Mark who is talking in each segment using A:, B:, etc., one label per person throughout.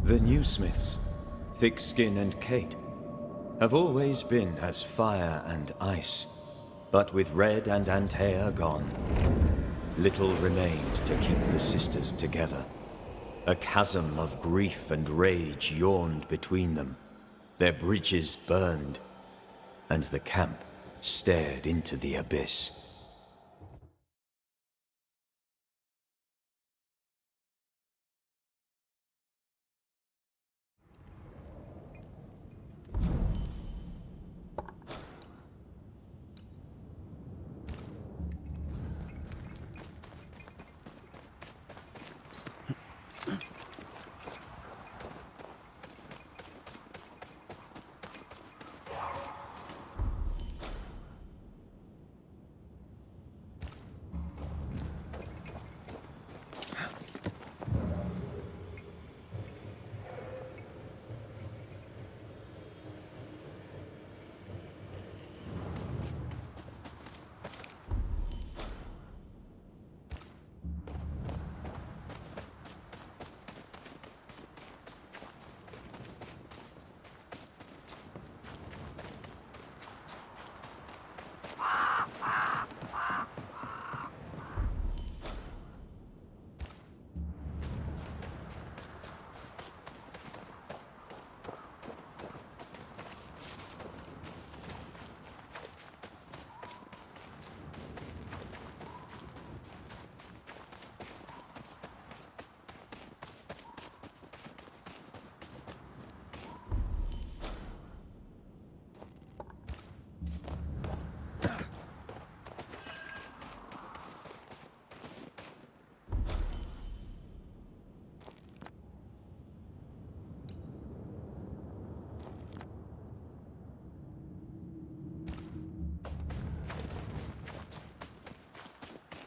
A: The new Smiths, Thickskin and Kate, have always been as fire and ice. But with Red and Antea gone, little remained to keep the sisters together. A chasm of grief and rage yawned between them. Their bridges burned, and the camp stared into the abyss.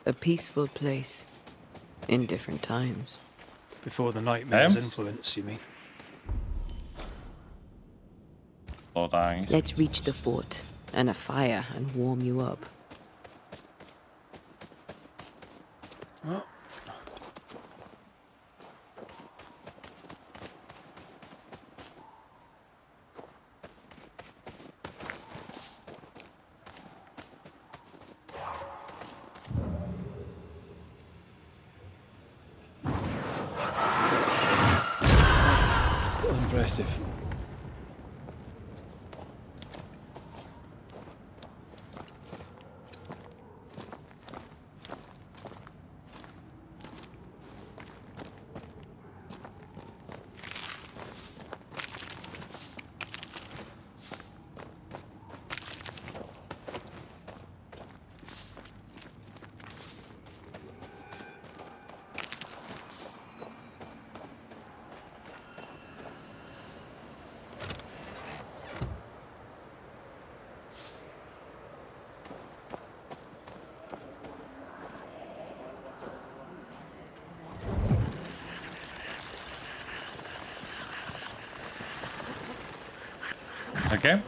B: A peaceful place, in different times.
C: Before the Nightmare's influence, you mean?
B: Let's reach the fort, and a fire, and warm you up.
C: Well, still impressive.
D: Okay.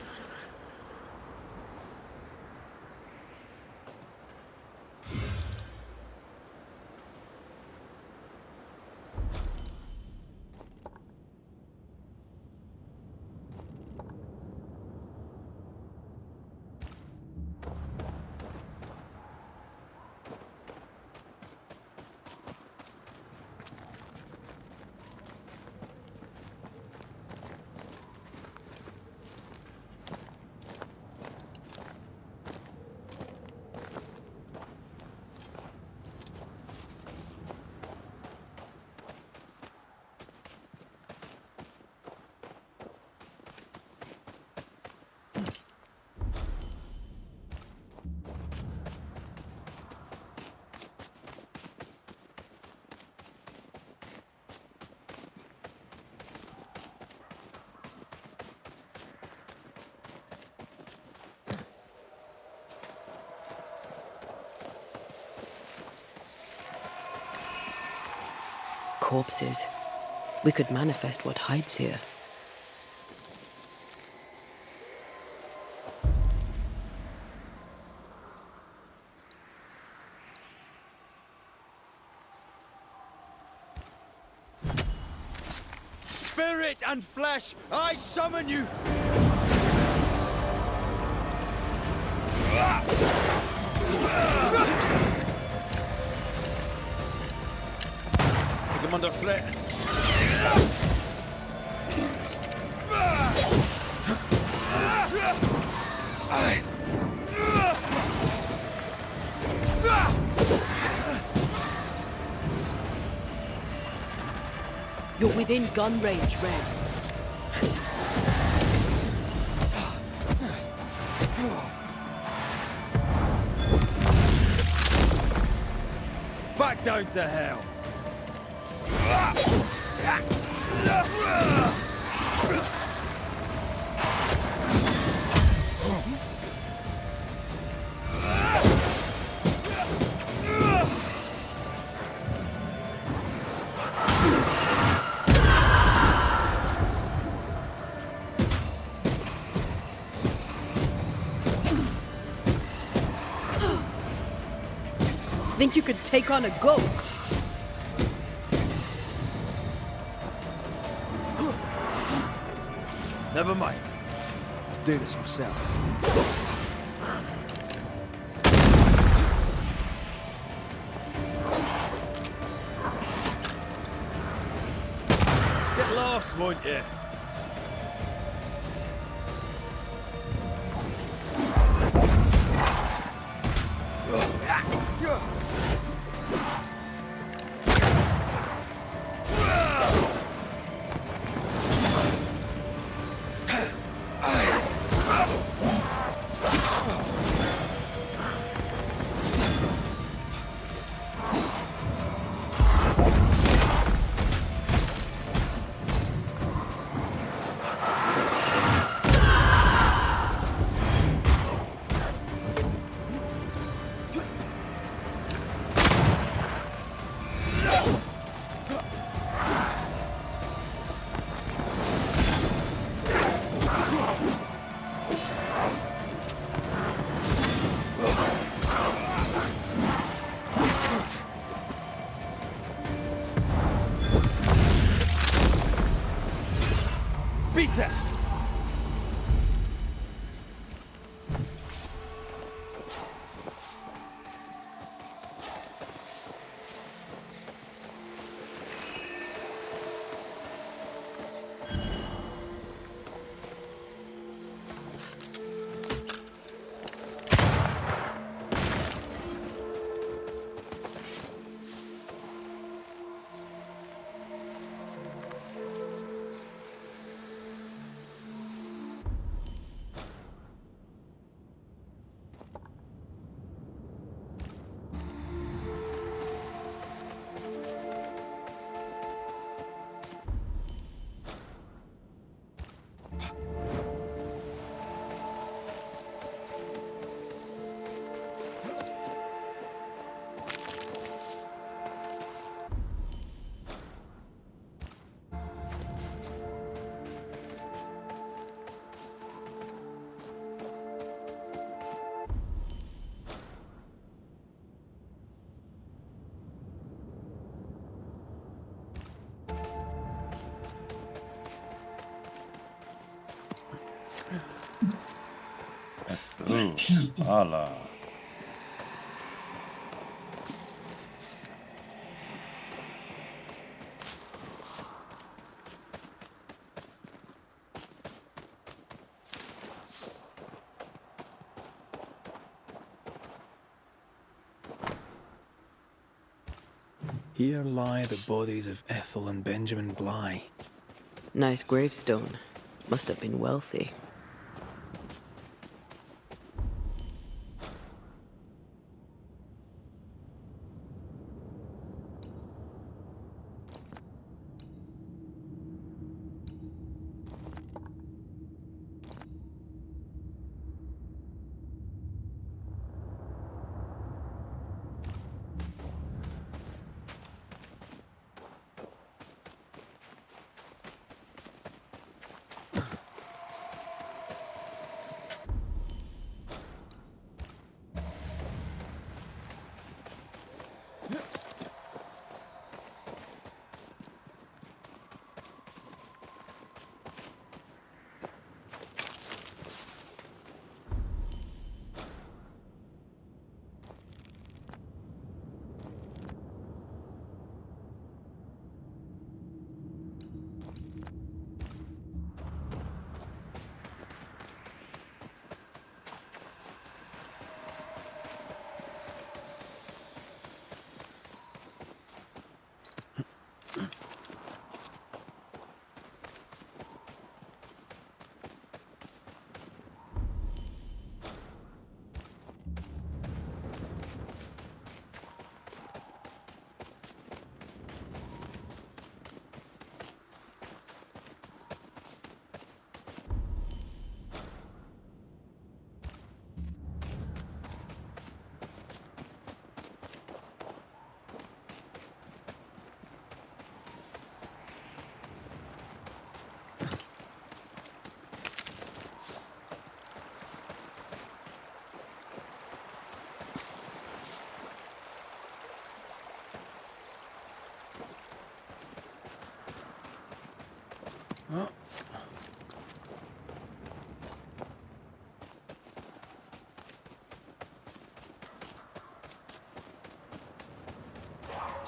B: Corpses. We could manifest what hides here.
A: spirit and flesh, I summon you!
C: Take him under threat.
B: You're within gun range, Red.
A: Back down to hell!
B: Think you could take on a ghost?
C: Never mind. I'll do this myself.
A: Get lost, won't you? Peter!
D: Hala.
C: Here lie the bodies of Ethel and Benjamin Bligh.
B: Nice gravestone. Must have been wealthy.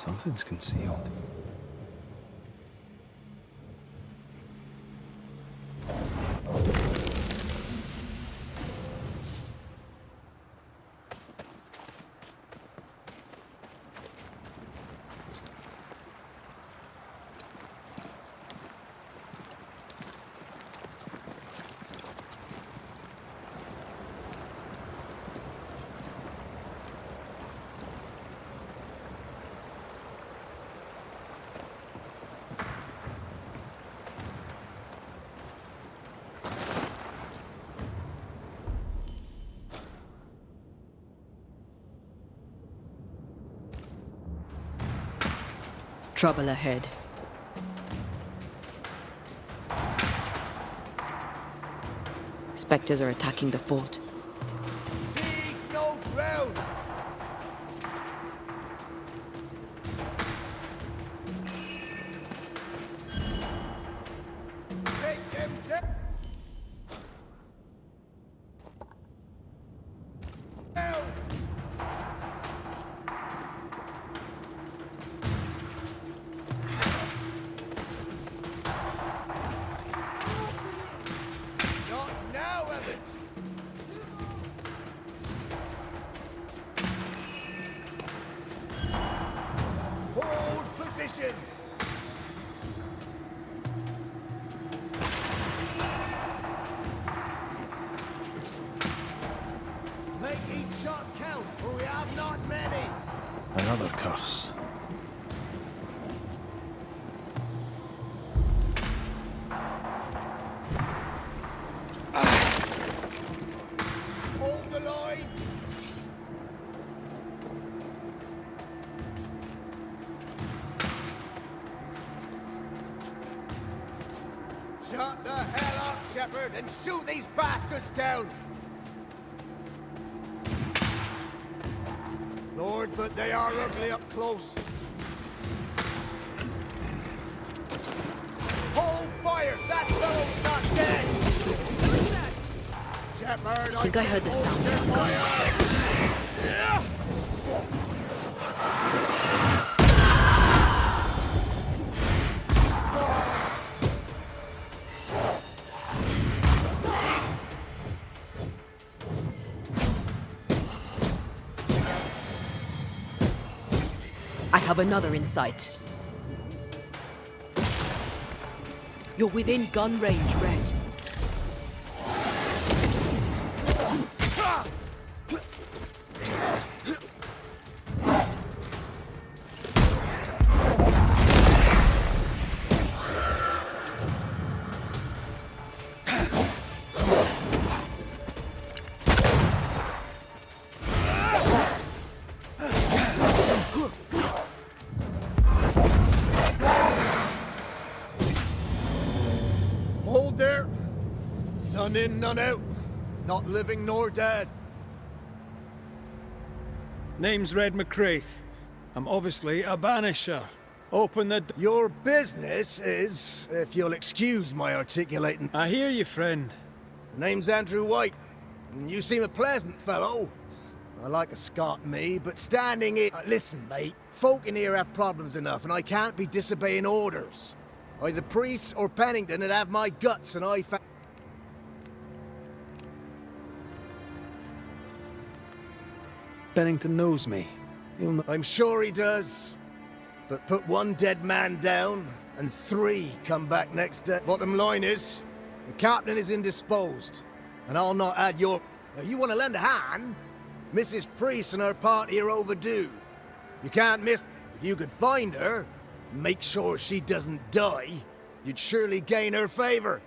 C: Something's concealed.
B: Trouble ahead. Spectres are attacking the fort.
E: Seek no ground! Take them down! Not now, Emmett! Hold position! Make each shot count, for we have not many!
C: Another curse.
E: Hold the line! Shut the hell up, Shepherd, and shoot these bastards down! Lord, but they are ugly up close. Hold fire! That fellow's not dead! Shepherd,
B: I think I heard the sound of a gun. I have another in sight. You're within gun range, Red.
E: Hold there! None in, none out. Not living nor dead.
C: Name's Red McCraith. I'm obviously a banisher. Open the
E: Your business is, if you'll excuse my articulating.
C: I hear you, friend.
E: Name's Andrew White, and you seem a pleasant fellow. I like a Scot, me, but standing it. Listen, mate, folk in here have problems enough, and I can't be disobeying orders. Either priests or Pennington would have my guts, and I
C: Bennington knows me. He'll know.
E: I'm sure he does. But put one dead man down, and 3 come back next day. Bottom line is, the captain is indisposed, and I'll not add your... Now, you want to lend a hand? Mrs. Priest and her party are overdue. You can't miss... If you could find her, and make sure she doesn't die, you'd surely gain her favor.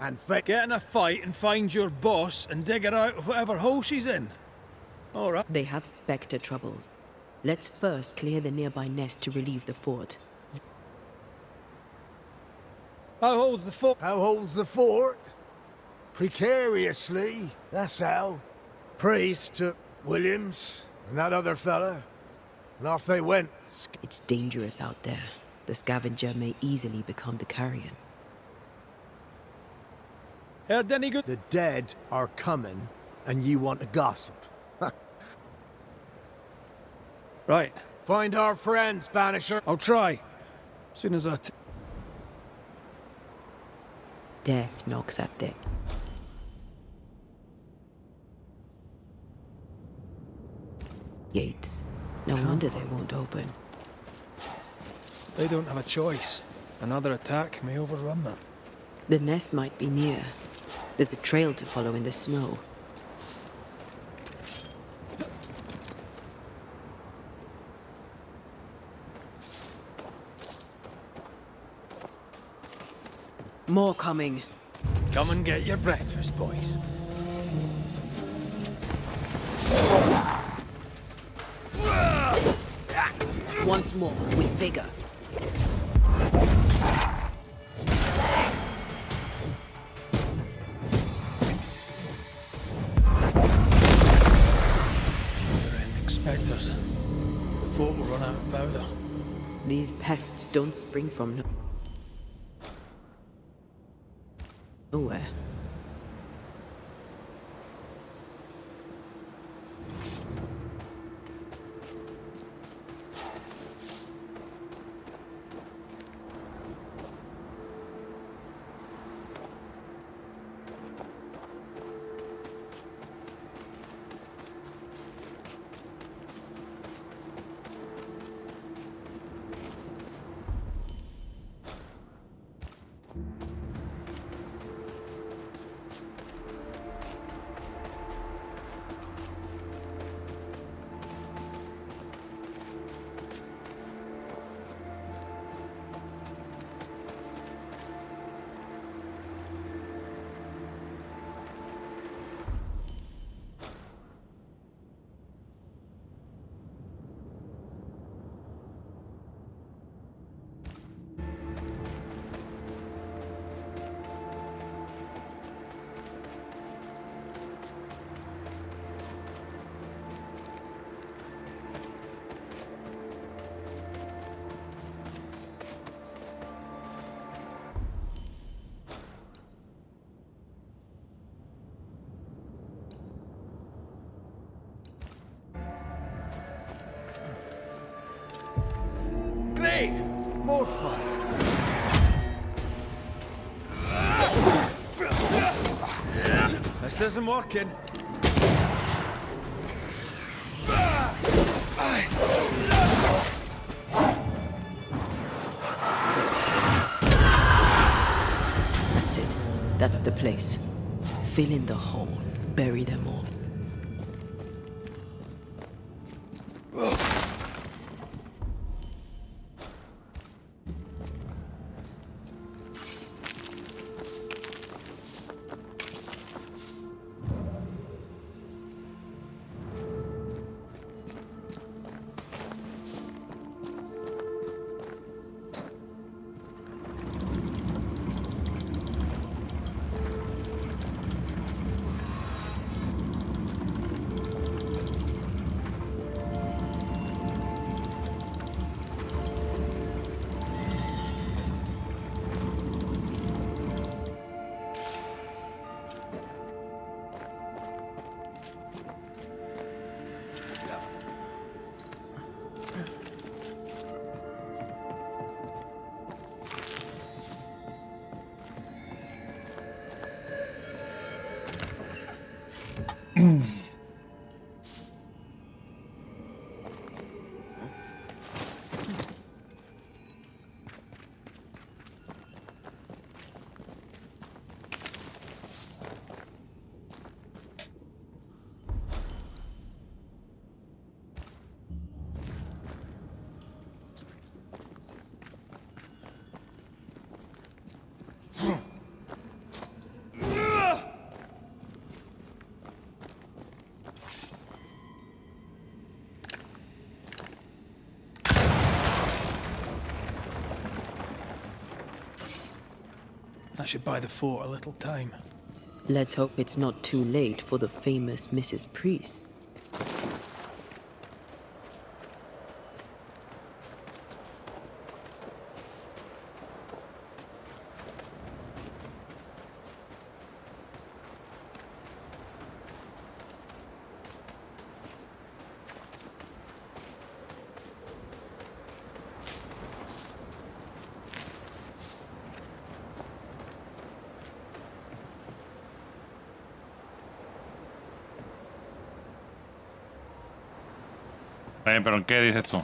E: And
C: Get in a fight and find your boss and dig her out of whatever hole she's in. All right.
B: They have Spectre troubles. Let's first clear the nearby nest to relieve the fort.
C: How holds the fort?
E: How holds the fort? Precariously, that's how. Priest took Williams and that other fella, and off they went.
B: It's dangerous out there. The scavenger may easily become the carrion.
C: Heard any good?
E: The dead are coming, and you want to gossip.
C: Right.
E: Find our friends, Banisher.
C: I'll try. Soon as I...
B: Death knocks at deck. Gates. No wonder they won't open.
C: They don't have a choice. Another attack may overrun them.
B: The nest might be near. There's a trail to follow in the snow. More coming.
C: Come and get your breakfast, boys.
B: Once more, with vigor.
C: Never-ending spectres. The folk will run out of powder.
B: These pests don't spring from nowhere.
C: Great! More fun. This isn't working.
B: That's it. That's the place. Fill in the hole. Bury them all.
C: That should buy the fort a little time.
B: Let's hope it's not too late for the famous Mrs. Priest.
D: ¿Pero en qué dices tú?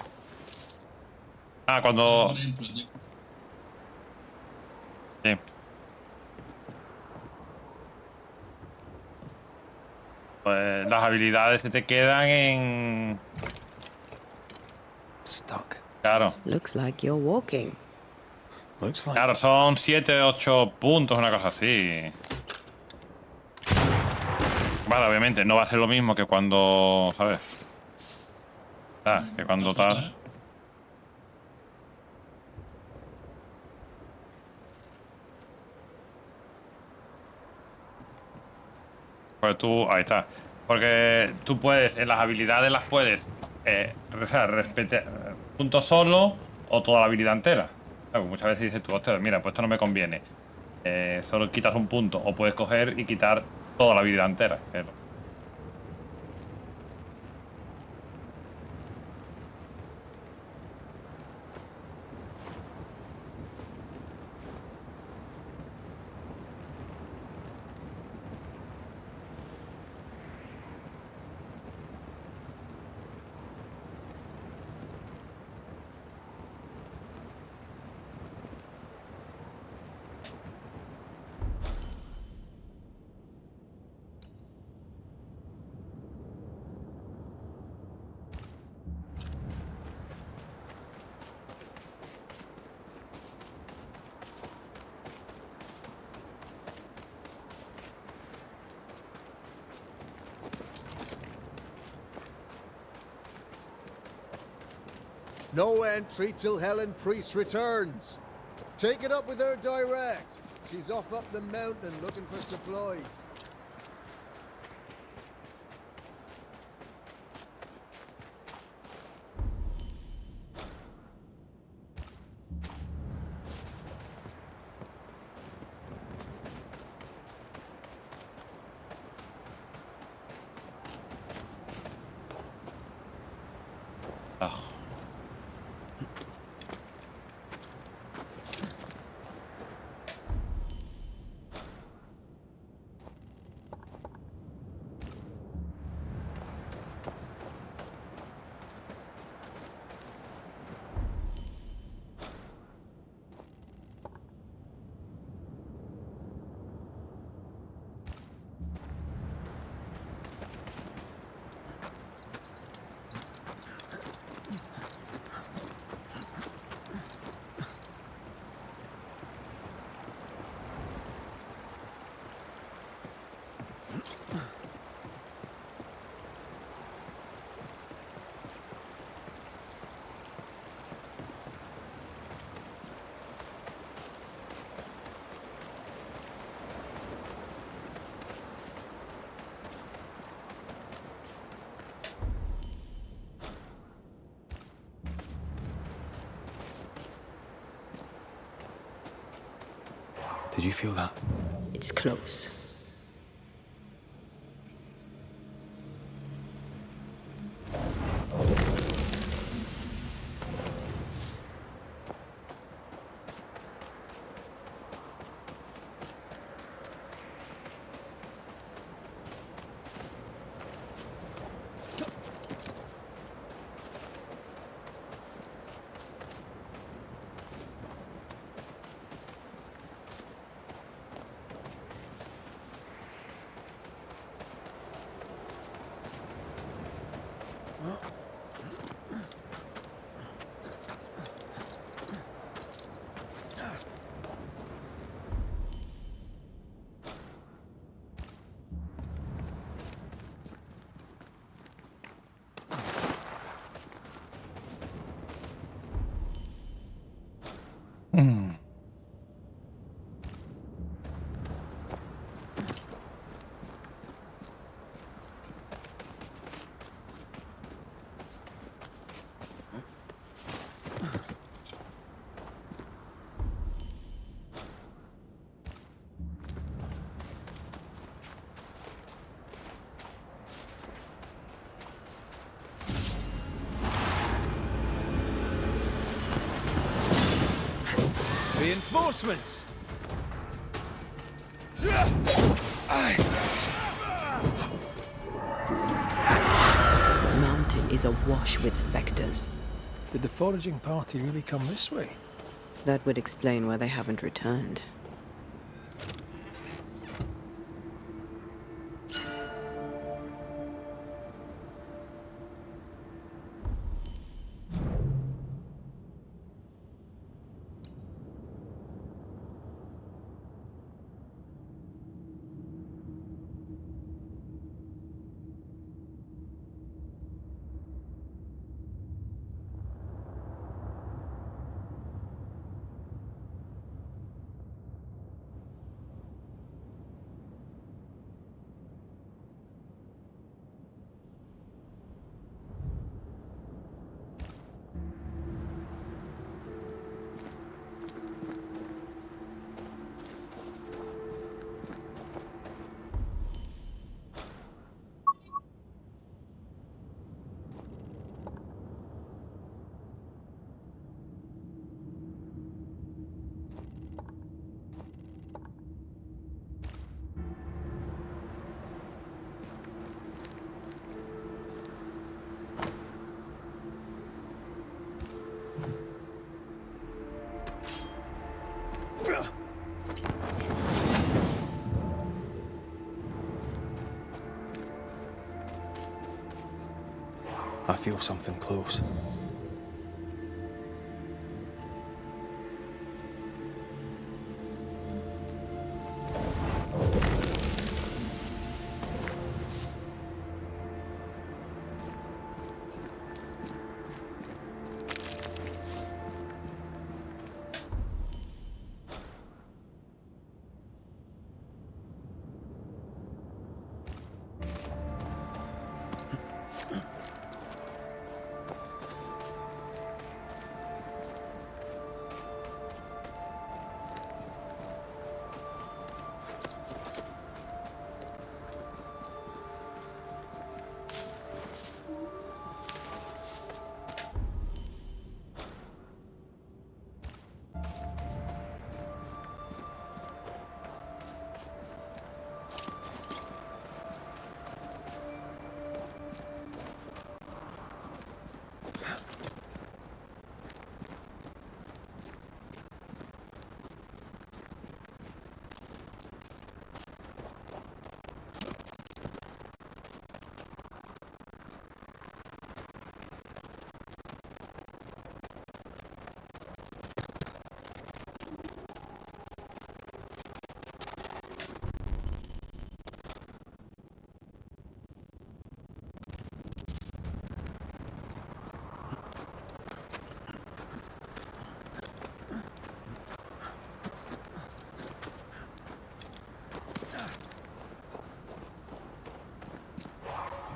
D: Ah, cuando...
F: Por ejemplo,
D: Sí. Pues las habilidades se te quedan en...
C: Stuck.
D: Claro.
B: Looks like you're walking.
C: Looks like.
D: Claro, son 7, 8 puntos, una cosa así. Vale, obviamente, no va a ser lo mismo que cuando... ¿Sabes? Ah, que cuando tal... Pues tú, ahí está. Porque tú puedes, en las habilidades las puedes, o sea, respetar puntos solo o toda la habilidad entera. Claro, muchas veces dices tú, hostia, mira, pues esto no me conviene. Solo quitas un punto o puedes coger y quitar toda la habilidad entera.
E: No entry till Helen Priest returns. Take it up with her direct. She's off up the mountain looking for supplies.
D: Ah.
C: Did you feel that?
B: It's close.
C: Reinforcements!
B: Mountain is is awash with spectres.
C: Did the foraging party really come this way?
B: That would explain why they haven't returned.
C: I feel something close.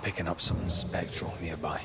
C: Picking up something spectral nearby.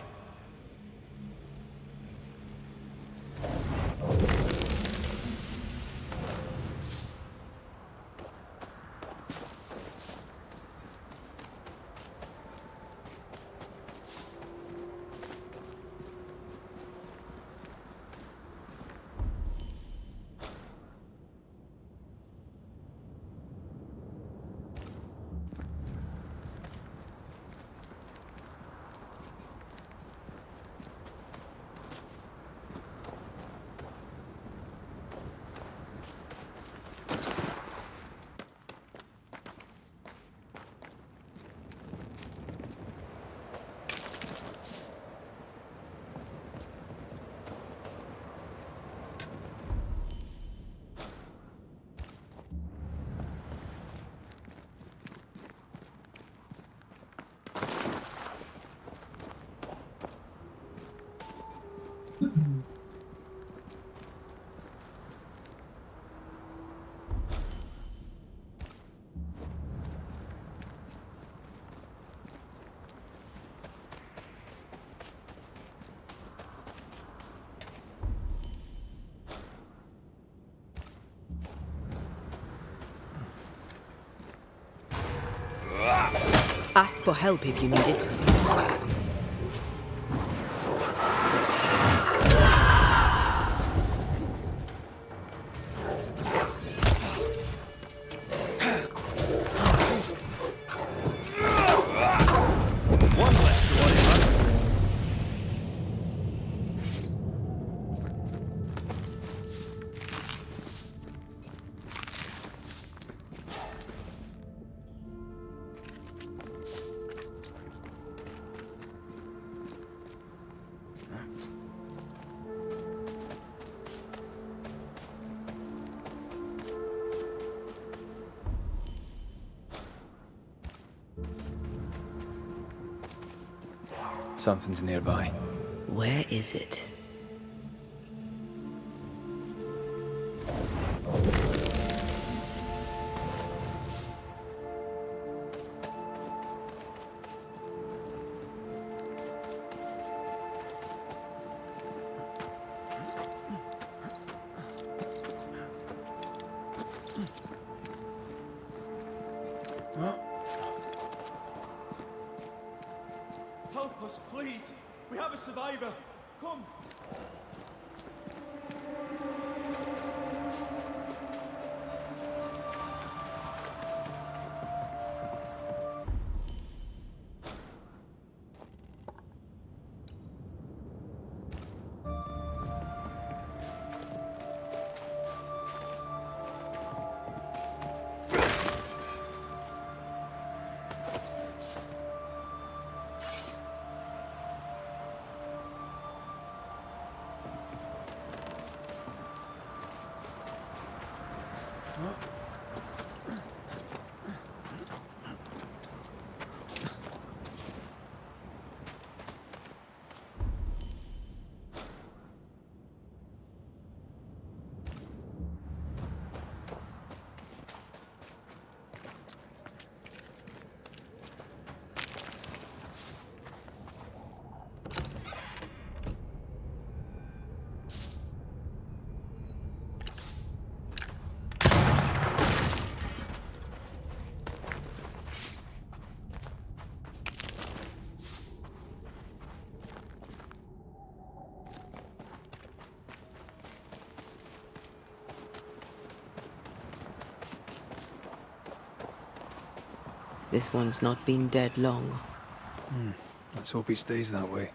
B: Ask for help if you need it.
C: One less to worry about. Something's nearby.
B: Where is it?
F: Help us, please. We have a survivor. Come.
B: This one's not been dead long.
C: Let's hope he stays that way.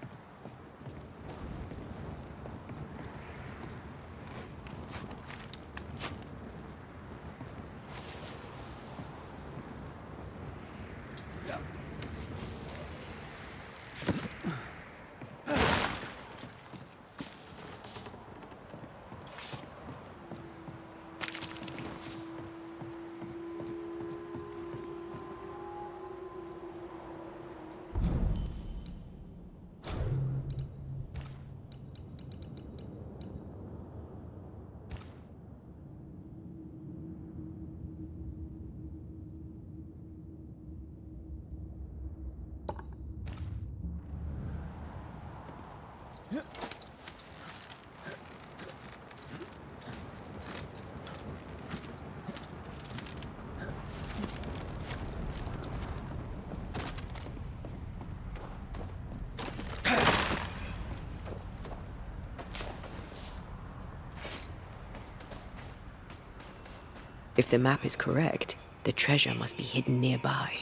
B: If the map is correct, the treasure must be hidden nearby.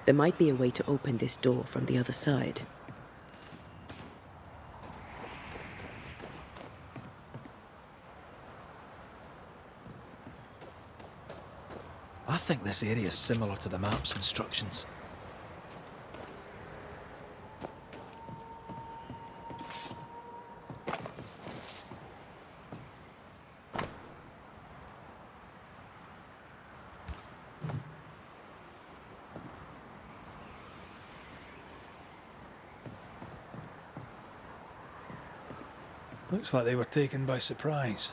B: There might be a way to open this door from the other side.
C: I think this area is similar to the map's instructions.
G: Looks like they were taken by surprise.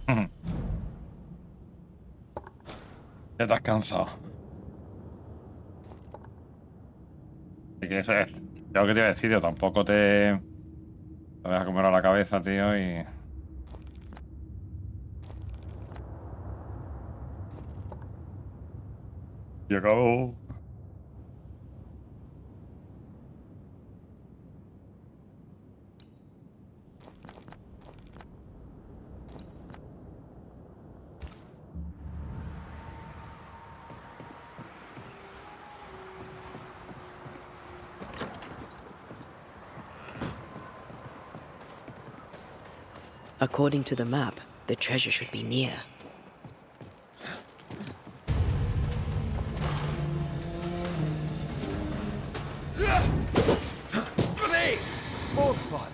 D: Ujú. Ya te has cansado. Así que eso es ya lo que te iba a decir, yo tampoco te voy a comer a la cabeza, tío, y... Y acabo...
B: According to the map, the treasure should be near.
E: More fun.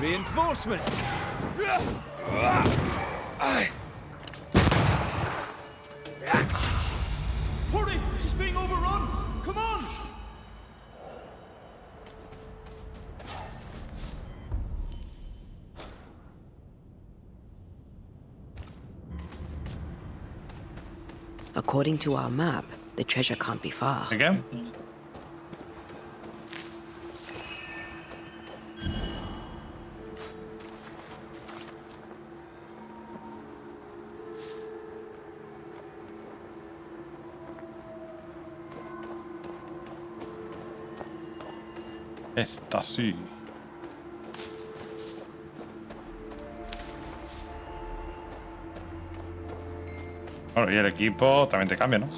F: Reinforcements! Hurry! She's being overrun! Come on!
B: According to our map, the treasure can't be far.
D: ¿De qué? Esta sí. Bueno, y el equipo también te cambia, ¿no?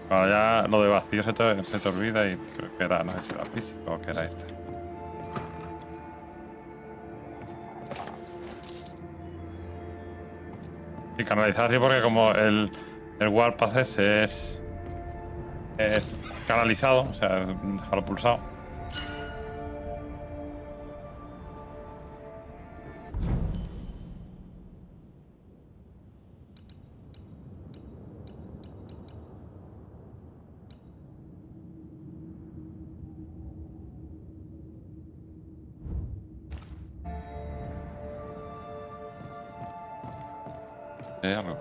D: Ahora ya lo de vacío se te olvida y creo que era, no sé si era físico o que era este. Y canalizar así porque como el Warp Access es canalizado, o sea, dejarlo pulsado. Algo.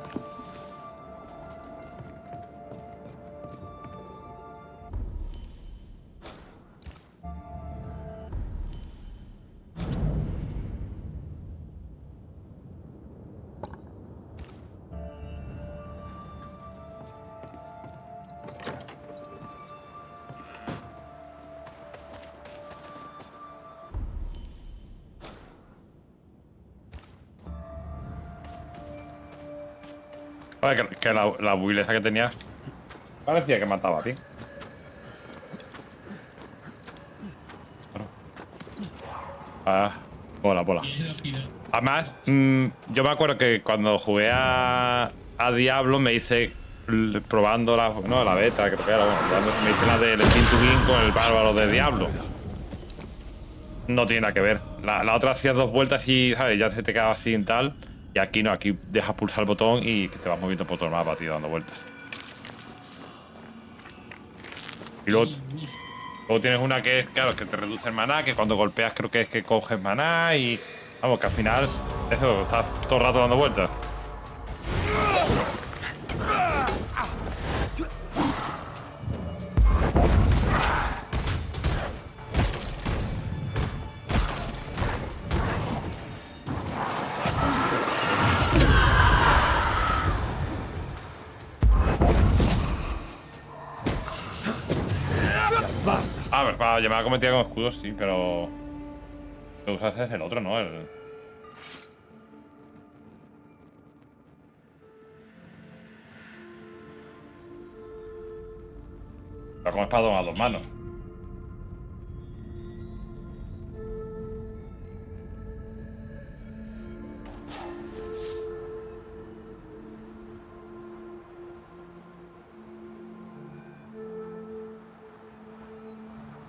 D: Vale, que la build esa que tenías parecía que mataba a ti. Claro. Ah, bola. Además, yo me acuerdo que cuando jugué a Diablo me hice probando la beta, creo que era, bueno, me hice la del Spin to Win con el bárbaro de Diablo. No tiene nada que ver. La otra hacías 2 vueltas y, ¿sabes? Ya se te quedaba así y tal. Y aquí no, aquí dejas pulsar el botón y que te vas moviendo por todo el mapa, tío, dando vueltas. Y luego tienes una que es, claro, que te reduce el maná, que cuando golpeas creo que es que coges maná y... Vamos, que al final, eso, estás todo el rato dando vueltas. A ver, para llamar a cometida con escudos, sí, pero... Lo que usas es el otro, ¿no? Pero como espadón a 2 manos.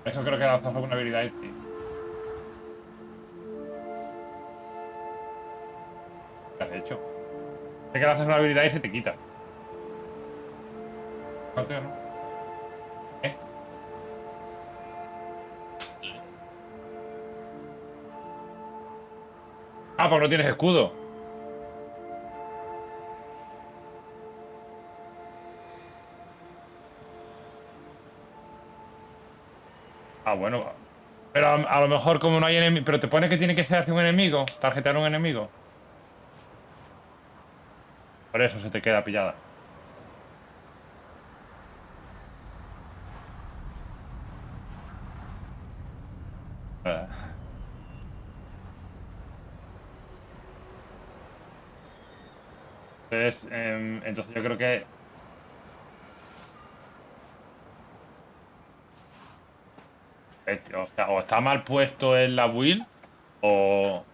D: Eso creo que lanzas alguna habilidad y... Es que le haces una habilidad y se te quita. ¿No? ¿Eh? Ah, porque no tienes escudo. Ah, bueno. Pero a lo mejor como no hay enemigo... Pero te pone que tiene que ser hacia un enemigo. Tarjetear un enemigo. Por eso se te queda pillada. Entonces yo creo que... O sea, o está mal puesto en la build, o...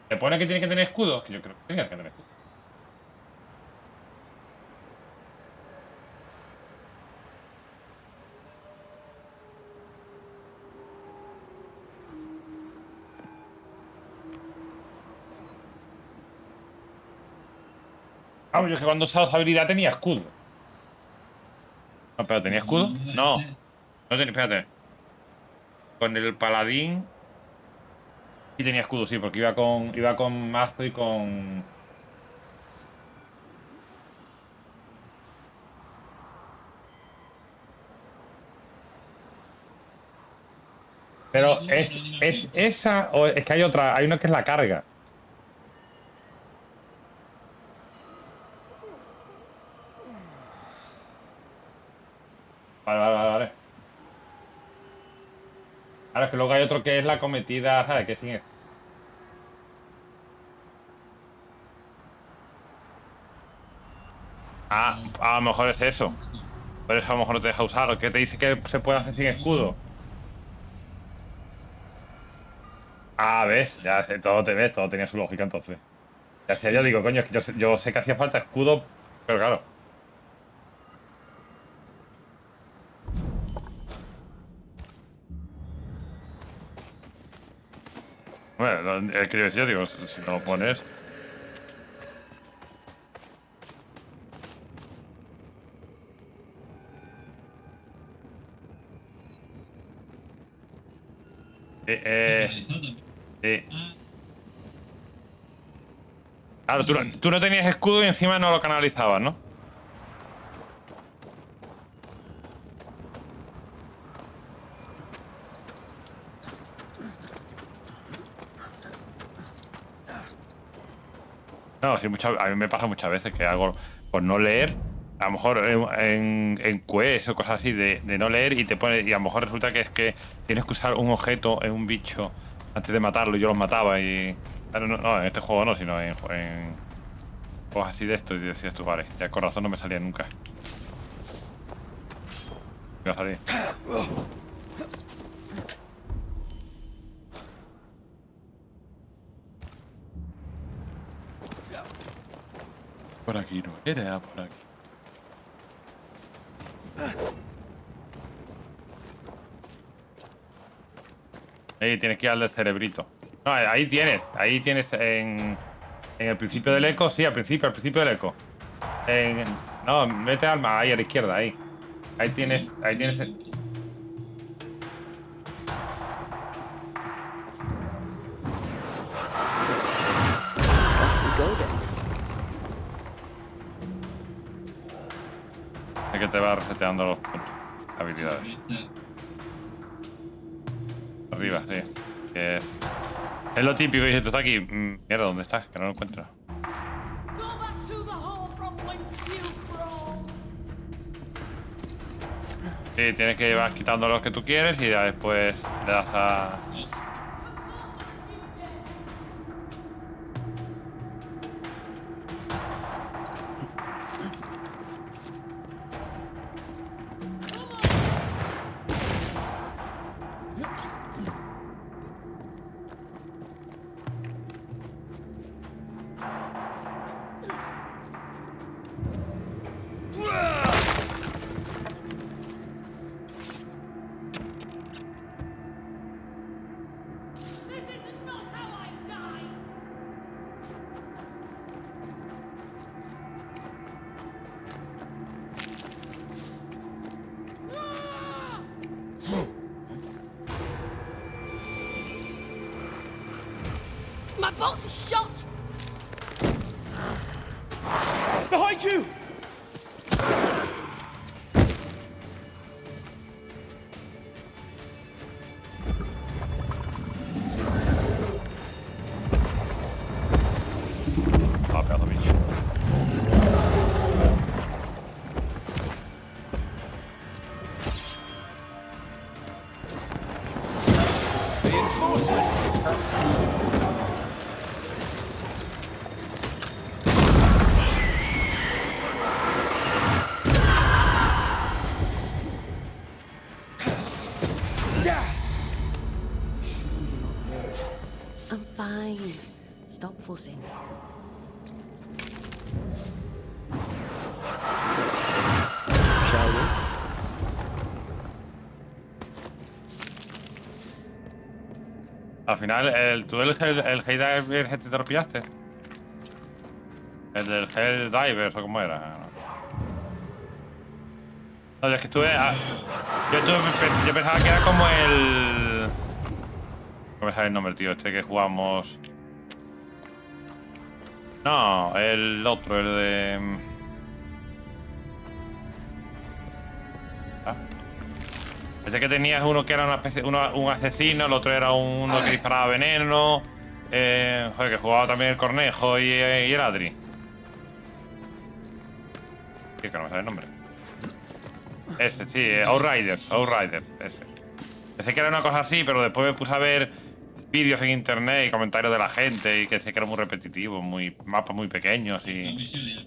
D: ¿Te pone que tiene que tener escudo? Que yo creo que tiene que tener escudo. Vamos, yo es que cuando usaba esa habilidad tenía escudo. No, pero ¿tenía escudo? No. No tenía, espérate. Con el paladín... Sí tenía escudo, sí, porque iba con mazo y con... Pero es esa o es que hay otra, hay una que es la carga. Vale. Ahora es que luego hay otro que es la cometida, ¿sabes? Que sí. Ah, a lo mejor es eso. Por eso a lo mejor no te deja usar. ¿Qué te dice que se puede hacer sin escudo? Ah, ves, ya sé, todo te ves, todo tenía su lógica entonces. Ya sé, yo digo, coño, es que yo sé que hacía falta escudo, pero claro. Bueno, es que yo digo, si no lo pones. Sí. Claro, tú no tenías escudo y encima no lo canalizabas, ¿no? No, sí, a mí me pasa muchas veces que hago por no leer, a lo mejor en quest o cosas así, de no leer y te pone, y a lo mejor resulta que es que tienes que usar un objeto en un bicho antes de matarlo y yo los mataba y... Claro, no, en este juego no, sino en juegos así de esto y decías tú, vale, ya con razón no me salía nunca. Me va a salir. Por aquí no era, por aquí. Ahí tienes que ir al del cerebrito. No, ahí tienes en el principio del eco, sí, al principio del eco. No, mete alma ahí a la izquierda, ahí. Ahí tienes
B: We go then.
D: es que te va reseteando los puntos, habilidades. Arriba, sí. Es lo típico, y dices, tú estás aquí. Mierda, ¿dónde estás? Que no lo encuentro.
H: Go back to the hole from whence you crawled.
D: Sí, tienes que ir quitando los que tú quieres y ya después le das a...
H: My boat is shot!
F: Behind you!
D: Ah, pedazo de bicho.
H: I'm fine. Stop fussing.
B: Shall we?
D: Al final, tú el Helldiver te lo pillaste. El del Helldivers o cómo era. No, es que estuve. Yo pensaba que era como el. No me sale el nombre, tío. Este que jugamos. No, el otro, el de. Ese que tenías uno que era una especie, un asesino, el otro era uno que disparaba veneno. Joder, que jugaba también el Cornejo y el Adri. Sí, que no me sale el nombre. Ese, sí, Outriders, ese. Ese que era una cosa así, pero después me puse a ver vídeos en internet y comentarios de la gente y que sé que era muy repetitivo, mapas muy pequeños y...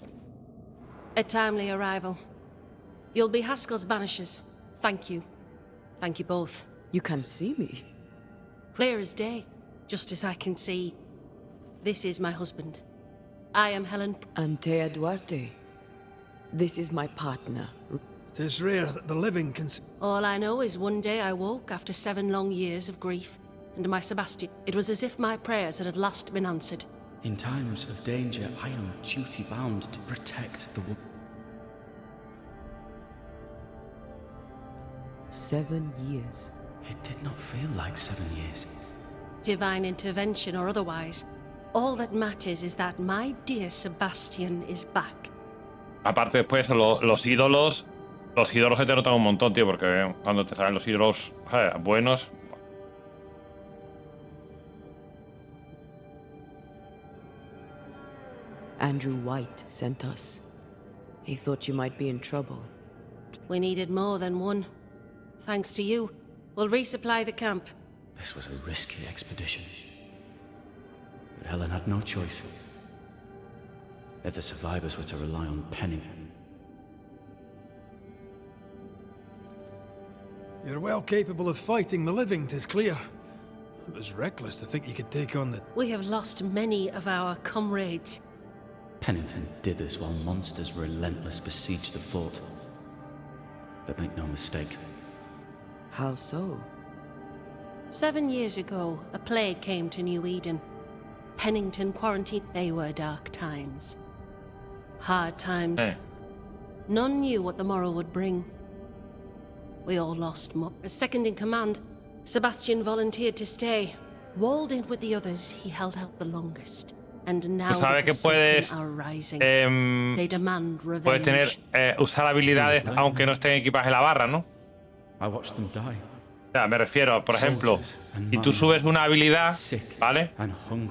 H: A timely arrival. You'll be Haskell's Banishers. Thank you. Thank you both.
B: You can see me.
H: Clear as day, just as I can see. This is my husband. I am Helen.
B: Antea Duarte. This is my partner.
G: It is rare that the living can...
H: All I know is one day I woke after 7 long years of grief, and my Sebastian. It was as if my prayers had at last been answered.
I: In times of danger, I am duty-bound to protect the woman.
B: 7 years.
I: It did not feel like 7 years.
H: Divine intervention or otherwise, all that matters is that my dear Sebastian is back.
D: Aparte después, los ídolos se te notan un montón, tío, porque cuando te salen los ídolos buenos...
B: Andrew White sent us. He thought you might be in trouble.
H: We needed more than one. Thanks to you, we'll resupply the camp.
I: This was a risky expedition. But Helen had no choice. If the survivors were to rely on penning.
G: You're well capable of fighting the living, 'tis clear. It was reckless to think you could take on the...
H: We have lost many of our comrades.
I: Pennington did this while monsters relentless besieged the fort. But make no mistake.
B: How so?
H: 7 years ago, a plague came to New Eden. Pennington quarantined. They were dark times. Hard times.
D: Hey.
H: None knew what the morrow would bring. We all lost more. As second in command, Sebastian volunteered to stay. Walled in with the others, he held out the longest. And now
D: Tú sabes que
H: the
D: puedes,
H: Forsaken are rising. They demand
D: puedes tener,
H: revenge.
D: usar habilidades aunque no estén equipadas en la barra, ¿no?
I: I watched them die.
D: O sea, me refiero, por ejemplo, si tú subes una habilidad, ¿vale?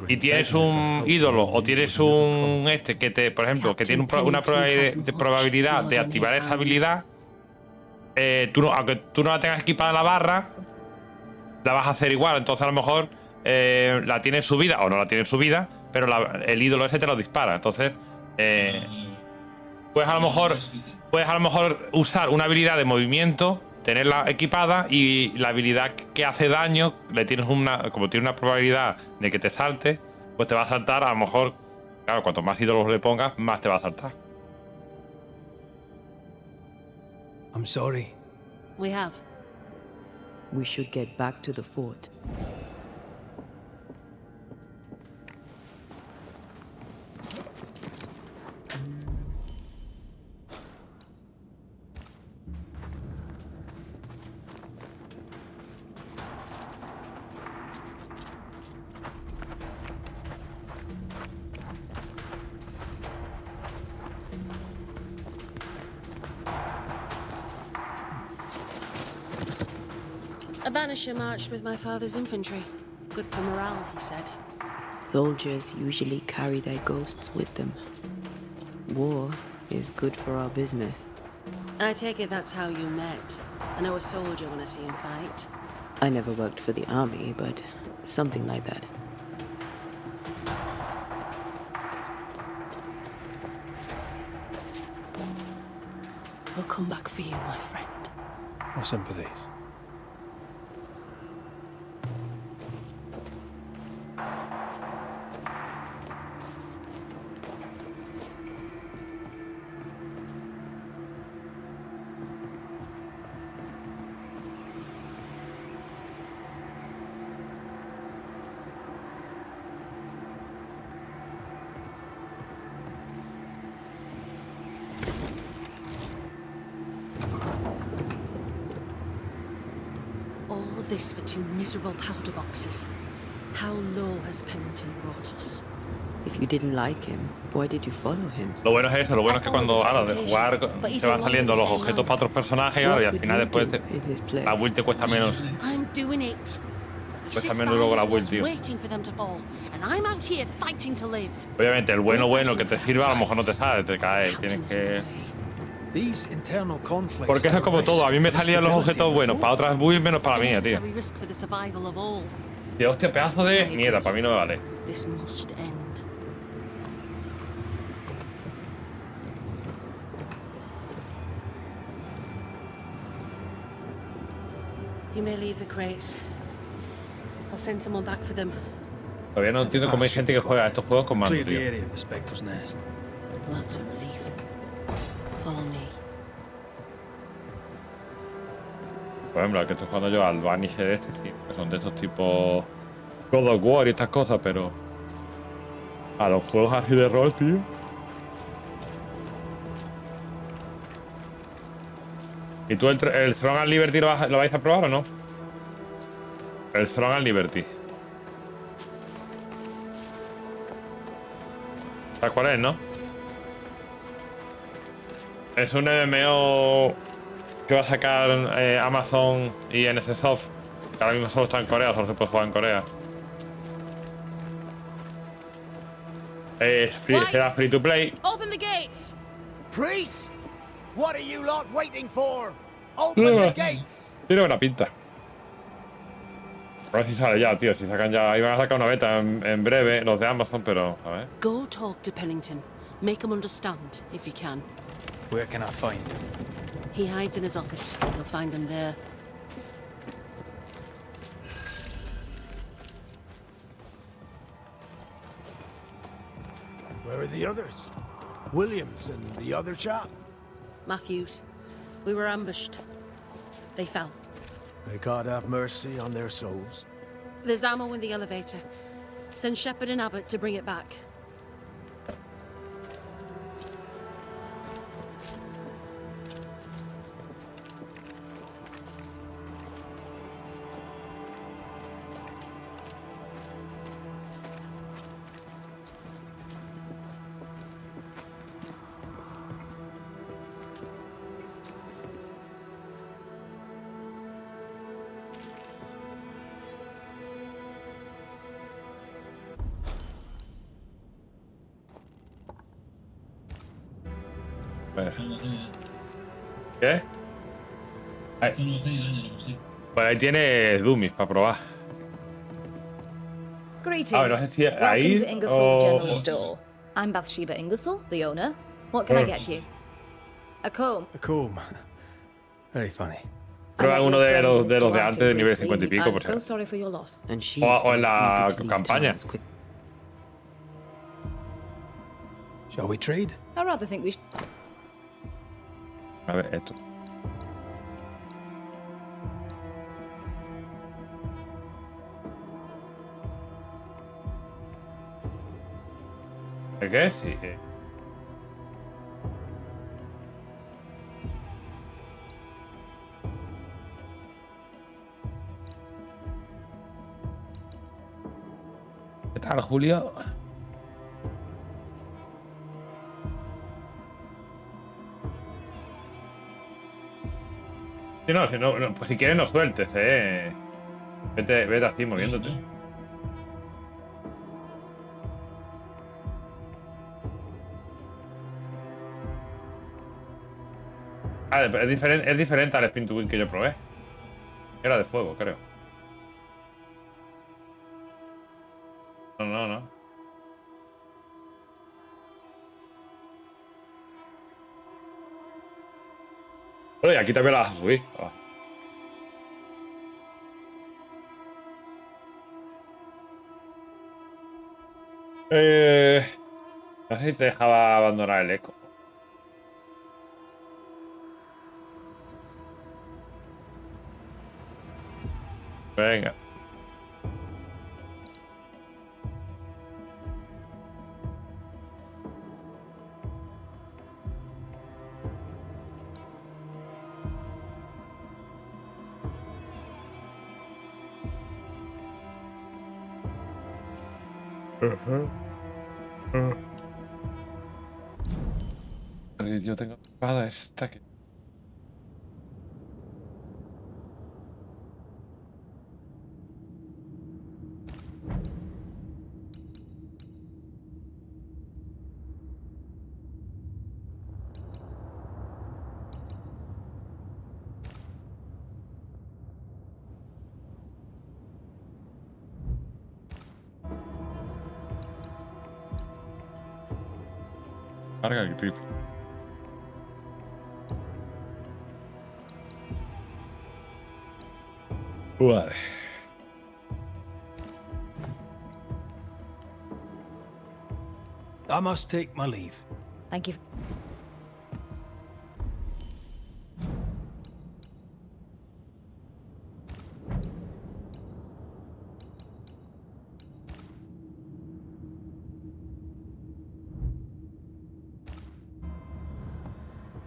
D: Y tienes un ídolo o tienes un que te, por ejemplo, que tiene una probabilidad de activar esa habilidad, aunque tú no la tengas equipada en la barra, la vas a hacer igual. Entonces a lo mejor la tienes subida o no la tienes subida, pero el ídolo ese te lo dispara. Entonces, puedes a lo mejor usar una habilidad de movimiento, tenerla equipada, y la habilidad que hace daño, como tiene una probabilidad de que te salte, pues te va a saltar. A lo mejor, claro, cuanto más ídolos le pongas, más te va a saltar.
G: I'm sorry.
H: We have.
B: We should get back to the fort.
H: A Banisher marched with my father's infantry. Good for morale, he said.
B: Soldiers usually carry their ghosts with them. War is good for our business.
H: I take it that's how you met. I know a soldier when I see him fight.
B: I never worked for the army, but something like that.
H: We'll come back for you, my friend.
G: My sympathies.
H: All of this for 2 miserable powder boxes. How low has Pennington brought us?
B: If you didn't like him, why did you follow him?
D: Lo bueno es eso, lo bueno es que cuando ahora de jugar se van saliendo los objetos para otros personajes y al final después la build te cuesta menos.
H: I'm doing it.
D: Cuesta menos luego la build, tío.
H: Waiting for them to fall, and I'm out here fighting to live.
D: Obviamente, el bueno que te sirva a lo mejor no te sale, te cae, tienes que...
G: These internal conflicts.
D: Porque eso es como todo, a mí me salían los objetos buenos para otras builds menos para la mía, tío. Tío, hostia, pedazo de mierda, para mí no me vale.
H: This must end. You may leave the crates. I'll send someone back for them.
D: Todavía no entiendo cómo hay gente que juega a estos juegos con mando,
G: Clear the
D: tío.
G: area of the Spectre's nest.
H: Well, that's a relief. Follow me.
D: Por ejemplo, al que estoy jugando yo al Banisher este, tío, que son de estos tipos God of War y estas cosas, pero a los juegos así de rol, tío. ¿Y tú el Throne and Liberty lo vais a probar o no? El Throne and Liberty. ¿Sabes cuál es, no? Es un MMO que va a sacar Amazon y NSSoft. Que ahora mismo solo está en Corea, solo se puede jugar en Corea. Será free to play.
H: Open the gates.
E: Priest! What are you lot waiting for? Open the gates!
D: Tiene buena pinta. A ver si sale ya, tío. Si sacan ya. Iban a sacar una beta en breve, los de Amazon, pero. A ver.
H: Go talk to Pennington. Make him understand, if you can.
G: Where can I find him?
H: He hides in his office. You'll find him there.
E: Where are the others? Williams and the other chap?
H: Matthews. We were ambushed. They fell.
E: May God have mercy on their souls.
H: There's ammo in the elevator. Send Shepard and Abbott to bring it back.
D: ¿Qué? Pues ahí tiene Dummies para probar.
J: Greetings.
D: Ah, no sé si
J: Welcome
D: ahí
J: to Ingersoll's General
D: o...
J: Store. I'm Bathsheba Ingersoll, the owner. What can I get you? A comb.
G: A comb. Very funny.
D: Prueba uno de los de antes de nivel 50 y pico,
J: I'm
D: por
J: so
D: ejemplo.
J: sorry for your loss.
B: And she
D: O en la
B: said you could leave
D: campaña.
B: town as quick-
G: Shall we trade?
J: I rather think we
D: A ver, esto. ¿El qué? Sí. ¿Qué tal, Julio? Si no, pues si quieres no sueltes, Vete así moviéndote. Ah, es diferente al Spin to Win que yo probé. Era de fuego, creo. No. Oye, aquí también la vas a subir. Ah. No sé si te dejaba abandonar el eco. Venga. Yo tengo espada esta que... Carga el rifle. Vale.
C: I must take my leave.
J: Thank you.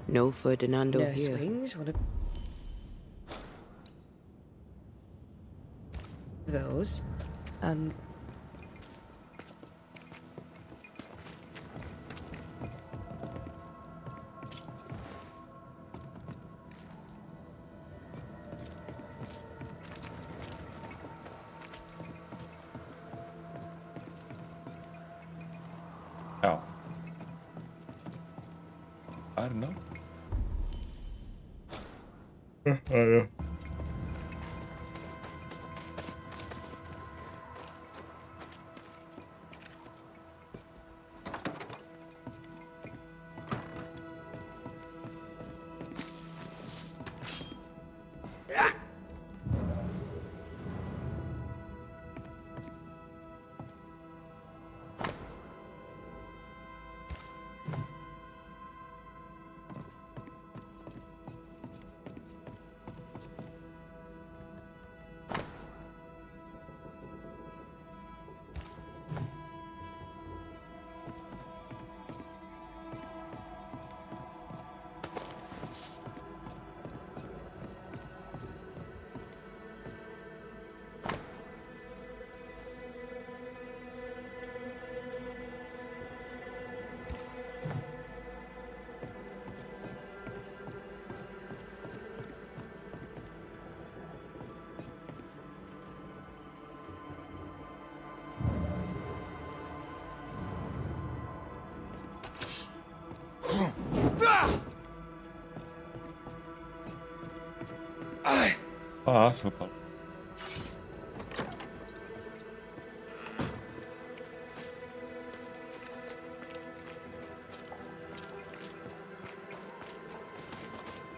B: No Ferdinando
K: Nurse
B: here.
K: Wings, one of those.
D: Chao. A ver, ¿no? Ah, super.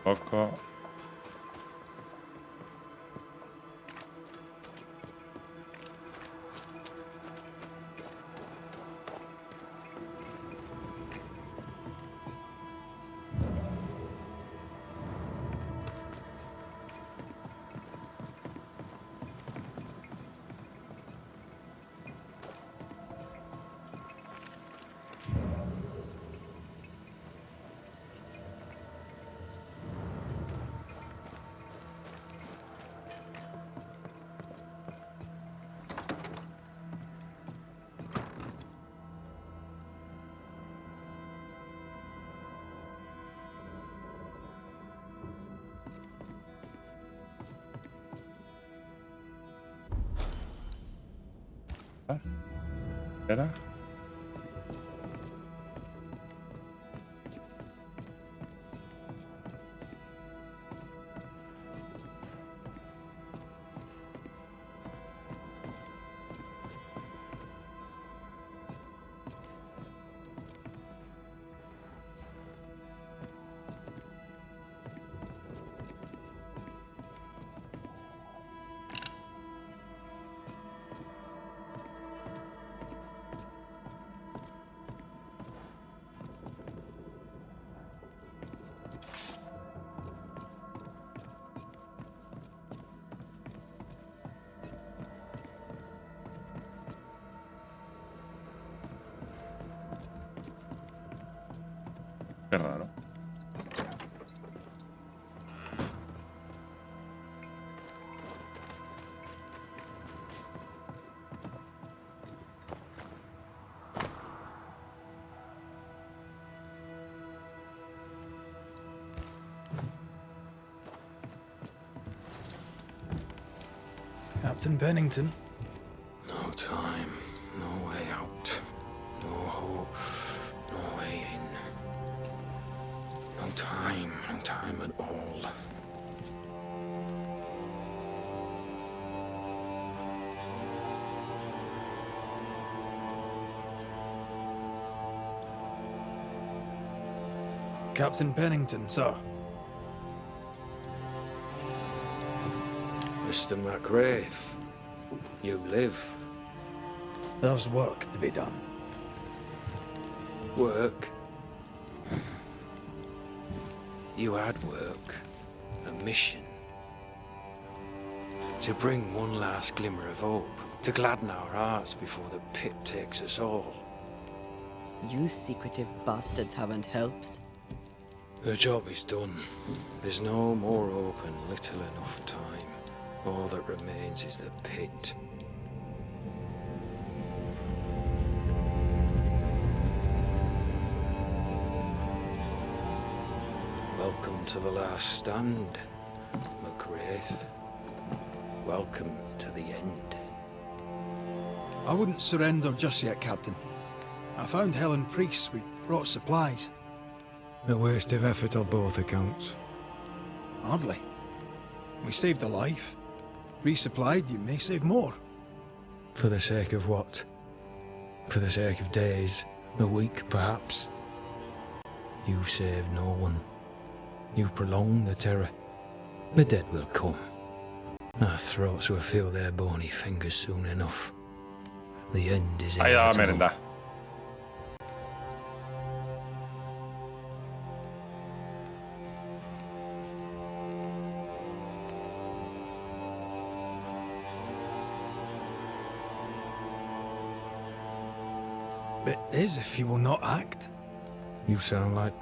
D: Poco. Espera. Qué raro.
G: Captain Pennington.
K: No time, no way out, no hope, no way in. No time at all.
G: Captain Pennington, sir.
K: Mr. MacWraith, you live.
G: There's work to be done.
K: Work? You had work. A mission. To bring one last glimmer of hope. To gladden our hearts before the pit takes us all.
B: You secretive bastards haven't helped.
K: The job is done. There's no more hope and little enough time. All that remains is the pit. Welcome to the last stand, MacWraith. Welcome to the end.
G: I wouldn't surrender just yet, Captain. I found Helen Priest. We brought supplies.
K: A waste of effort on both accounts.
G: Hardly. We saved a life. Resupplied, you may save more.
K: For the sake of what? For the sake of days, a week perhaps? You've saved no one. You've prolonged the terror. The dead will come. Our throats will feel their bony fingers soon enough. The end is
D: Ahí va la
K: inevitable.
D: merenda.
G: It is if you will not act.
K: You sound like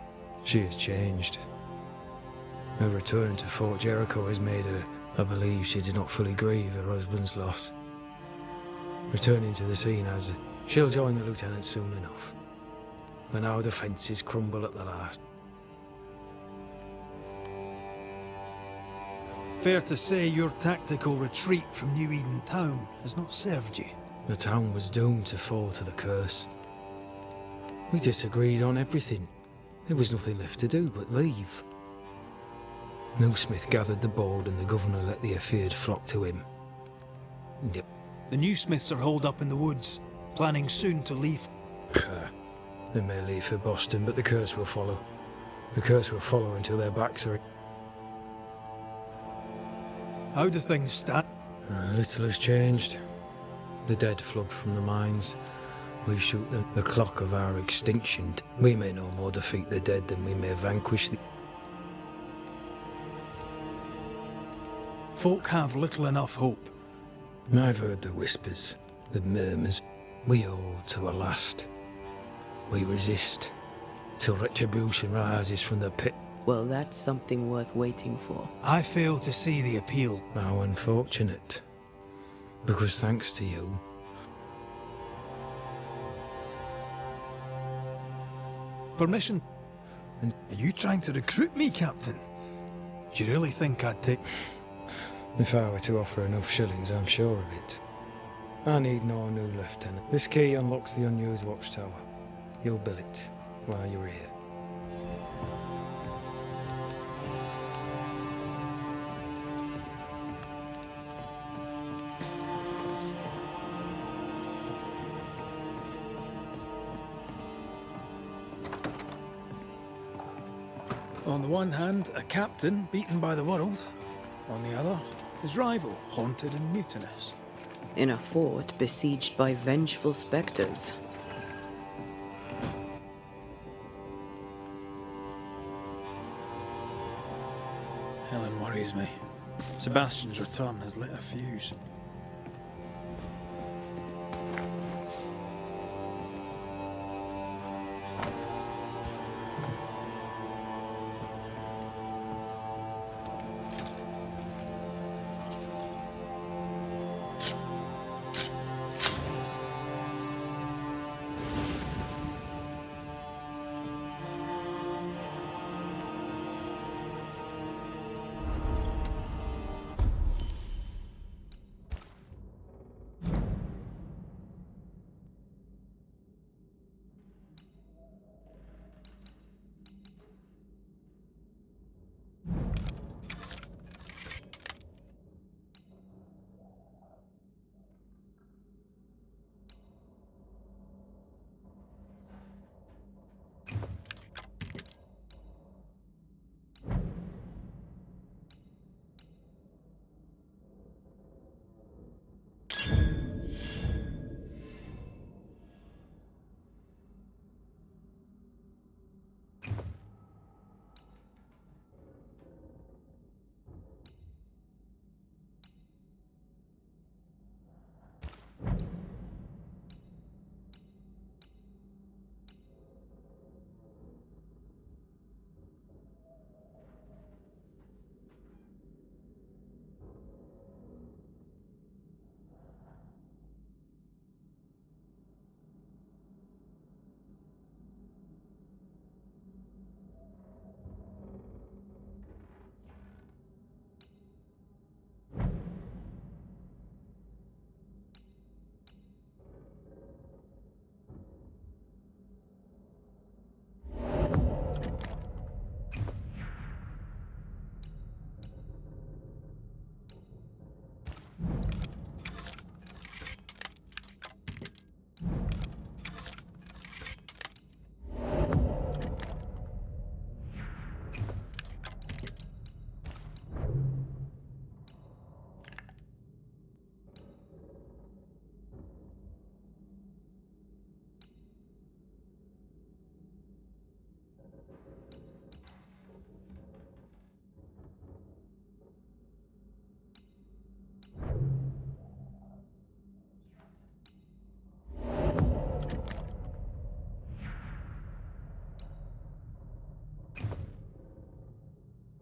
K: she has changed. Her return to Fort Jericho has made her, I believe she did not fully grieve her husband's loss. Returning to the scene as she'll join the lieutenant soon enough. When our defences crumble at the last.
G: Fair to say your tactical retreat from New Eden Town has not served you.
K: The town was doomed to fall to the curse. We disagreed on everything. There was nothing left to do but leave. Newsmith gathered the board and the governor let the affair flock to him. Yep.
G: The new Smiths are holed up in the woods, planning soon to leave.
K: They may leave for Boston, but the curse will follow. The curse will follow until their backs are...
G: How do things stand?
K: Little has changed. The dead flood from the mines. We shoot them. The clock of our extinction. We may no more defeat the dead than we may vanquish the...
G: Folk have little enough hope.
K: I've heard the whispers, the murmurs. We hold to the last. We resist, till retribution rises from the pit.
B: Well, that's something worth waiting for.
G: I fail to see the appeal.
K: How unfortunate. Because thanks to you...
G: Permission? And are you trying to recruit me, Captain? Do you really think I'd take...
K: If I were to offer enough shillings, I'm sure of it. I need no new lieutenant. This key unlocks the unused watchtower. You'll build it while you're here.
C: On the one hand, a captain beaten by the world. On the other, his rival, haunted and mutinous.
B: In a fort besieged by vengeful specters.
C: Helen worries me. Sebastian's return has lit a fuse.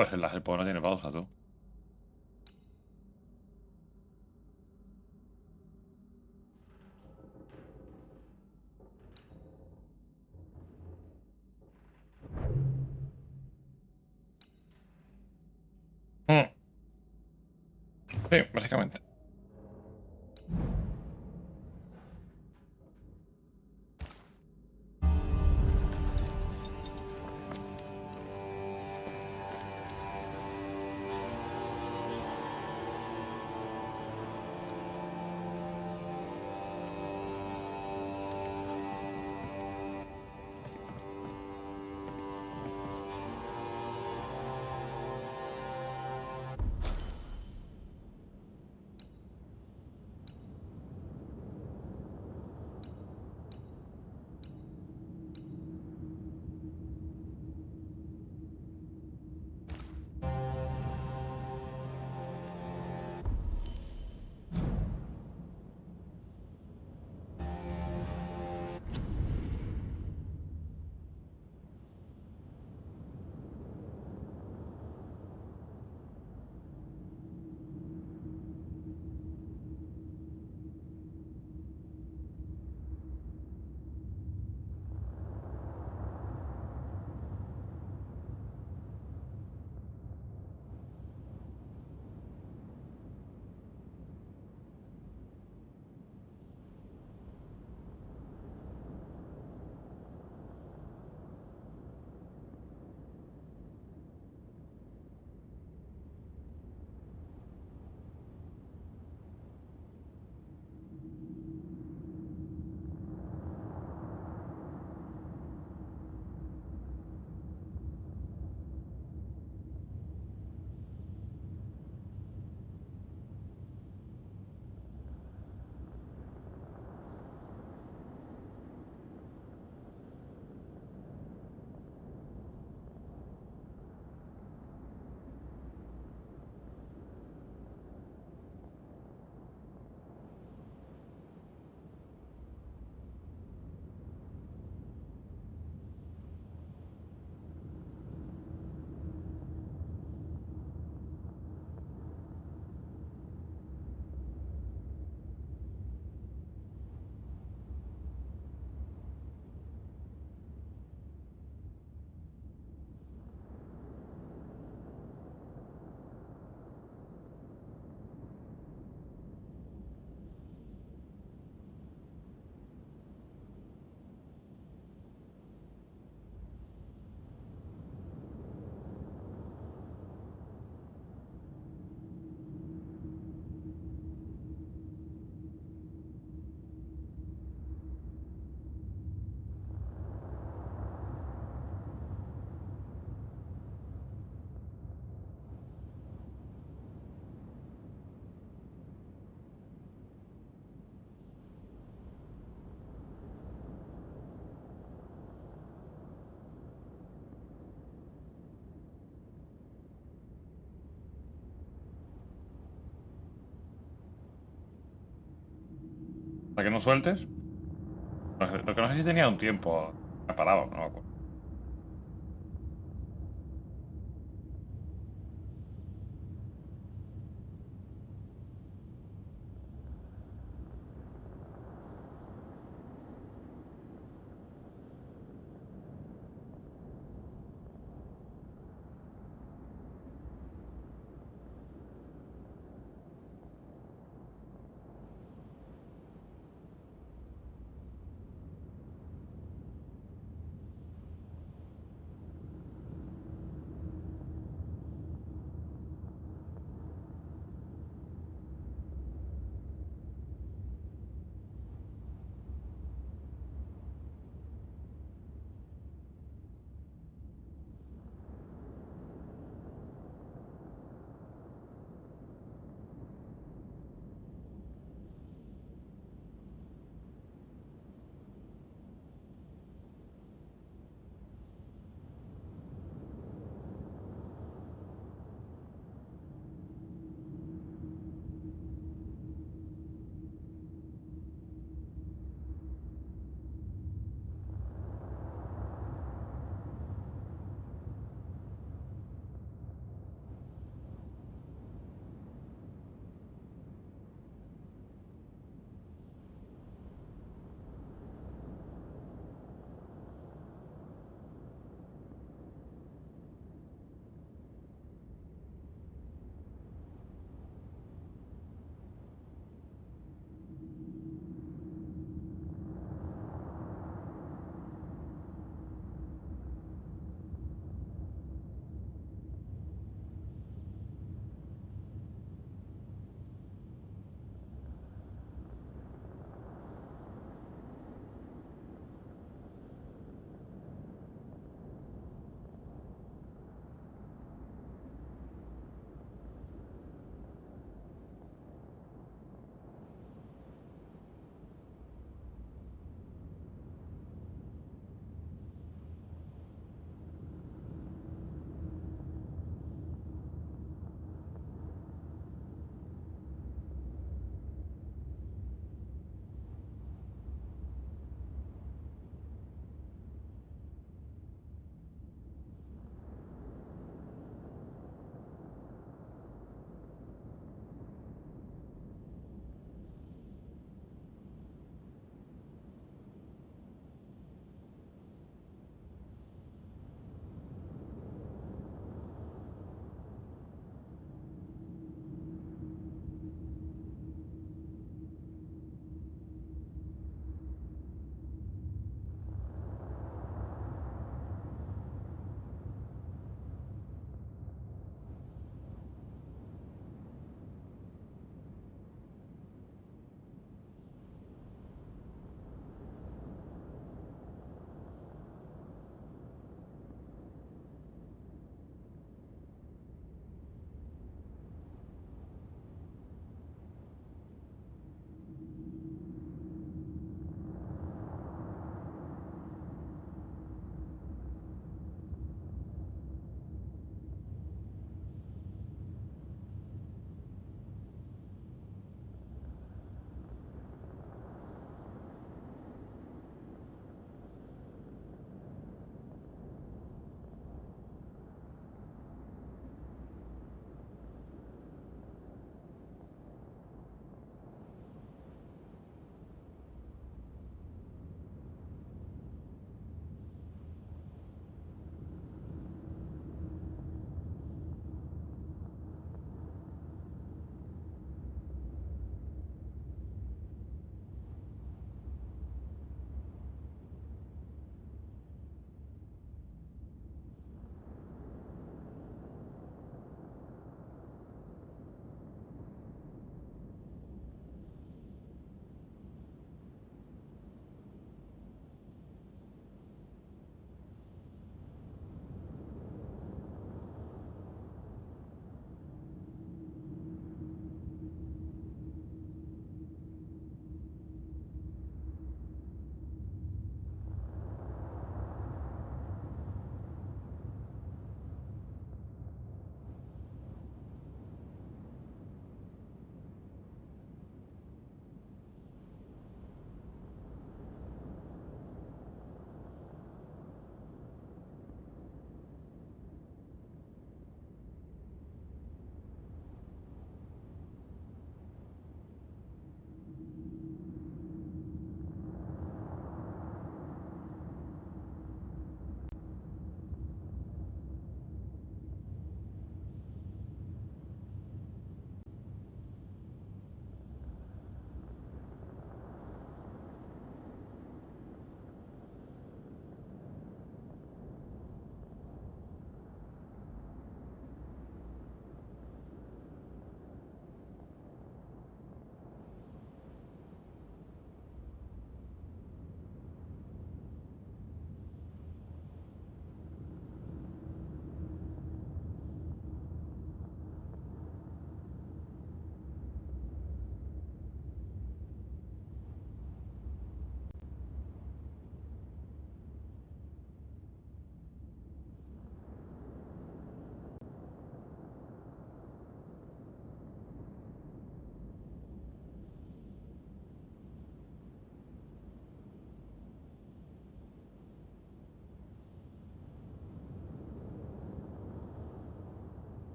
D: Pues el láser no tiene pausa, tú. Sí, básicamente. Hasta que no sueltes. Lo que no sé si tenía un tiempo parado, no me acuerdo.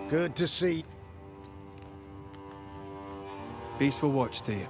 E: Good to see.
G: Peaceful watch to you.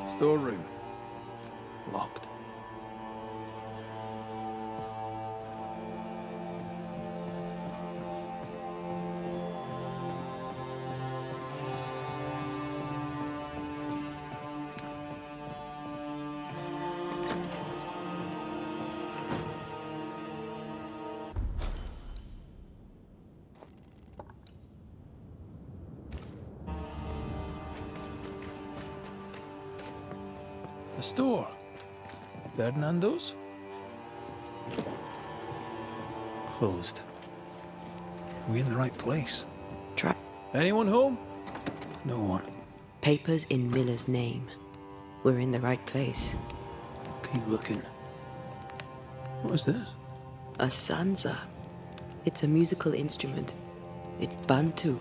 G: Storeroom. Locked. The store. Ferdinando's? Closed. Are we in the right place?
B: Try.
G: Anyone home? No one.
B: Papers in Miller's name. We're in the right place.
G: Keep looking. What is this?
B: A sanza. It's a musical instrument. It's Bantu,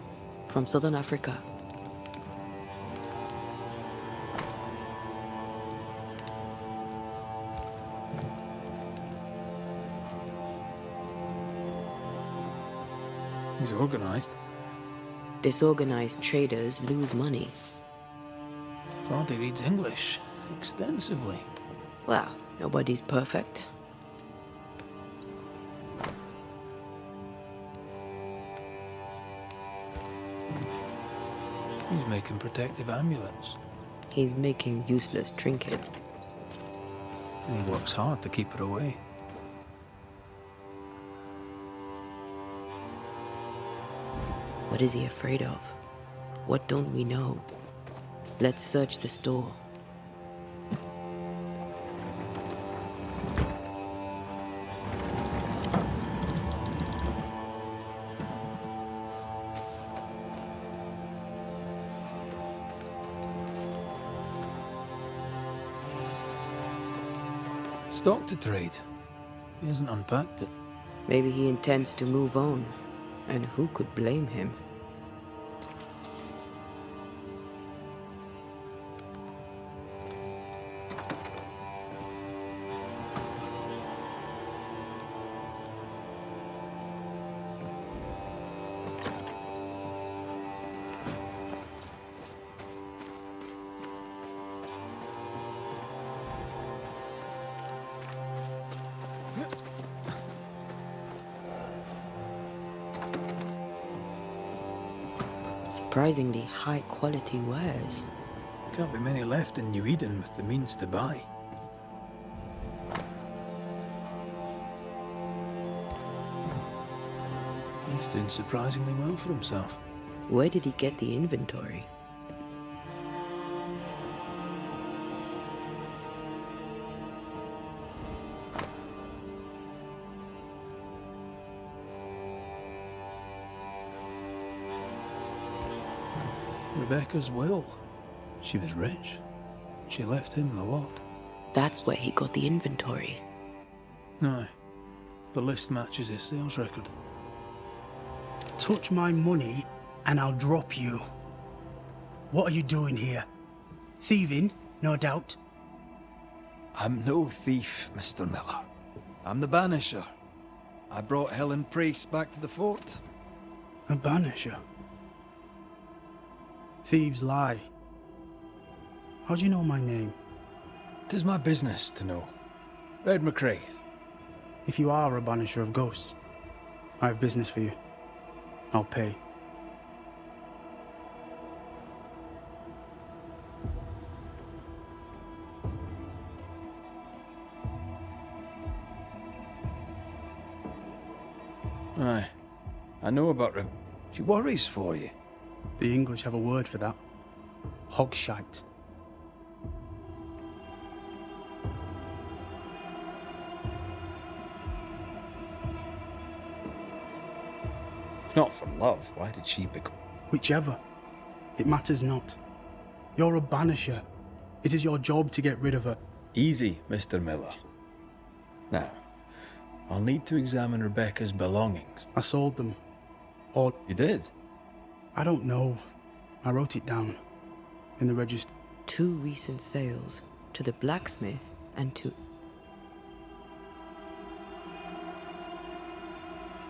B: from southern Africa.
G: He's organized.
B: Disorganized traders lose money.
G: Thought he reads English extensively.
B: Well, nobody's perfect.
G: He's making protective amulets.
B: He's making useless trinkets.
G: And he works hard to keep it away.
B: What is he afraid of? What don't we know? Let's search the store.
G: Stock to trade. He hasn't unpacked it.
B: Maybe he intends to move on. And who could blame him? Surprisingly high quality wares.
C: Can't be many left in New Eden with the means to buy. He's doing surprisingly well for himself.
B: Where did he get the inventory?
C: Rebecca's will. She was rich. She left him the lot.
B: That's where he got the inventory.
C: No. The list matches his sales record.
L: Touch my money and I'll drop you. What are you doing here? Thieving, no doubt.
G: I'm no thief, Mr. Miller. I'm the Banisher. I brought Helen Priest back to the fort.
L: A banisher? Thieves lie. How do you know my name?
C: 'Tis my business to know. Red McCraith.
L: If you are a banisher of ghosts, I have business for you. I'll pay.
C: Aye. I know about her. She worries for you.
L: The English have a word for that. Hogshite.
C: If not for love, why did she become...
L: Whichever. It matters not. You're a banisher. It is your job to get rid of her.
C: Easy, Mr. Miller. Now, I'll need to examine Rebecca's belongings.
L: I sold them. Or...
C: You did?
L: I don't know. I wrote it down. In the register.
B: 2 recent sales. To the blacksmith and to...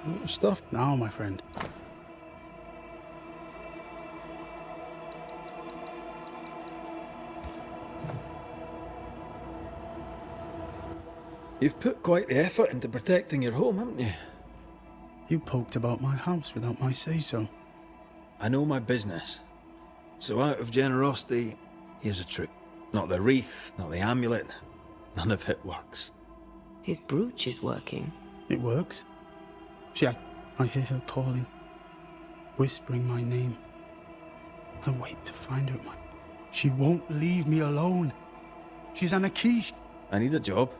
C: What stuff?
L: Now, my friend.
C: You've put quite the effort into protecting your home, haven't you?
L: You poked about my house without my say-so.
C: I know my business. So out of generosity, here's a trick. Not the wreath, not the amulet. None of it works.
B: His brooch is working.
L: It works. I hear her calling, whispering my name. I wait to find her. She won't leave me alone. She's an Akish.
C: I need a job.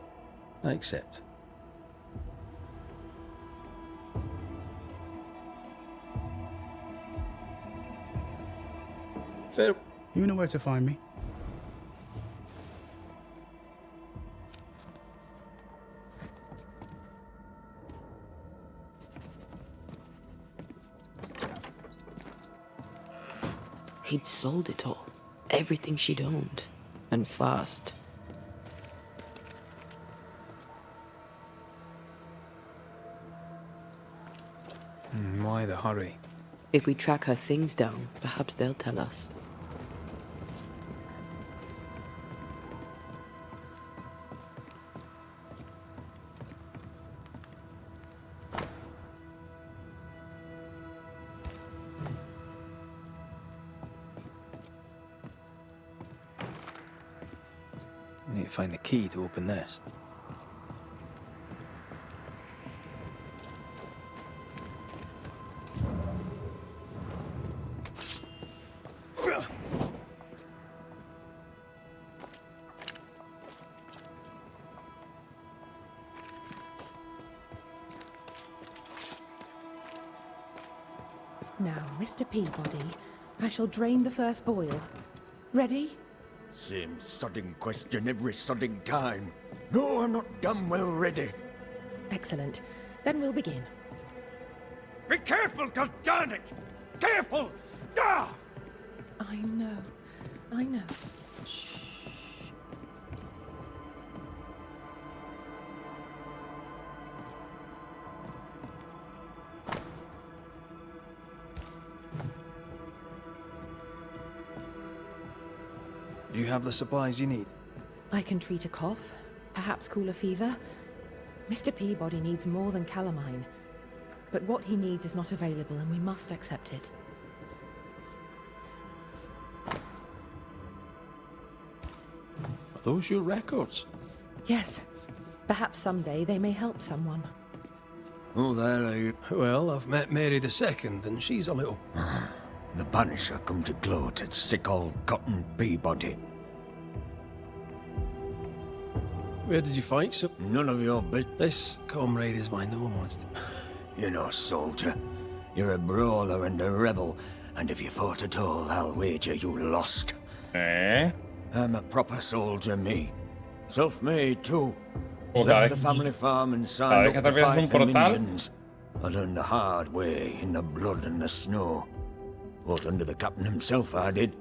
C: I accept. Fair.
L: You know where to find me.
B: He'd sold it all. Everything she'd owned. And fast.
C: Why the hurry?
B: If we track her things down, perhaps they'll tell us.
C: We need to find the key to open this.
M: Now, Mr. Peabody, I shall drain the first boil. Ready?
E: Same sodding question every sodding time. No, I'm not damn well ready.
M: Excellent. Then we'll begin.
E: Be careful, goddarn it! Careful! Ah!
M: I know. I know. Shh.
C: Do you have the supplies you need?
M: I can treat a cough, perhaps cool a fever. Mr. Peabody needs more than calamine. But what he needs is not available, and we must accept it.
C: those your records?
M: Yes. Perhaps someday they may help someone.
G: Oh, there are you.
C: Well, I've met Mary II, and she's a little...
G: The Banisher come to gloat at sick old Cotton Peabody.
C: Where did you fight so?
G: None of your business.
C: This comrade is my known one.
G: You're no soldier. You're a brawler and a rebel, and if you fought at all, I'll wager you lost.
D: Eh?
G: I'm a proper soldier, me. Self-made, too.
D: Cada
G: Left
D: vez,
G: the family farm and
D: cada
G: signed
D: vez que
G: up to
D: atravesas un
G: fight them
D: portal,
G: Indians. I learned the hard way, in the blood and the snow. Fought under the captain himself, I did.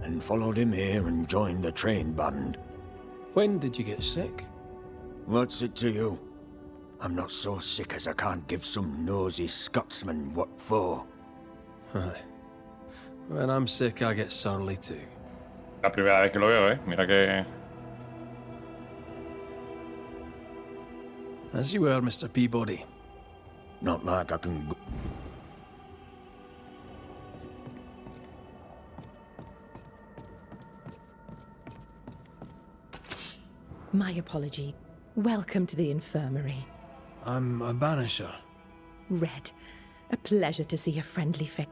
G: And followed him here and joined the train band.
C: When did you get sick?
G: What's it to you? I'm not so sick as I can't give some nosy Scotsman what for.
C: When I'm sick, I get surly too.
D: la primera vez que lo veo, Mira que...
C: As you were, Mr. Peabody.
G: Not like I can go.
M: My apology. Welcome to the infirmary.
C: I'm a Banisher.
M: Red, a pleasure to see a friendly face.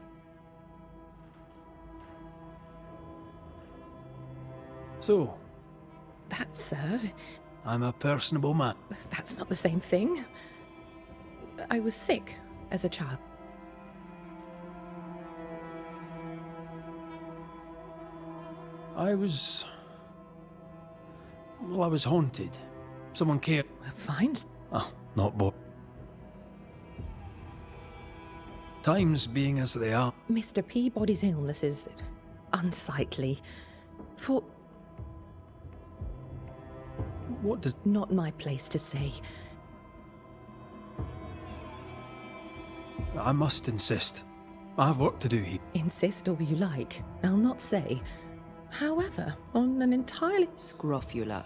C: So,
M: That, sir,
C: I'm a personable man.
M: that's not the same thing. I was sick as a child.
C: I was haunted. Someone cared.
M: Fine.
C: Oh, not bored. Times being as they are.
M: Mr. Peabody's illness is unsightly. For...
C: What does...
M: Not my place to say.
C: I must insist. I have work to do here.
M: Insist all you like. I'll not say. However, on an entirely...
B: Scrofula.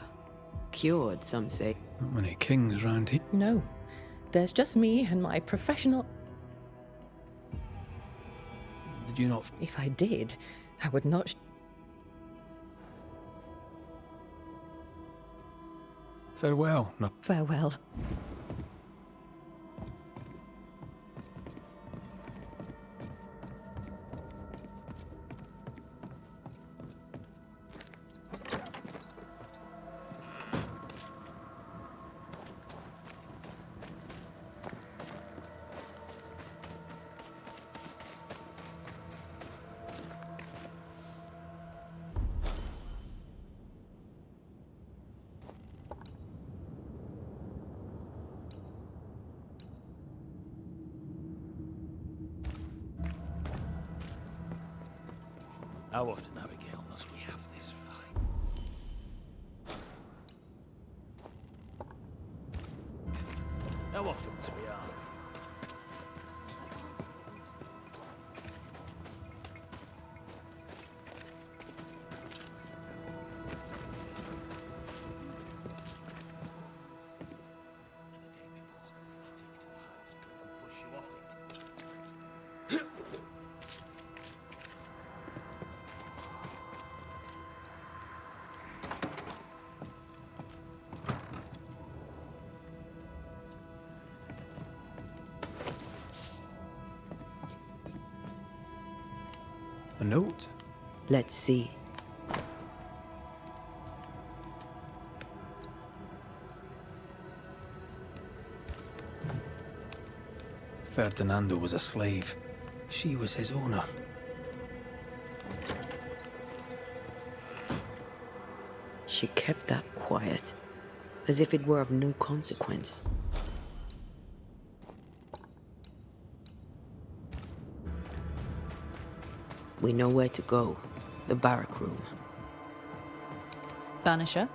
B: Cured, some say.
C: Not many kings round here.
M: No. There's just me and my professional...
C: Did you not...
M: If I did, I would not...
C: Farewell. No.
M: Farewell.
E: How often, Abigail, must we have this fight? How often must we argue?
C: A note?
B: Let's see.
C: Ferdinando was a slave. She was his owner.
B: She kept that quiet, as if it were of no consequence. We know where to go. The barrack room.
J: Banisher?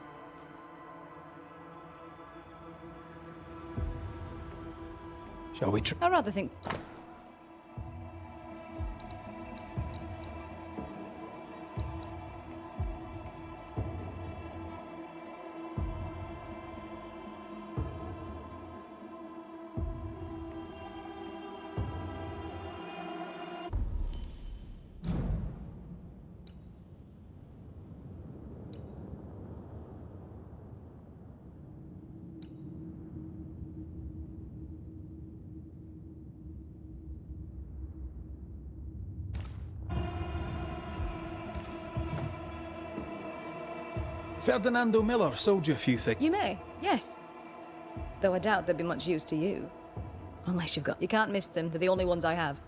C: Shall we try?
J: I rather think...
C: Ferdinando Miller sold you a few things.
J: You may, yes. Though I doubt they'd be much use to you. Unless you've got... You can't miss them, they're the only ones I have.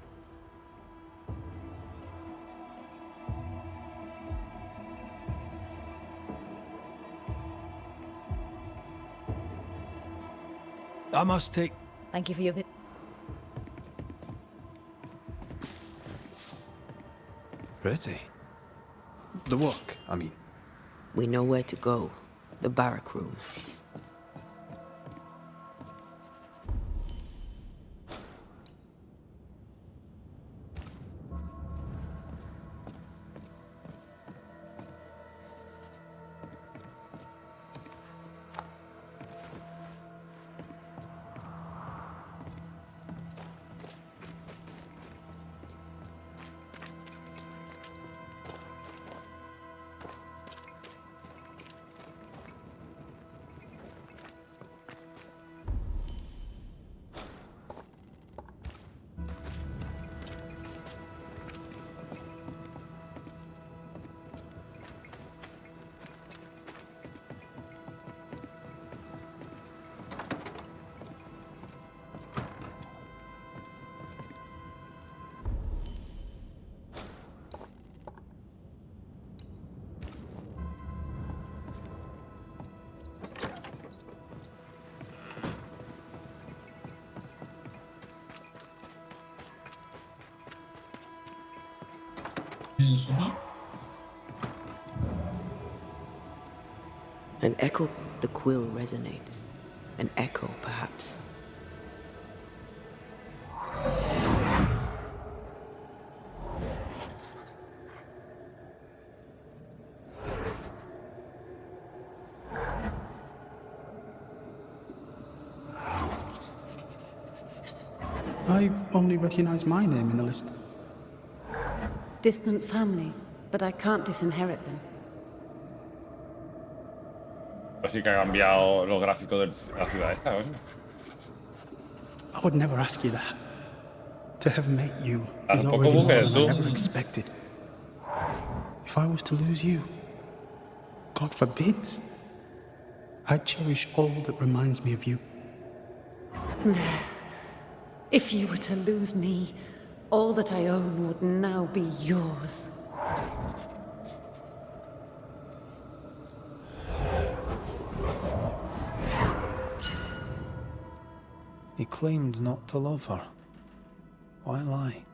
C: I must take...
J: Thank you for your
C: Pretty. The work, I mean.
B: We know where to go. The barrack room. An echo, the quill resonates. An echo, perhaps.
L: I only recognize my name in the list.
N: Distant family, but I can't disinherit them.
D: Así que ha cambiado los gráficos de la ciudad esta, ¿no?
L: I would never ask you that. To have met you
D: Haz
L: is
D: un poco
L: already more
D: buques,
L: than I
D: tú.
L: ever expected. If I was to lose you, God forbids, I'd cherish all that reminds me of you.
N: If you were to lose me, all that I own would now be yours.
C: He claimed not to love her. Why lie?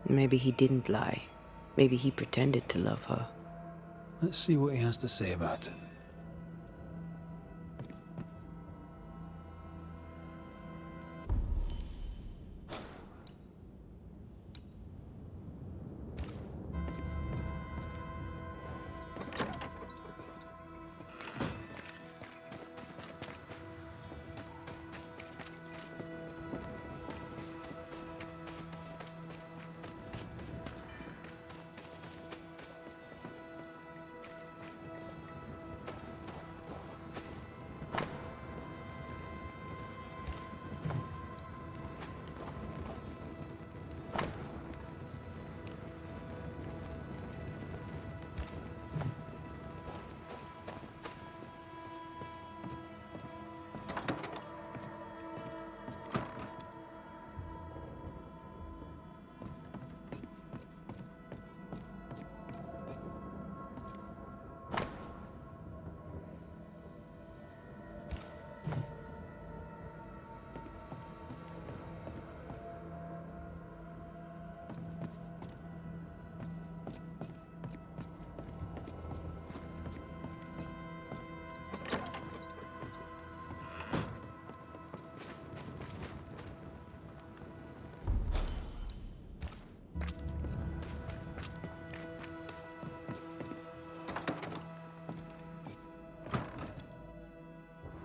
B: Maybe he didn't lie. Maybe he pretended to love her.
C: Let's see what he has to say about it.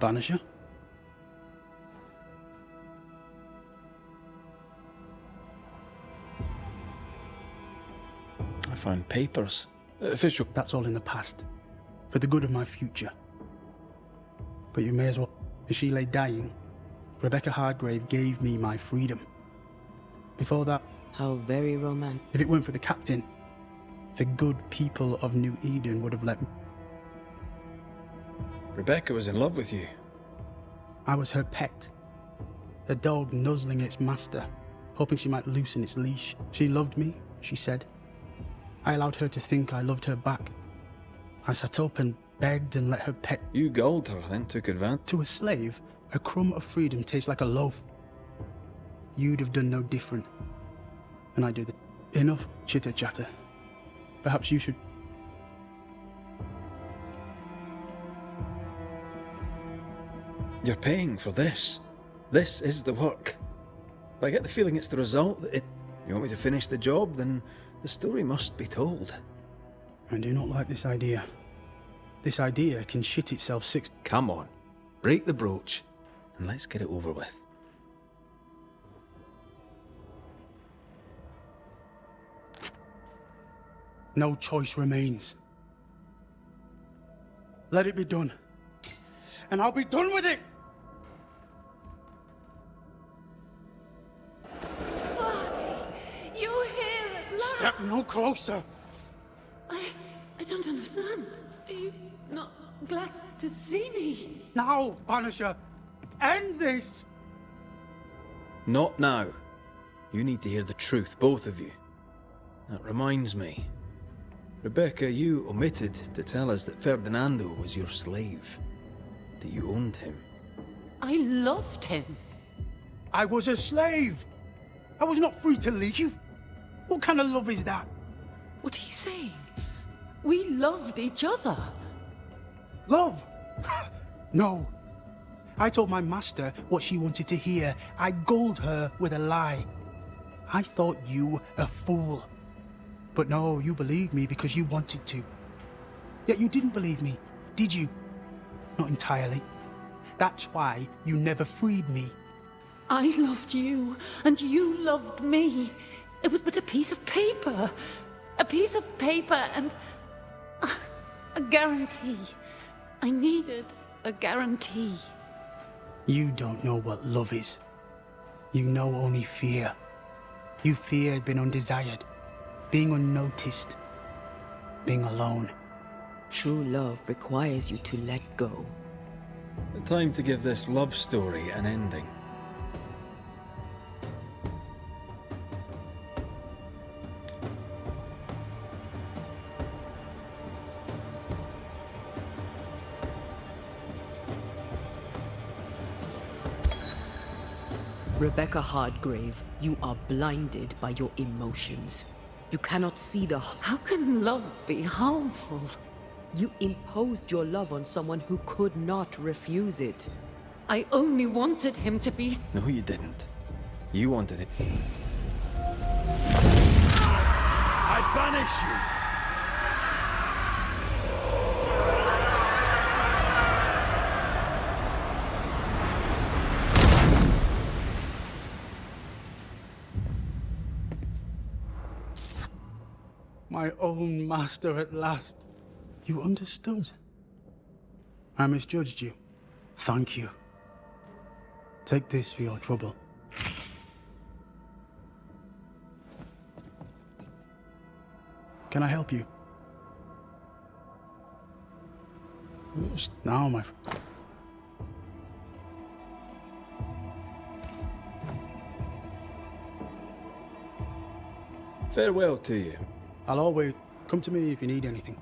L: Banisher?
C: I found papers. Official.
L: That's all in the past. For the good of my future. But you may as well. As she lay dying, Rebecca Hardgrave gave me my freedom. Before that,
B: How very romantic.
L: if it weren't for the captain, the good people of New Eden would have let me.
C: Rebecca was in love with you.
L: I was her pet. A dog nuzzling its master, hoping she might loosen its leash. She loved me, she said. I allowed her to think I loved her back. I sat up and begged and let her pet.
C: You gulled her, then took advantage.
L: To a slave, a crumb of freedom tastes like a loaf. You'd have done no different. And I do that. Enough chitter-chatter. Perhaps you should...
C: You're paying for this. This is the work. But I get the feeling it's the result that it... You want me to finish the job, then the story must be told.
L: I do not like this idea. This idea can shit itself 6...
C: Come on. Break the brooch, and let's get it over with.
L: No choice remains. Let it be done. And I'll be done with it!
N: You're here at last!
L: Step no closer!
N: I don't understand. Are you not glad to see me?
L: Now, Banisher! End this!
C: Not now. You need to hear the truth, both of you. That reminds me. Rebecca, you omitted to tell us that Ferdinando was your slave. That you owned him.
N: I loved him.
L: I was a slave! I was not free to leave. What kind of love is that?
N: What are you saying? We loved each other.
L: Love? No. I told my master what she wanted to hear. I gulled her with a lie. I thought you a fool. But no, you believed me because you wanted to. Yet you didn't believe me, did you? Not entirely. That's why you never freed me.
N: I loved you, and you loved me. It was but a piece of paper. A piece of paper and... a guarantee. I needed a guarantee.
L: You don't know what love is. You know only fear. You feared being undesired, being unnoticed, being alone.
B: True love requires you to let go.
C: Time to give this love story an ending.
B: Rebecca Hardgrave, you are blinded by your emotions. You cannot see the...
N: How can love be harmful?
B: You imposed your love on someone who could not refuse it.
N: I only wanted him to be...
C: No, you didn't. You wanted it.
F: I banish you!
L: My own master at last. You understood. I misjudged you. Thank you. Take this for your trouble. Can I help you? Now, my friend.
C: Farewell to you.
L: I'll always come to me if you need anything.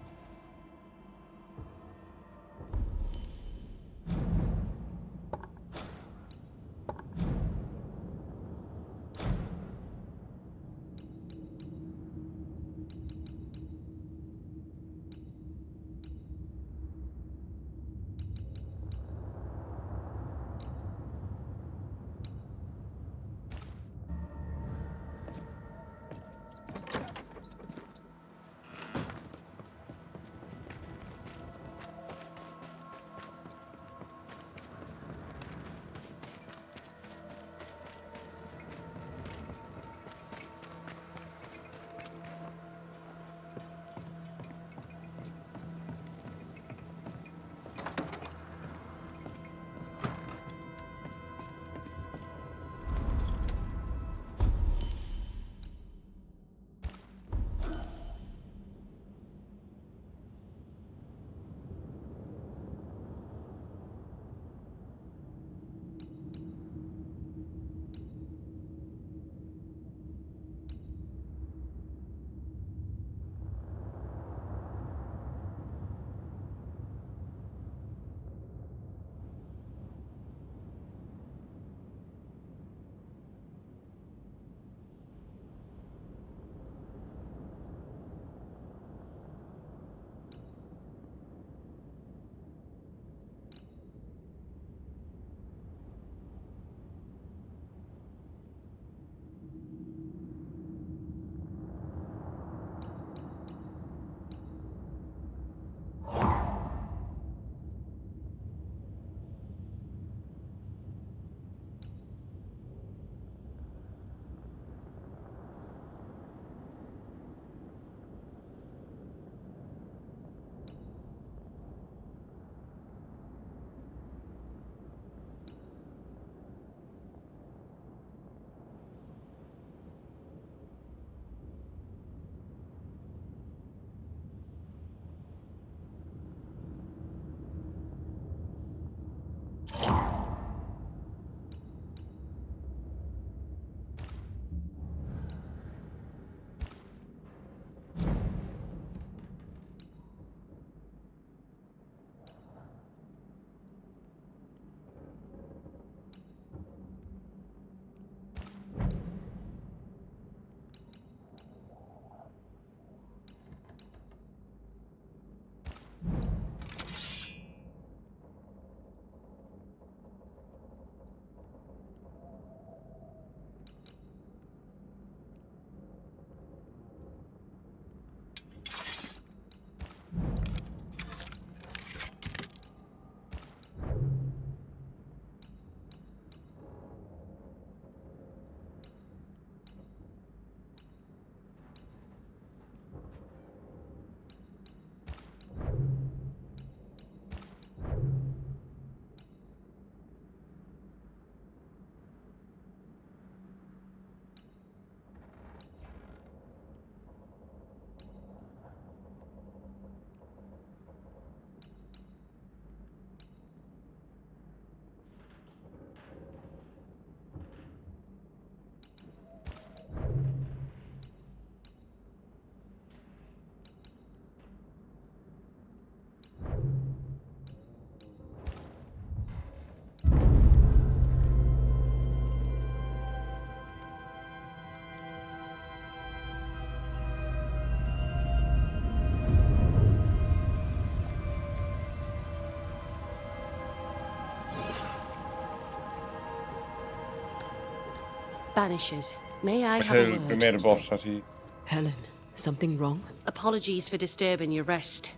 H: Banishers, may I
D: Es
H: have a
D: el
H: word?
D: primer boss así.
B: Helen, something wrong?
H: Apologies for disturbing your rest.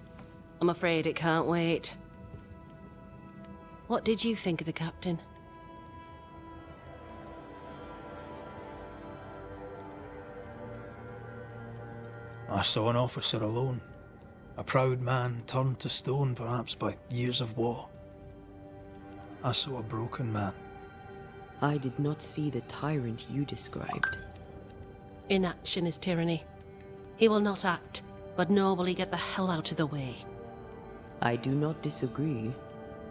H: I'm afraid it can't wait. What did you think of the captain?
C: I saw an officer alone. A proud man turned to stone, perhaps by years of war. I saw a broken man.
B: I did not see the tyrant you described.
H: Inaction is tyranny. He will not act, but nor will he get the hell out of the way.
B: I do not disagree,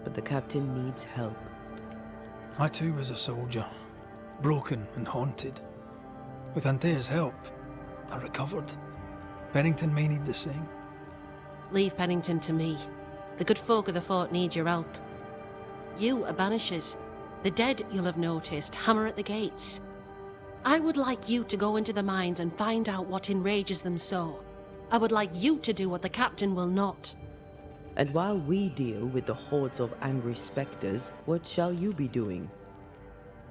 B: but the captain needs help.
C: I too was a soldier, broken and haunted. With Antea's help, I recovered. Pennington may need the same.
H: Leave Pennington to me. The good folk of the fort need your help. You are Banishers. The dead, you'll have noticed, hammer at the gates. I would like you to go into the mines and find out what enrages them so. I would like you to do what the captain will not.
B: And while we deal with the hordes of angry spectres, what shall you be doing?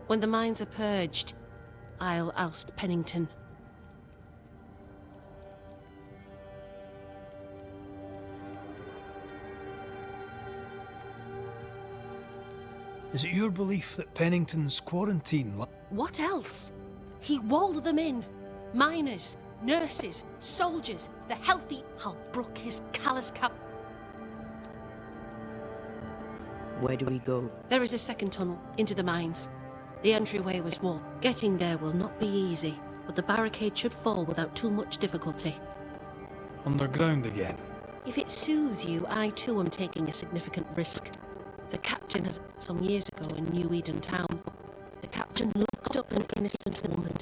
H: When the mines are purged, I'll oust Pennington.
C: Is it your belief that Pennington's quarantine...
H: What else? He walled them in. Miners, nurses, soldiers, the healthy. I'll brook his callous cap.
B: Where do we go?
H: There is a second tunnel into the mines. The entryway was walled. Getting there will not be easy, but the barricade should fall without too much difficulty.
C: Underground again?
H: If it soothes you, I too am taking a significant risk. The captain has, some years ago in New Eden Town, the captain locked up an innocent woman.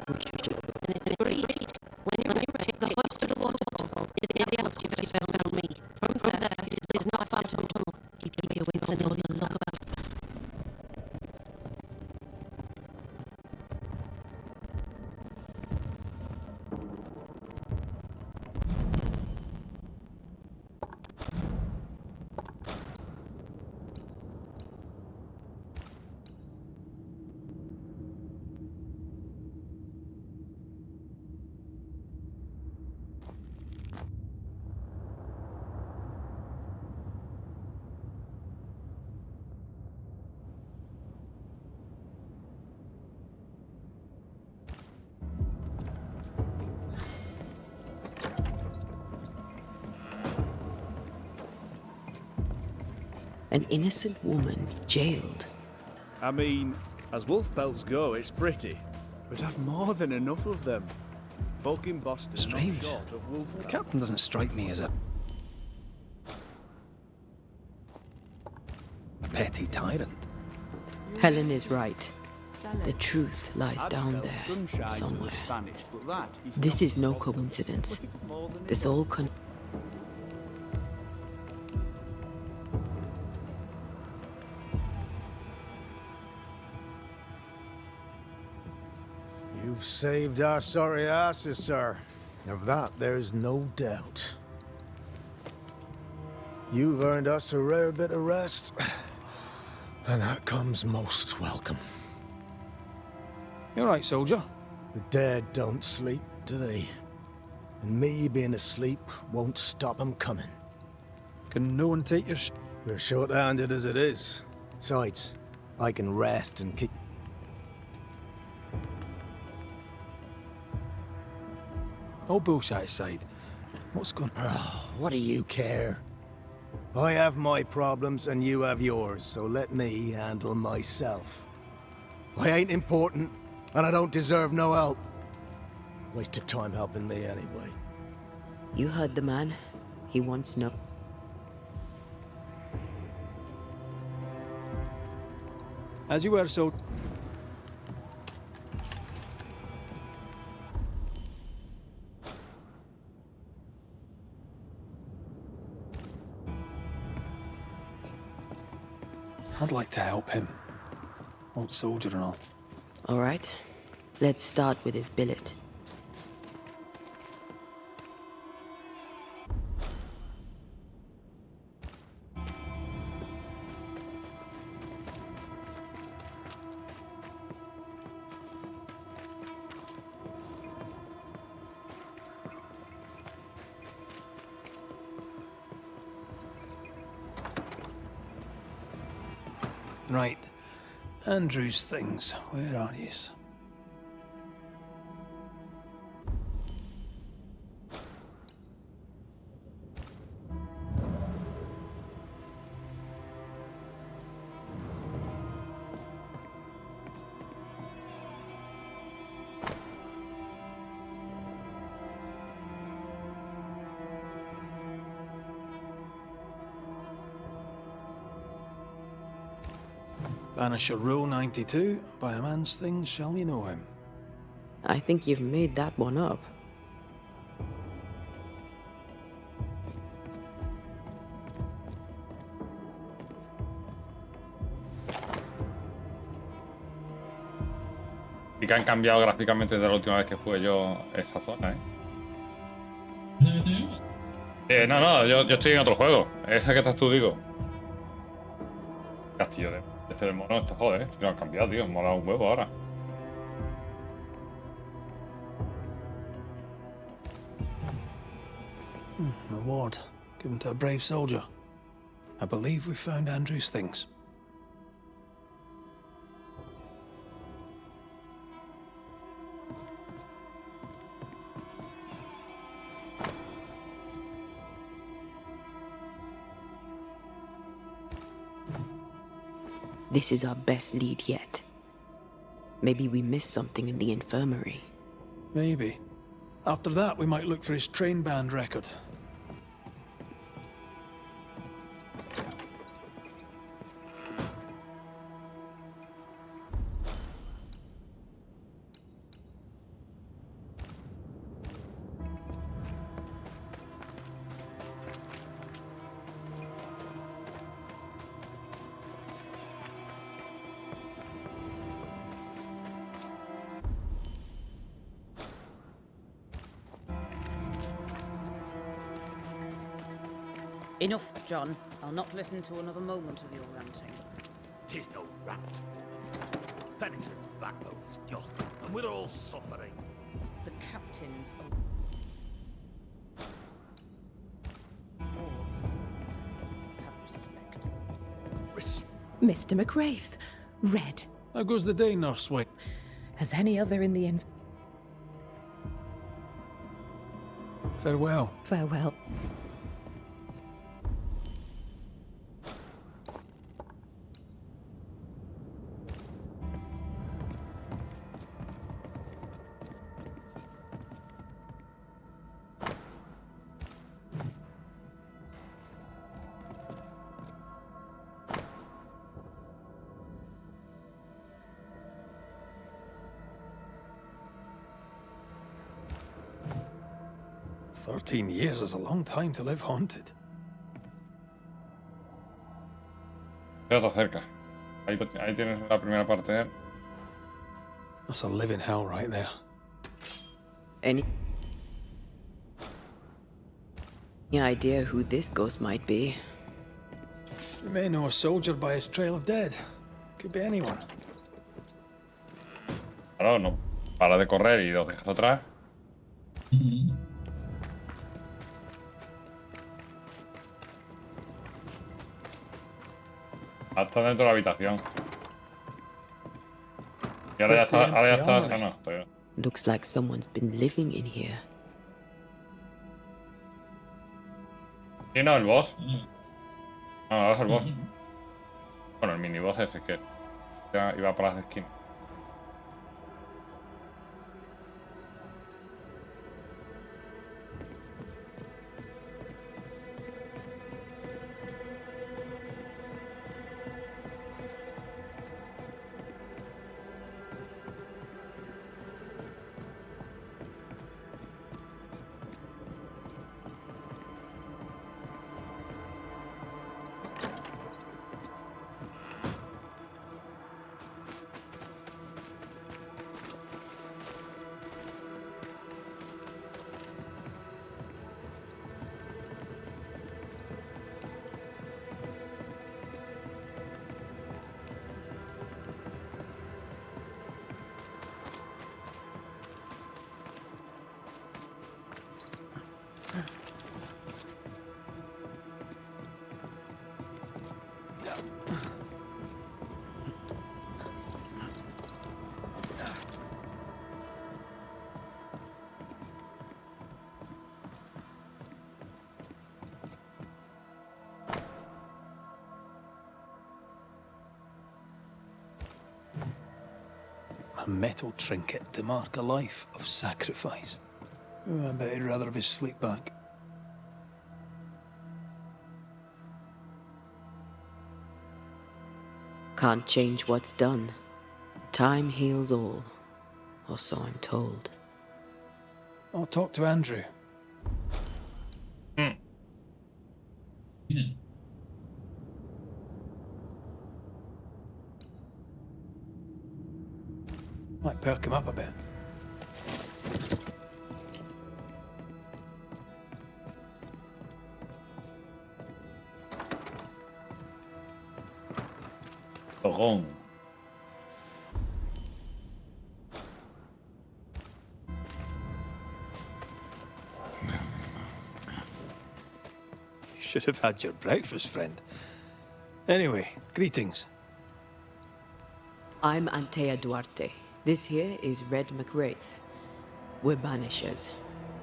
H: And it's agreed, when you're take the hoist to the waterfall, in the house you face found me. From there, it is not far to the tunnel. Keep your wits and you'll look about.
B: An innocent woman jailed.
F: I mean, as wolf pelts go, it's pretty. But I've more than enough of them. Folk in Boston are
C: Strange.
F: not short of wolf
C: The
F: pelts.
C: captain doesn't strike me as a petty tyrant.
B: Helen is right. The truth lies
F: I'd
B: down
F: sell
B: there,
F: sunshine to
B: somewhere.
F: a Spanish, but that is
B: This
F: not
B: is no
F: possible.
B: coincidence.
F: Worth more than
B: This
F: enough.
B: all
E: You've saved our sorry asses, sir. Of that, there's no doubt. You've earned us a rare bit of rest, and that comes most welcome.
C: You all right, soldier?
E: The dead don't sleep, do they? And me being asleep won't stop 'em coming.
C: Can no one take your...
E: We're short-handed as it is. Besides, I can rest and keep...
C: All bullshit aside, what's going on?
E: Oh, what do you care? I have my problems and you have yours, so let me handle myself. I ain't important, and I don't deserve no help. Waste of time helping me anyway.
B: You heard the man. He wants no...
C: As you were, so... I'd like to help him. Old soldier and all.
B: All right. Let's start with his billet.
C: Right. Andrew's things. Where are yous? Banisher Rule 92, by a man's things shall you know him.
B: I think you've made that one up.
D: Y que han cambiado gráficamente desde la última vez que jugué yo esa zona, no, yo estoy en otro juego. Esa que estás tú, digo. Castillo de este del mono, este joder, lo han cambiado, tío. Mola un huevo ahora.
C: Reward given to a brave soldier. I believe we found Andrew's things.
B: This is our best lead yet. Maybe we missed something in the infirmary.
C: Maybe. After that, we might look for his train band record.
O: Enough, John. I'll not listen to another moment of your ranting.
E: 'Tis no rant. Pennington's backbone is gone, and we're all suffering.
O: The captain's... Have respect.
M: Mr. McRaith. Red.
C: How goes the day, Nurse White?
M: As any other in the
C: Farewell.
M: Farewell.
C: "13 years is a long time to live haunted."
D: Quédate cerca. Ahí tienes la primera parte.
C: That's a living hell right there.
B: Any idea who this ghost might be?
C: We may know a soldier by his trail of dead. Could be anyone.
D: Claro, no para de correr y los dejas atrás. Hasta dentro de la habitación. Y ahora ya está. Ah, no, estoy.
B: Looks like someone's been living in here.
D: ¿Y no el boss? No, ahora es el boss. Bueno, el mini boss ese que ya iba para las esquinas.
C: a metal trinket to mark a life of sacrifice. Oh, I bet he'd rather have his sleep back.
B: Can't change what's done. Time heals all, or so I'm told.
C: I'll talk to Andrew. Might perk him up a bit.
D: Togón.
C: You should have had your breakfast, friend. Anyway, greetings.
B: I'm Antea Duarte. This here is Red McWraith. We're Banishers.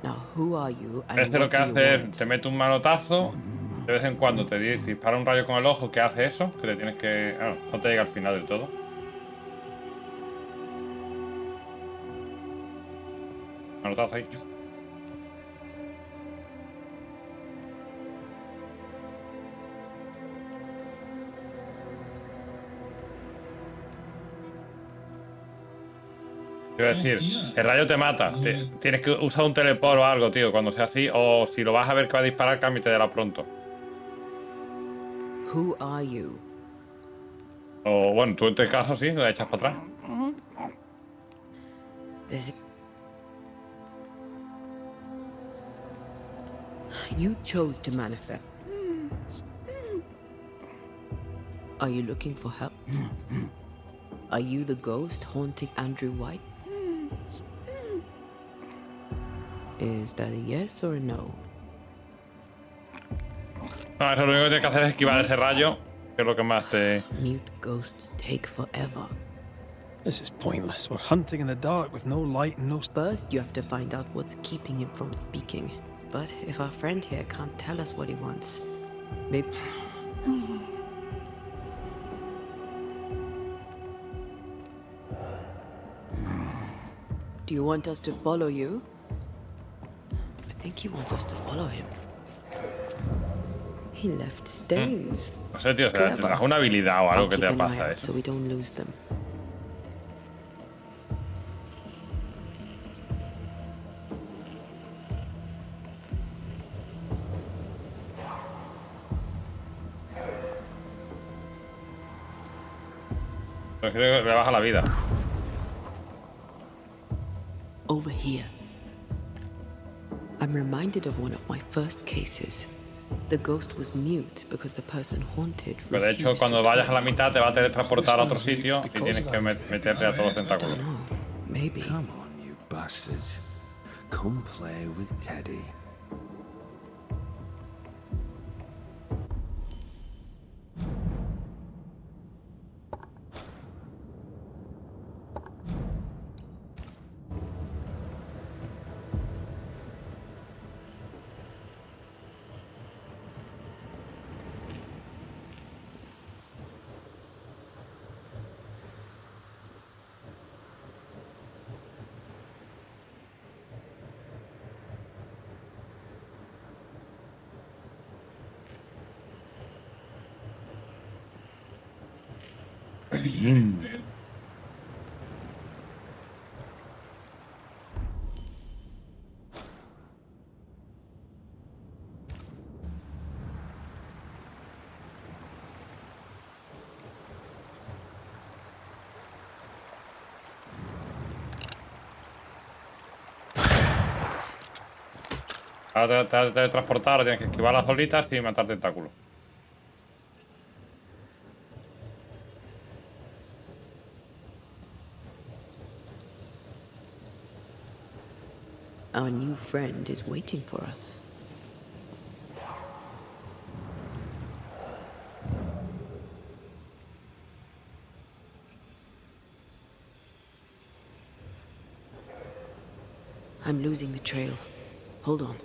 B: Now, who are you and
D: Este lo
B: what
D: que
B: do you
D: hace es,
B: want?
D: te mete un manotazo, de vez en cuando te dispara un rayo con el ojo que hace eso, que te tienes que... Bueno, no te llega al final del todo. Manotazo ahí. Quiero decir, el rayo te mata. Tienes que usar un teleport o algo, tío, cuando sea así. O si lo vas a ver que va a disparar, cámbiate de la pronto.
B: Who are you?
D: O bueno, tú en este caso sí, lo echas para atrás.
B: You chose to manifest. Are you looking for help? Are you the ghost haunting Andrew White? Is that a yes or a no?
D: No, eso lo único que tienes que hacer es esquivar ese rayo, que es lo que más te...
B: Mute ghosts take forever.
C: This is pointless. We're hunting in the dark with no light and no...
B: First, you have to find out what's keeping him from speaking. But if our friend here can't tell us what he wants, maybe... Do you want us to follow you? I think he wants us to follow him. He left stains.
D: No sé, tío, tendrás una habilidad o algo que te pasa eso.
B: So we don't lose them.
D: Pero creo que le baja la vida.
B: Over here. I'm reminded of one of my first cases. The ghost was mute because the person haunted.
D: Pero de hecho, cuando vayas a la mitad te va a teletransportar a otro sitio y tienes que meterte a todos los tentáculos.
B: Maybe.
P: Come on, you bastards. Come play with Teddy.
D: Bien. Ahora te vas a teletransportar, tienes que esquivar las olitas y matar tentáculos.
B: Our new friend is waiting for us. I'm losing the trail. Hold on.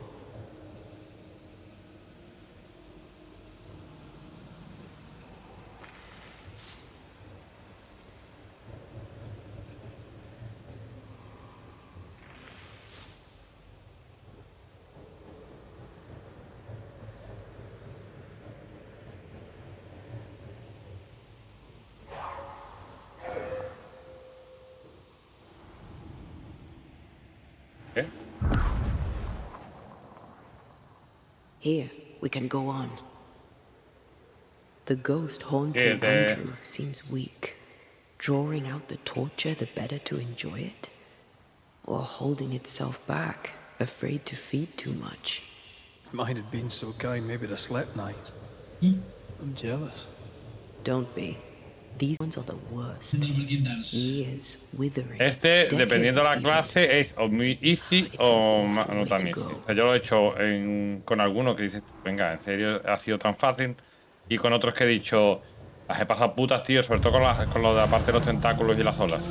B: Here, we can go on. The ghost haunting Andrew seems weak. Drawing out the torture the better to enjoy it? Or holding itself back, afraid to feed too much?
C: If mine had been so kind, maybe I'd have slept nights. I'm jealous.
B: Don't be. These ones are the worst. Years withering.
D: Dependiendo de la clase, es o muy easy o no tan easy. O sea, yo lo he hecho con algunos que dices, venga, en serio, ha sido tan fácil. Y con otros que he dicho, las he pasado putas, tío, sobre todo con lo de la parte de los tentáculos y las olas.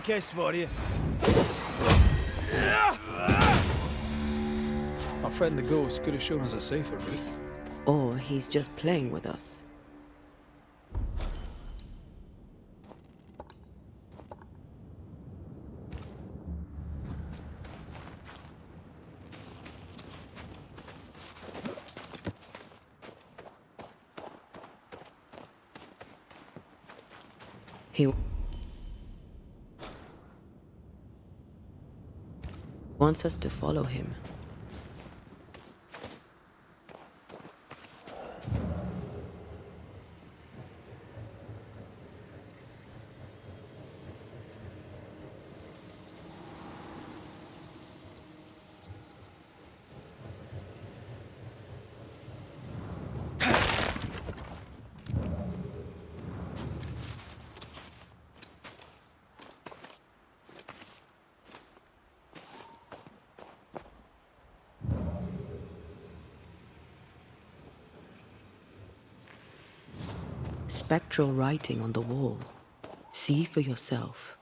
C: Kiss for you. Our friend the ghost could have shown us a safer route.
B: Or he's just playing with us. He wants us to follow him. Spectral writing on the wall. See for yourself.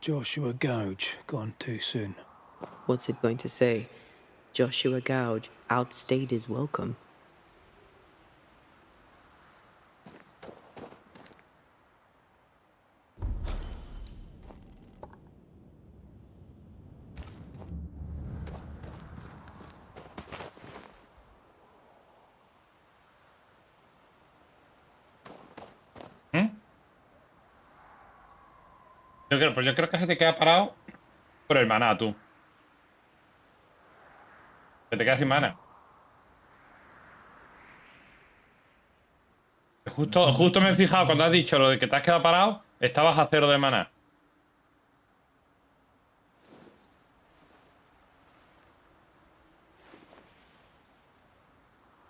C: Joshua Gouge, gone too soon.
B: What's it going to say? Joshua Gouge outstayed his welcome.
D: Yo creo que se te queda parado por el maná, tú. Que te quedas sin mana. Justo me he fijado cuando has dicho lo de que te has quedado parado, estabas a 0 de maná.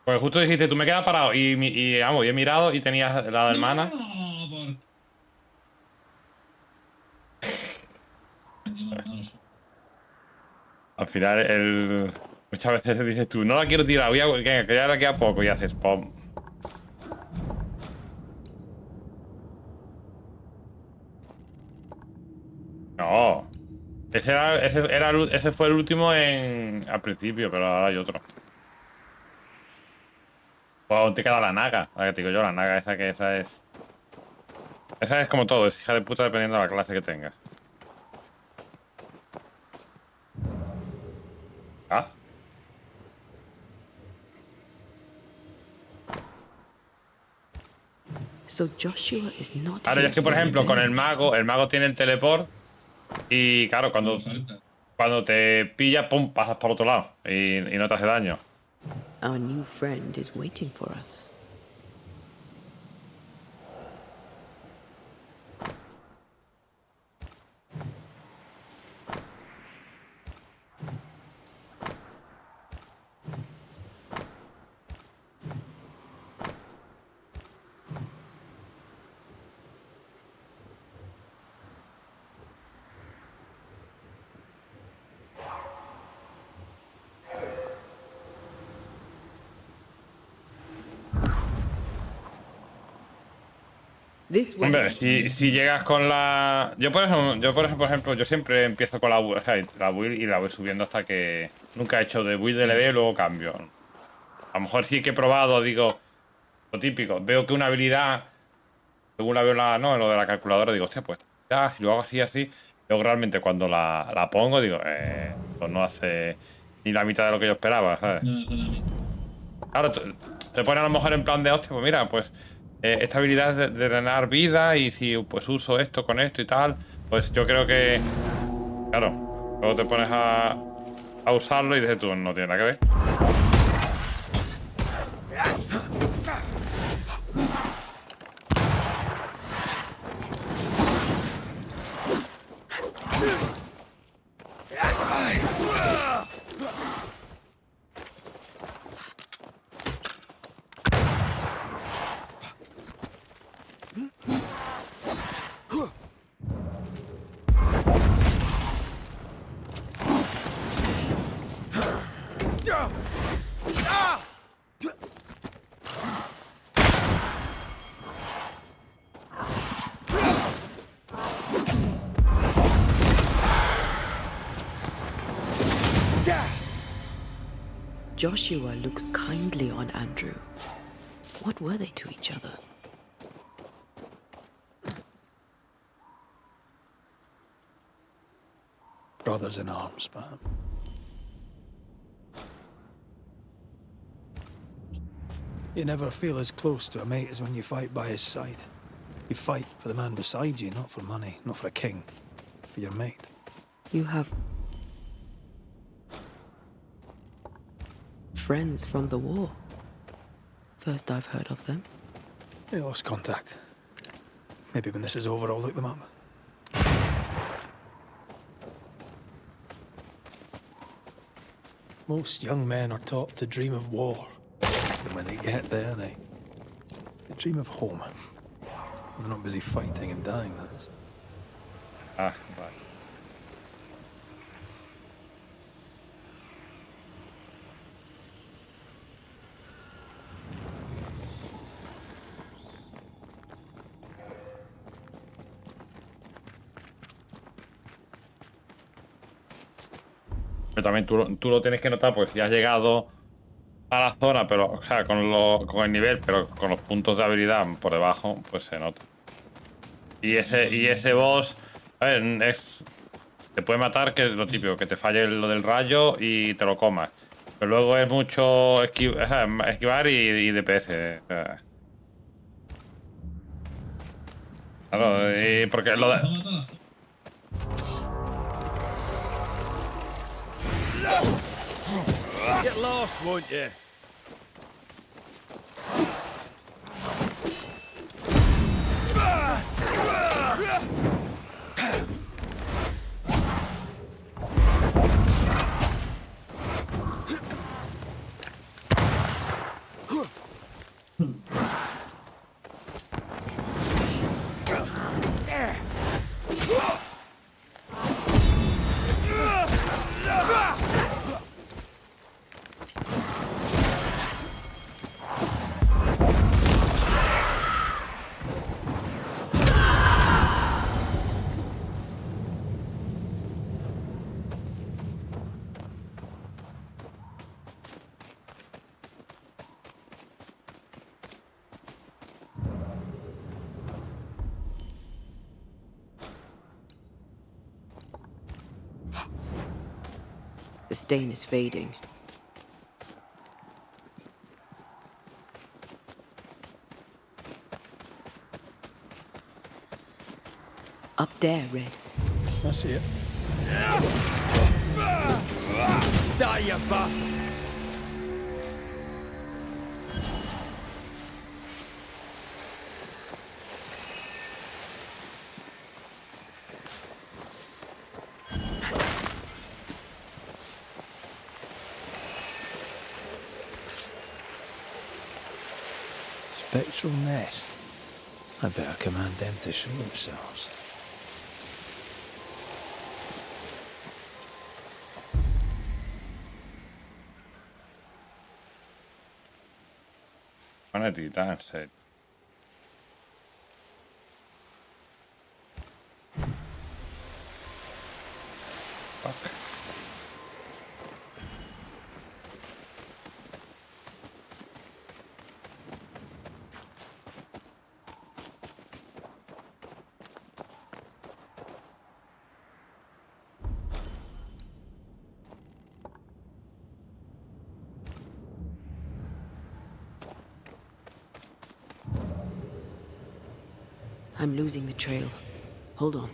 D: Pues justo dijiste, tú me quedas parado y vamos, y he mirado y tenías la del mana. Al final, muchas veces dices tú, no la quiero tirar, que ya le queda poco y haces pom. No. Ese fue el último al principio, pero ahora hay otro. O aún te queda la naga, la que te digo yo, la naga esa es. Esa es como todo, es hija de puta dependiendo de la clase que tengas. Ah.
B: So Joshua is not
D: Ahora, es que por ejemplo, con el mago tiene el teleport. Y claro, cuando te pilla, pum, pasas por otro lado y no te hace daño.
B: Our new friend is waiting for us. This way.
D: Hombre, si llegas con la... Yo por ejemplo, yo siempre empiezo con la build, o sea, la build y la voy subiendo hasta que... Nunca he hecho de build de level y luego cambio. A lo mejor sí que he probado, digo, lo típico. Veo que una habilidad, según la veo en lo de la calculadora, digo, hostia, pues si lo hago así, así. Luego realmente cuando la pongo, digo, pues no hace ni la mitad de lo que yo esperaba, ¿sabes? Claro, te pone a lo mejor en plan de, hostia, pues mira, pues esta habilidad es de drenar vida y si pues uso esto con esto y tal, pues yo creo que, claro, luego te pones a usarlo y dices tú, no tiene nada que ver.
B: Joshua looks kindly on Andrew. What were they to each other?
C: Brothers in arms, man. You never feel as close to a mate as when you fight by his side. You fight for the man beside you, not for money, not for a king, for your mate.
B: You have friends from the war. First I've heard of them.
C: They lost contact. Maybe when this is over, I'll look them up. Most young men are taught to dream of war. And when they get there, they dream of home. They're not busy fighting and dying, that is.
D: Ah, vale. Pero también tú lo tienes que notar, pues si has llegado a la zona, pero, o sea, con el nivel, pero con los puntos de habilidad por debajo, pues se nota. Y ese boss, a ver, te puede matar, que es lo típico, que te falle lo del rayo y te lo comas. Pero luego es mucho esquivar y DPS. Claro, y porque lo de...
C: Get lost, won't you?
B: The stain is fading. Up there, Red.
C: I see it. Die, you bastard! Spectral nest. I better command them to show themselves.
D: Manetita, en serio.
B: I'm losing the trail. Hold on.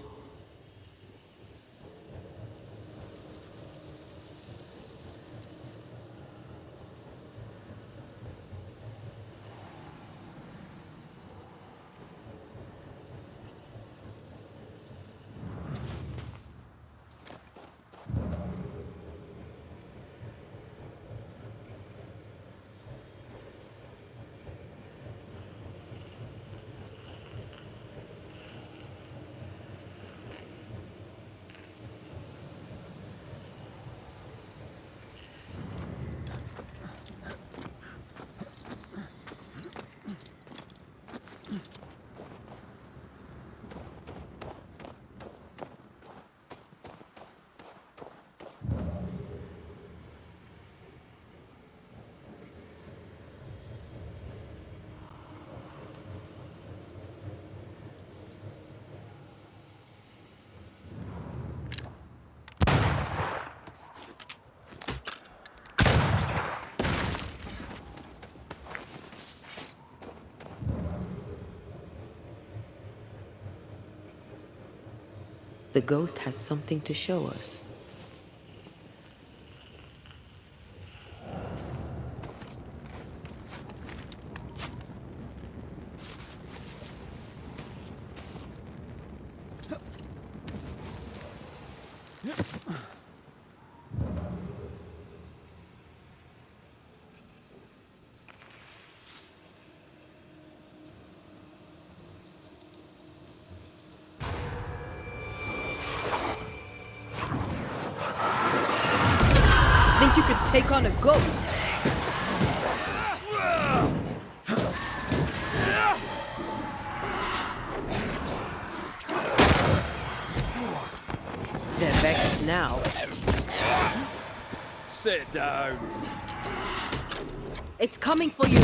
B: The ghost has something to show us.
Q: Think you could take on a ghost? They're vexed now.
F: Sit down.
Q: It's coming for you.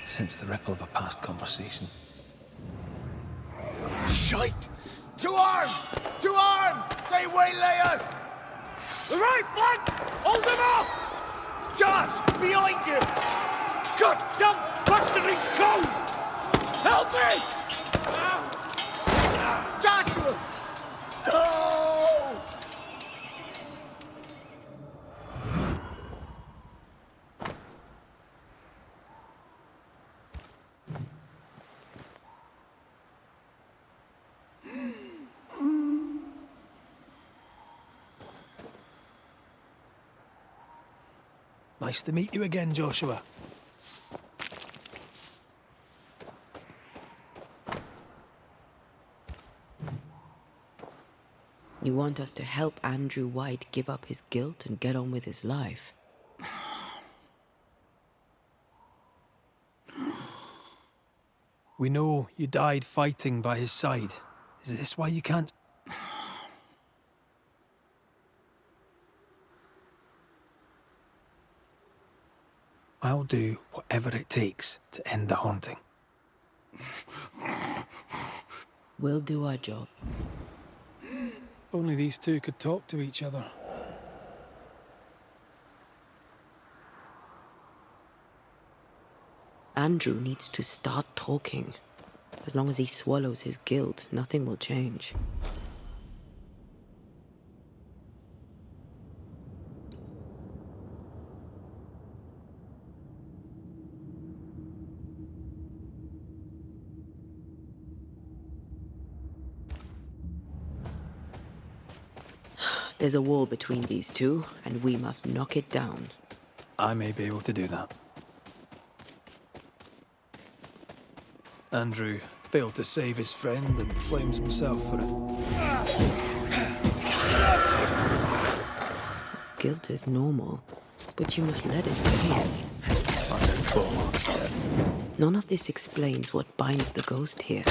C: Sense the ripple of a past conversation.
E: Shite! To arms! To arms! They waylay us!
R: The right flank! Hold them off!
E: Josh! Behind you!
R: Goddamn bastarding cold! Help me!
E: Joshua! No!
C: Nice to meet you again, Joshua.
B: You want us to help Andrew White give up his guilt and get on with his life?
C: We know you died fighting by his side. Is this why you can't... I'll do whatever it takes to end the haunting.
B: We'll do our job.
C: Only these two could talk to each other.
B: Andrew needs to start talking. As long as he swallows his guilt, nothing will change. There's a wall between these two, and we must knock it down.
C: I may be able to do that. Andrew failed to save his friend and blames himself for it.
B: Guilt is normal, but you must let it be. None of this explains what binds the ghost here.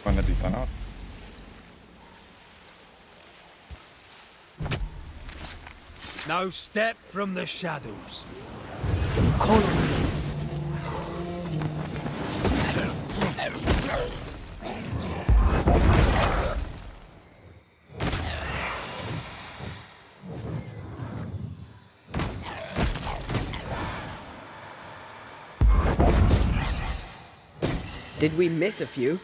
D: Planetita, ¿no?
R: Now step from the shadows.
B: Call on me.
Q: Did we miss a few?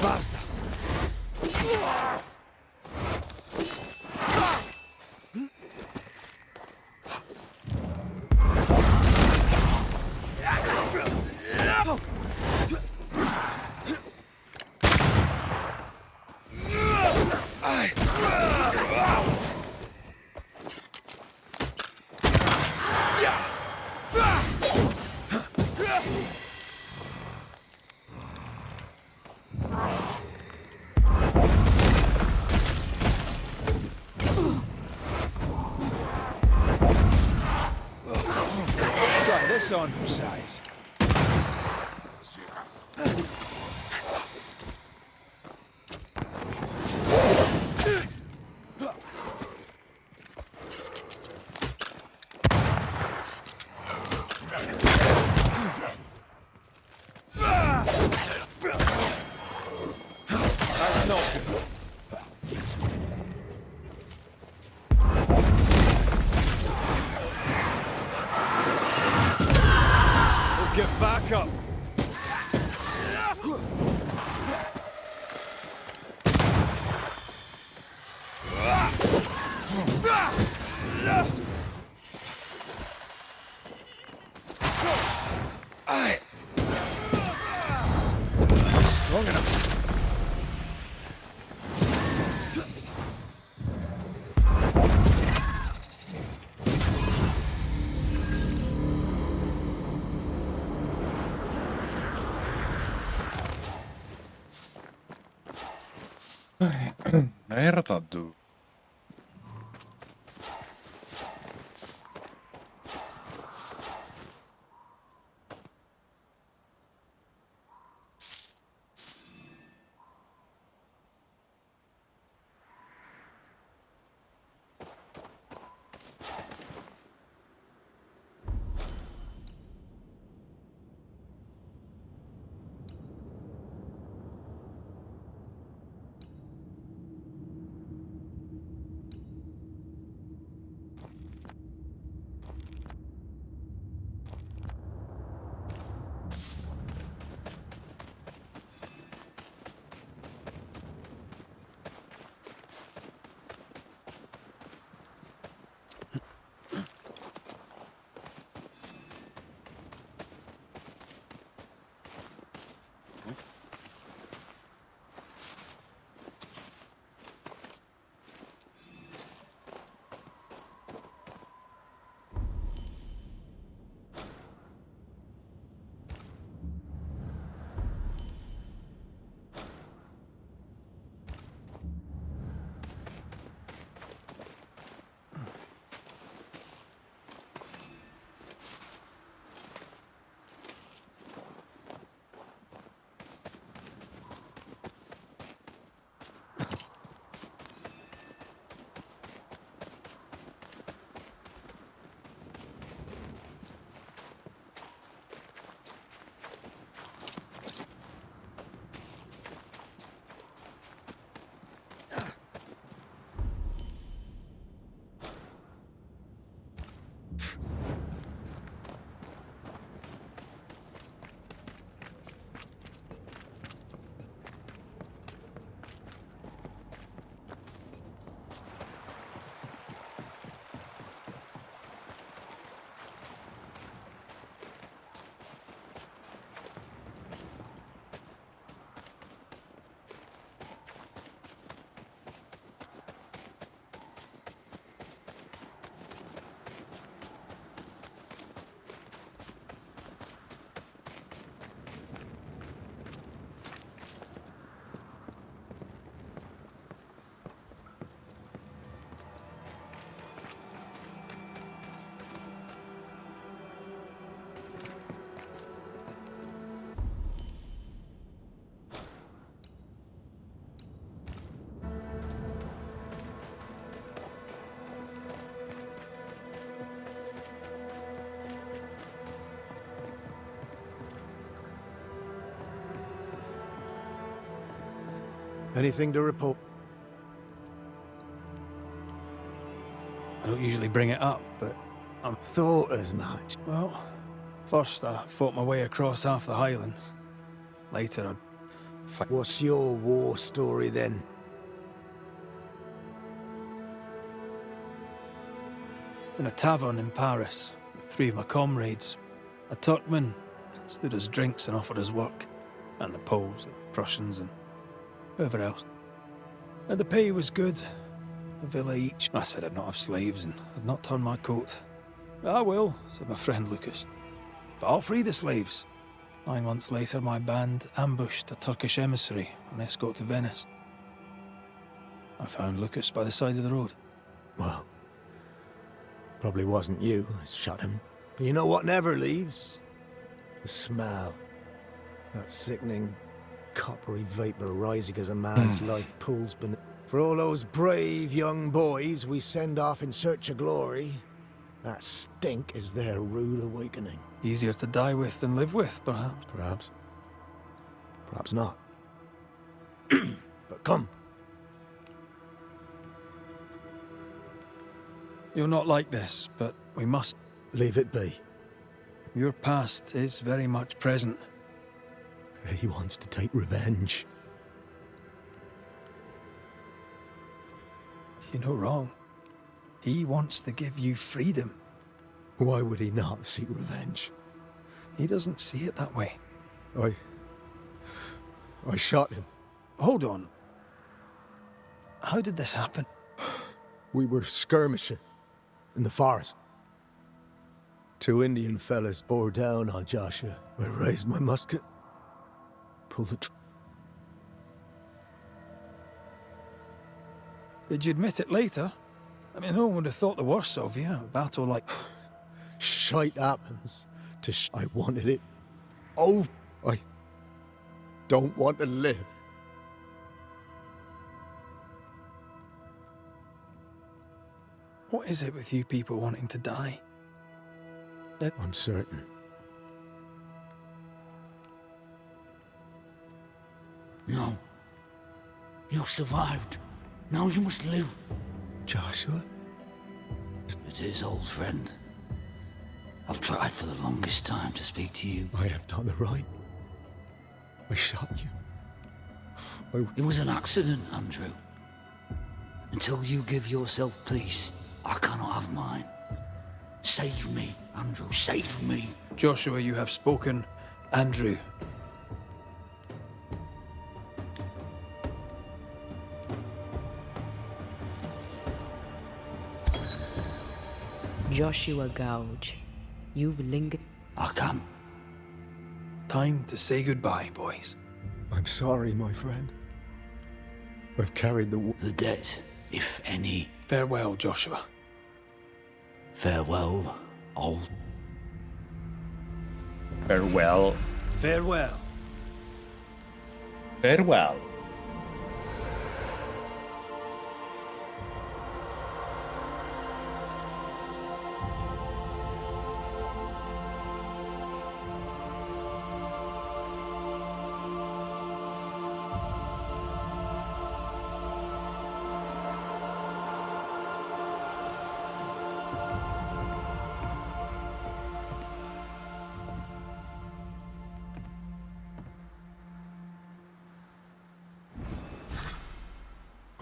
R: Basta.
C: Try this on for size. Long enough.
D: Hertaddu.
E: Anything to report?
C: I don't usually bring it up, but I'm...
E: Thought as much.
C: Well, first I fought my way across half the Highlands. Later I'd...
E: What's your war story then?
C: In a tavern in Paris, with 3 of my comrades. A Turkman stood us drinks and offered us work. And the Poles, the Prussians, and whoever else. And the pay was good. A villa each. I said I'd not have slaves and I'd not turn my coat. I will, said my friend Lucas. But I'll free the slaves. 9 months later, my band ambushed a Turkish emissary on escort to Venice. I found Lucas by the side of the road.
E: Well, probably wasn't you who shot him. But you know what never leaves? The smell. That sickening, coppery vapor rising as a man's life pulls beneath. For all those brave young boys we send off in search of glory, that stink is their rude awakening.
C: Easier to die with than live with, perhaps.
E: Perhaps. Perhaps not. But come.
C: You're not like this, but we must...
E: Leave it be.
C: Your past is very much present.
E: He wants to take revenge.
C: You're no wrong. He wants to give you freedom.
E: Why would he not seek revenge?
C: He doesn't see it that way.
E: I shot him.
C: Hold on. How did this happen?
E: We were skirmishing in the forest. 2 Indian fellas bore down on Joshua. I raised my musket, pulled the
C: Did you admit it later? I mean, no one would have thought the worst of you. A battle like...
E: Shite happens to I wanted it over. I don't want to live.
C: What is it with you people wanting to die?
E: I'm certain.
S: No. You survived. Now you must live.
E: Joshua?
S: It is, old friend. I've tried for the longest time to speak to you.
E: I have done the right. I shot you.
S: It was an accident, Andrew. Until you give yourself peace, I cannot have mine. Save me, Andrew, save me.
C: Joshua, you have spoken. Andrew.
B: Joshua Gouge, you've lingered.
S: I can.
C: Time to say goodbye, boys.
E: I'm sorry, my friend. I've carried
S: the debt, if any.
C: Farewell, Joshua.
S: Farewell, old.
D: Farewell.
C: Farewell.
D: Farewell.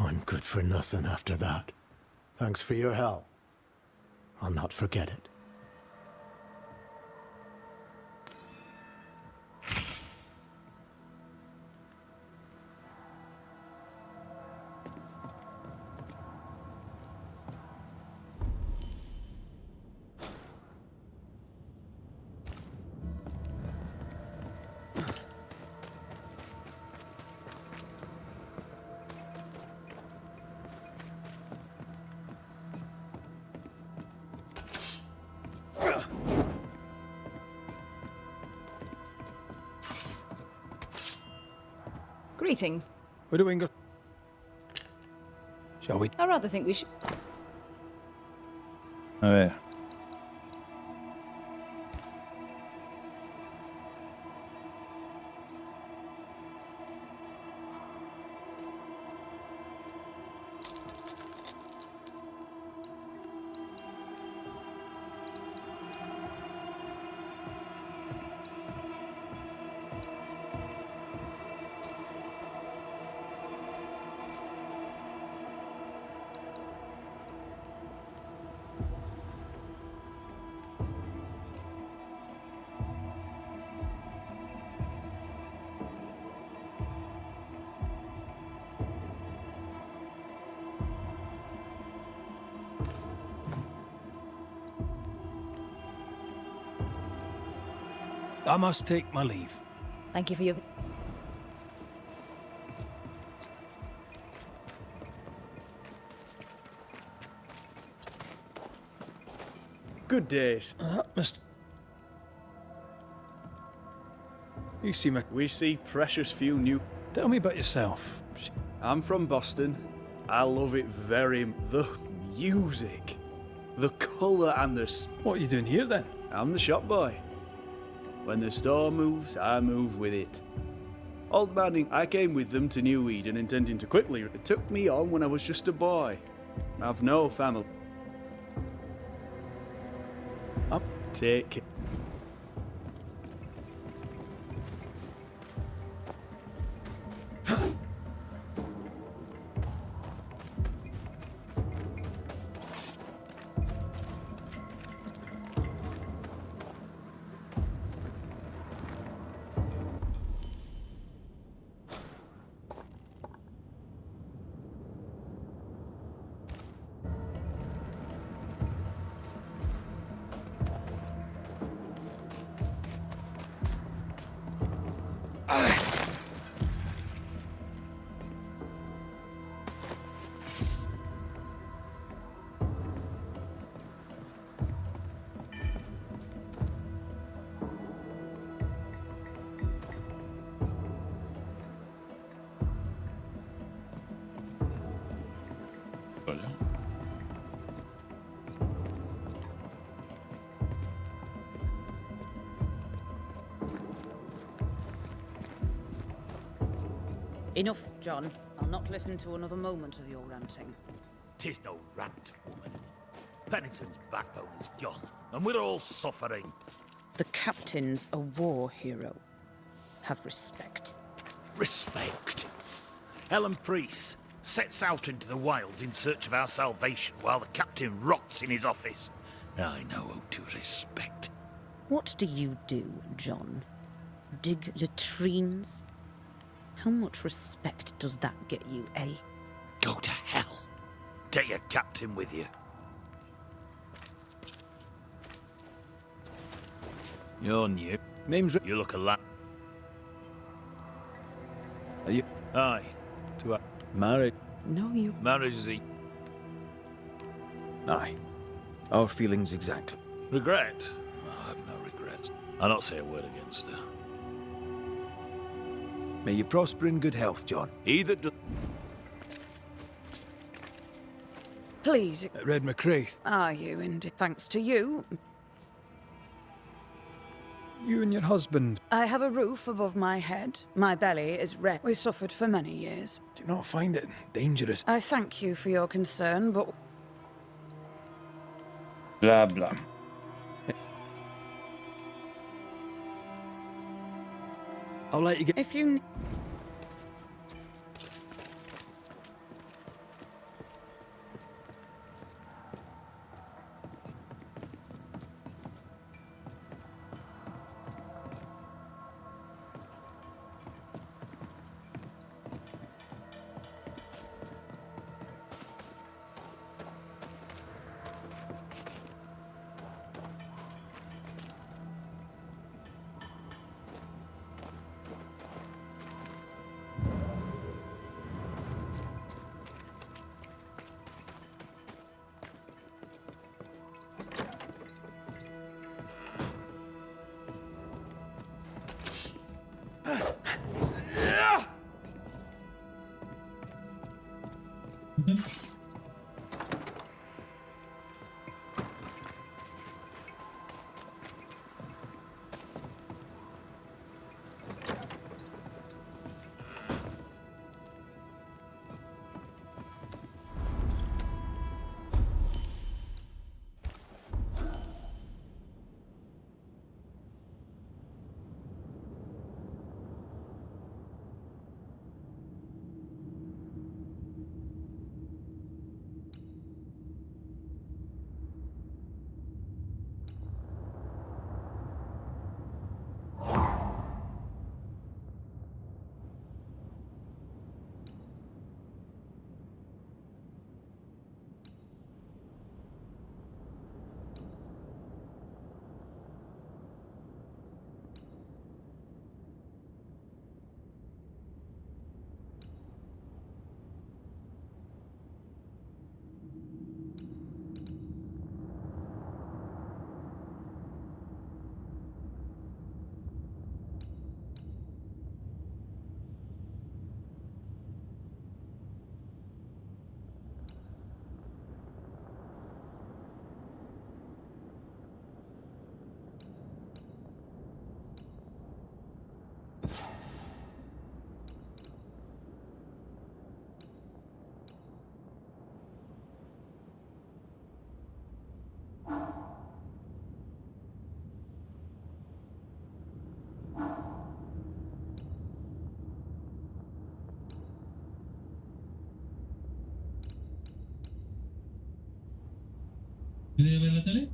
E: I'm good for nothing after that. Thanks for your help. I'll not forget it.
J: Greetings.
C: We're doing good. Shall we?
J: I rather think we should.
D: A ver.
C: I must take my leave.
J: Thank you for your...
F: Good days.
C: Mr. You seem a...
F: We see precious few new...
C: Tell me about yourself.
F: I'm from Boston. I love it very... The music. The colour and the...
C: What are you doing here, then?
F: I'm the shop boy. When the store moves, I move with it. Old Manning, I came with them to New Eden intending to quickly. It took me on when I was just a boy. I've no family. Take care.
O: Enough, John. I'll not listen to another moment of your ranting.
R: 'Tis no rant, woman. Pennington's backbone is gone, and we're all suffering.
O: The captain's a war hero. Have respect.
R: Respect. Ellen Priest sets out into the wilds in search of our salvation while the captain rots in his office. I know who to respect.
O: What do you do, John? Dig latrines? How much respect does that get you, eh?
R: Go to hell. Take your captain with you. You're new.
C: Name's
R: You look a lot.
C: Are you
R: Aye. To a
C: married?
B: No, you...
R: marriage is a
C: Aye. Our feelings exactly.
R: regret. I have no regrets. I'll not say a word against her.
C: May you prosper in good health, John.
R: Either do.
T: Please.
C: Red McCraith.
T: Are you indeed? Thanks to you.
K: You and your husband.
T: I have a roof above my head. My belly is red. We suffered for many years.
K: Do you not find it dangerous?
T: I thank you for your concern, but...
D: Blah, blah.
C: I'll let you get...
T: If you...
U: ¿Quieres ver la tele?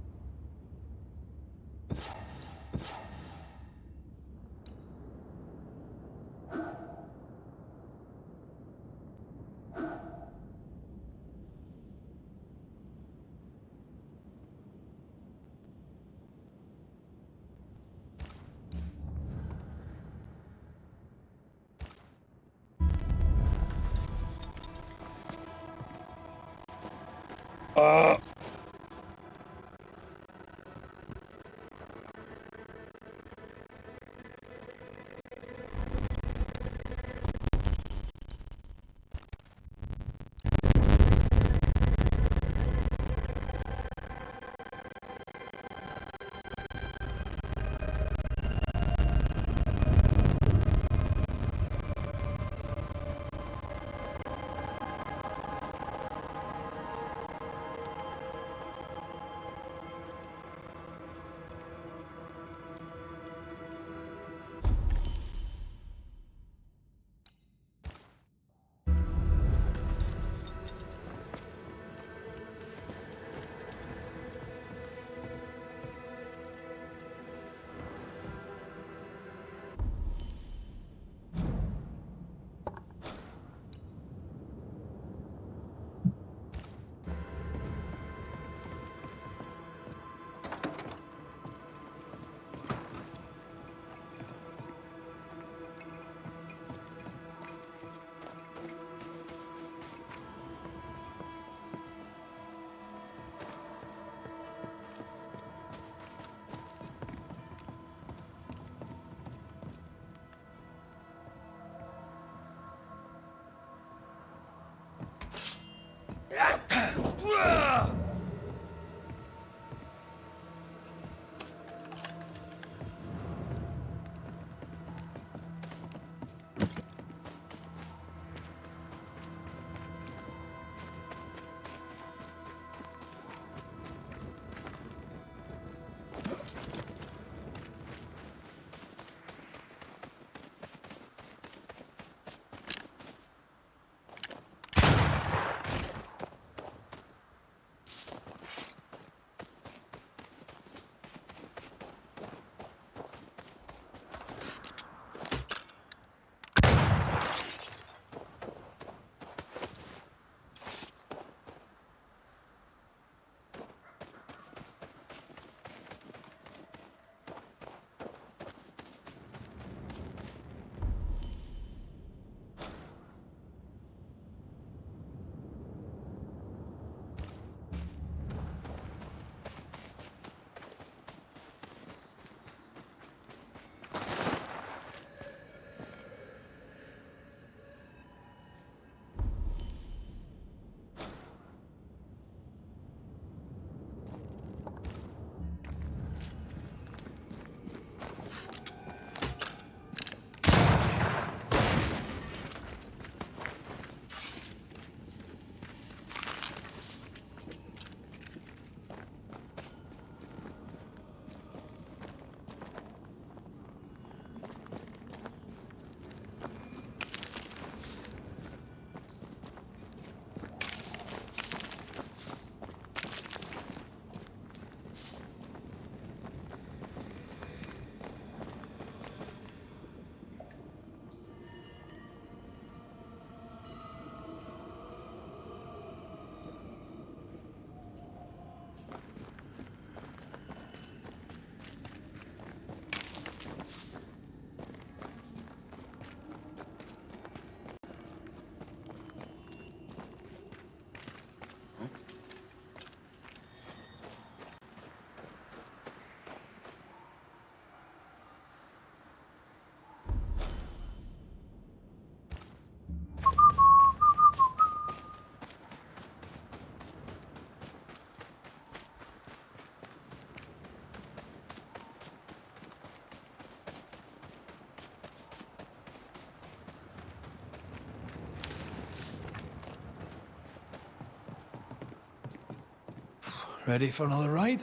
C: Ready for another ride?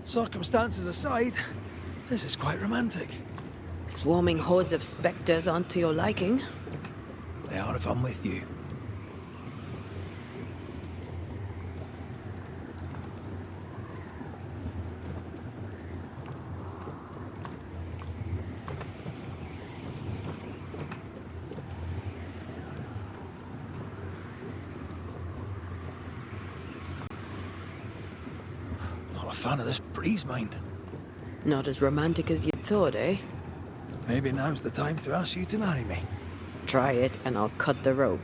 C: Circumstances aside, this is quite romantic.
B: Swarming hordes of spectres aren't to your liking.
C: They are if I'm with you. Not a fan of this breeze, mind.
B: Not as romantic as you'd thought, eh?
C: Maybe now's the time to ask you to marry me.
B: Try it, and I'll cut the rope.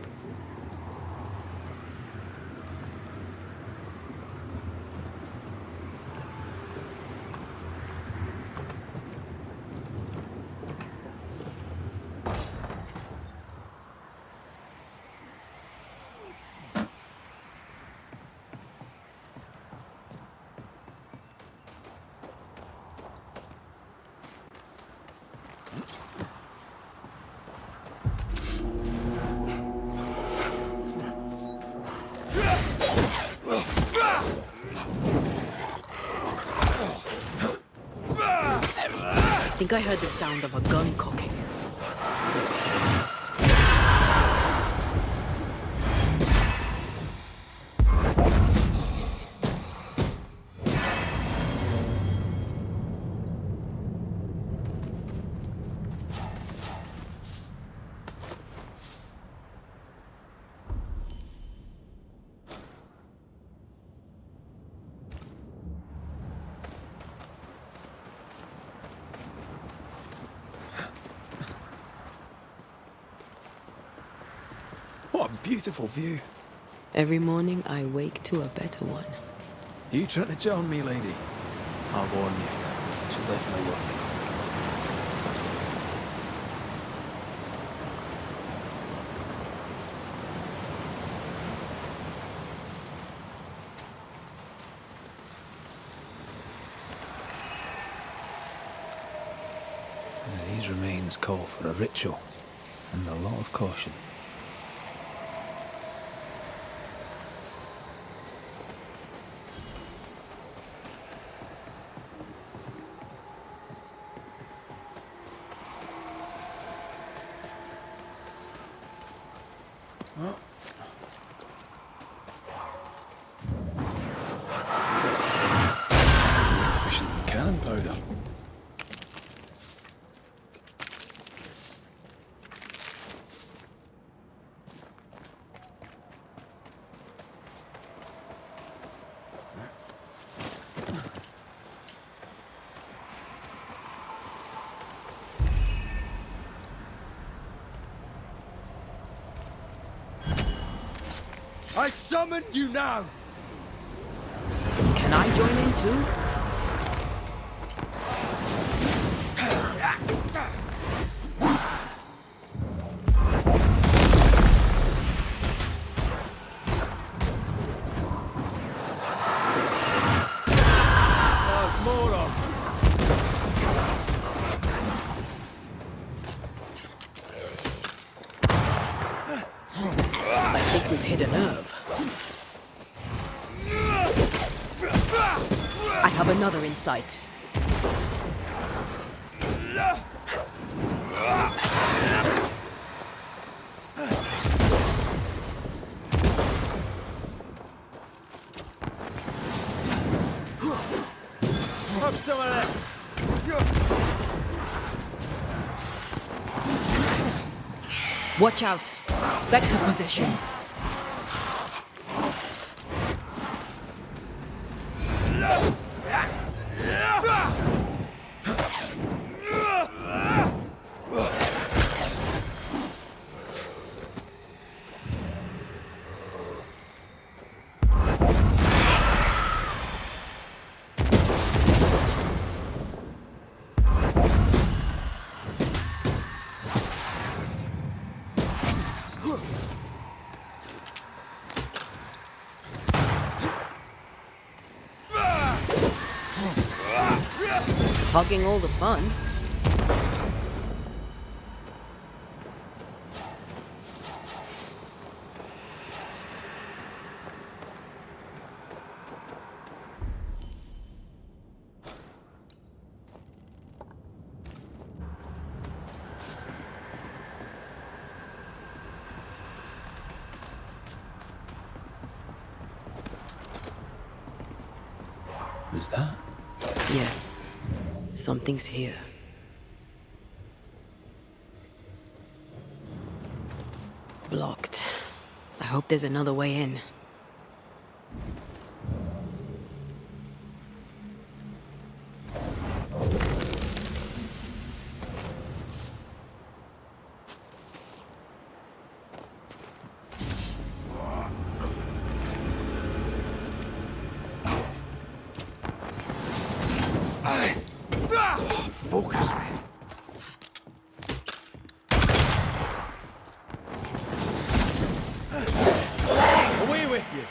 B: I think I heard the sound of a gun cocking.
C: What a beautiful view.
B: Every morning I wake to a better one.
C: You trying to join me, lady? I'll warn you. She'll definitely work. These remains call for a ritual and a lot of caution. Well, more efficient than cannon powder.
E: I summon you now!
B: Can I join in too?
E: There's more of.
B: I think we've hit a nerve. I have another in sight.
E: Have some of this.
B: Watch out. Spectre possession. Hogging all the fun.
C: Was that?
B: Yes. Something's here. Blocked. I hope there's another way in.
G: Focus, man.
C: Away with you!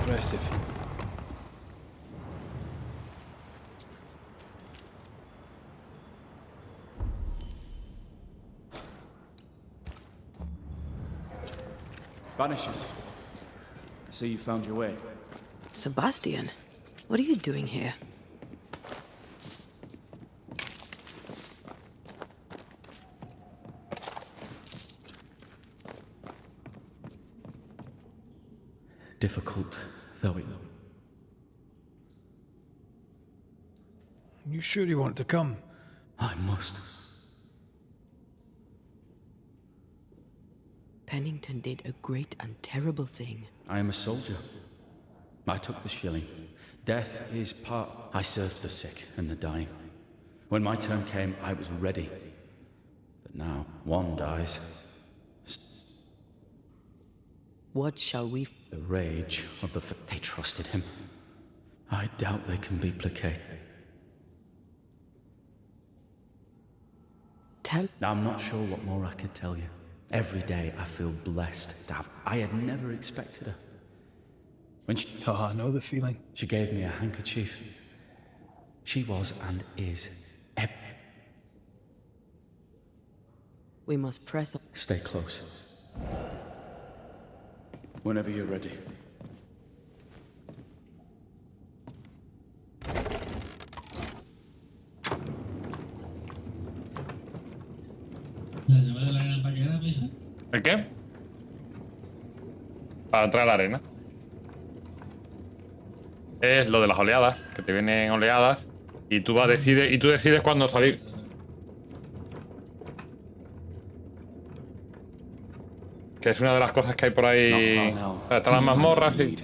C: Impressive.
F: Banishers. I see you found your way.
B: Sebastian, what are you doing here?
I: Difficult, though it...
C: You sure you want to come?
I: I must.
B: Pennington did a great and terrible thing.
I: I am a soldier. I took the shilling. Death is part... I served the sick and the dying. When my turn came, I was ready. But now, one dies.
B: What shall we...
I: The rage of the... They trusted him. I doubt they can be placated. I'm not sure what more I could tell you. Every day I feel blessed to have... I had never expected her. When she...
C: Oh, I know the feeling.
I: She gave me a handkerchief. She was and is...
B: We must press on.
I: Stay close. Whenever you're ready.
U: ¿La llave de la gran paquera, Lisa?
D: ¿El qué? Para entrar a la arena. Es lo de las oleadas, que te vienen oleadas y tú decides cuándo salir. Que es una de las cosas que hay por ahí. Están las mazmorras y...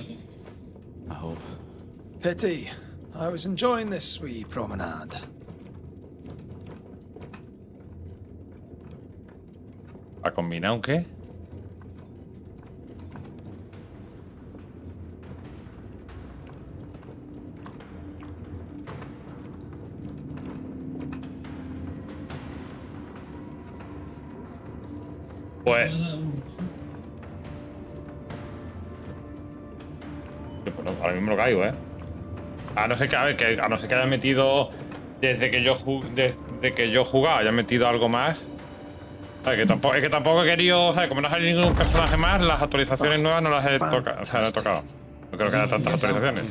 C: Pity. I was enjoying this wee promenade.
D: ¿A combinar un qué? Pues... Bueno, ahora mismo lo caigo, ¿eh? A no ser que, a ver, a no ser que haya metido... Desde que yo jugaba, haya metido algo más. ¿Sabes? Es que tampoco he querido... ¿Sabes? Como no sale ningún personaje más, las actualizaciones nuevas no las he tocado. O sea, no he tocado. No creo que haya tantas actualizaciones.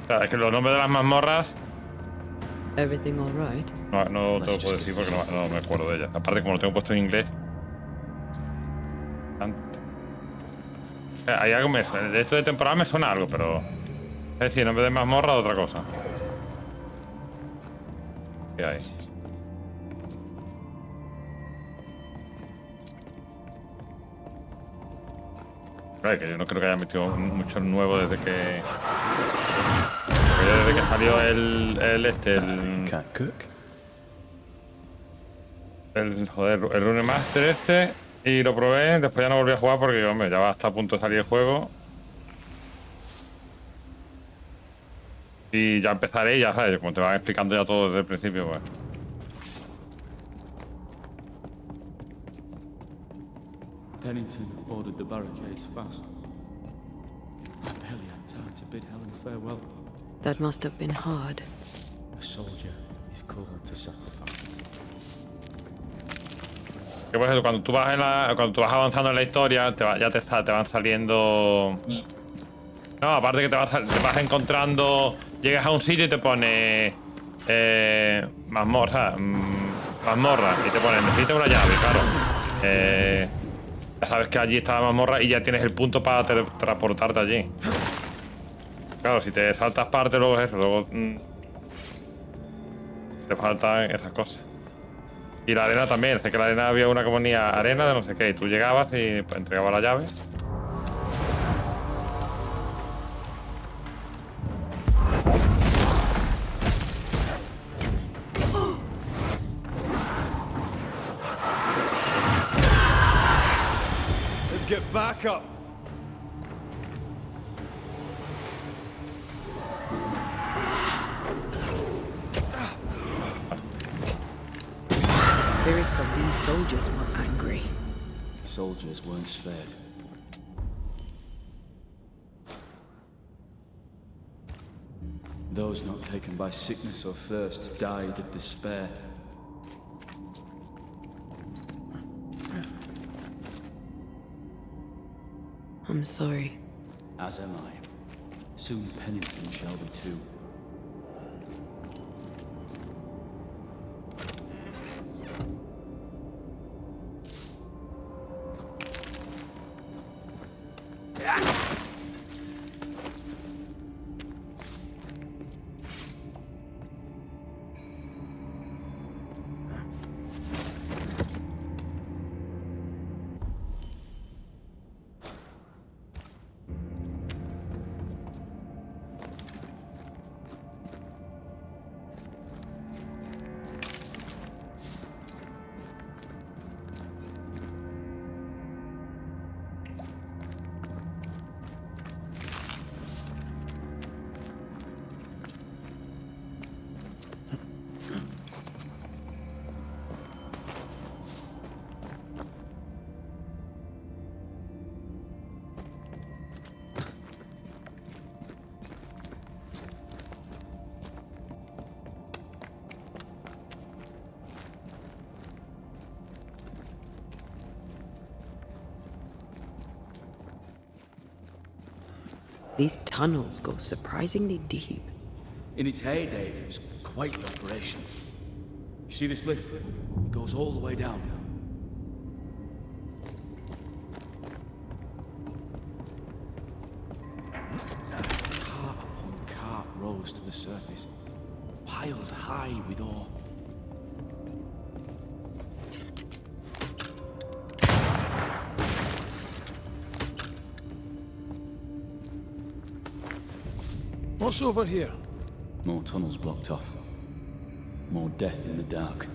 D: sea, es que los nombres de las mazmorras...
B: Everything all right?
D: No te lo puedo decir porque no me acuerdo de ellas. Aparte, como lo tengo puesto en inglés... Hay algo de esto de temporada me suena algo, pero... Es decir, nombre de mazmorra o otra cosa. ¿Qué hay? Que yo no creo que haya metido mucho nuevo desde que... Desde que salió el Rune Master este. Y lo probé, después ya no volví a jugar porque, hombre, ya va hasta a punto de salir el juego. Y ya empezaré, ya sabes, como te van explicando ya todo desde el principio, pues.
I: Pennington ordered the barricades fast. I barely had time to bid Helen farewell.
B: That must have been hard.
I: A soldier is called to sacrifice.
D: Que por ejemplo, cuando tú vas avanzando en la historia, te van saliendo... No, aparte que te vas encontrando... Llegas a un sitio y te pone... mazmorra. Y te pone, necesitas una llave, claro. Ya sabes que allí está la mazmorra y ya tienes el punto para transportarte allí. Claro, si te saltas parte, luego es eso, luego... te faltan esas cosas. Y la arena también, sé que la arena había una que ponía arena de no sé qué, y tú llegabas y entregabas la llave.
C: Get back up.
B: The spirits of these soldiers were angry.
I: Soldiers weren't spared. Those not taken by sickness or thirst died of despair.
B: I'm sorry.
I: As am I. Soon Pennington shall be too.
B: These tunnels go surprisingly deep.
F: In its heyday, it was quite the operation. You see this lift? It goes all the way down. Cart upon cart rose to the surface, piled high with ore.
C: What's over here?
I: More tunnels blocked off. More death in the dark.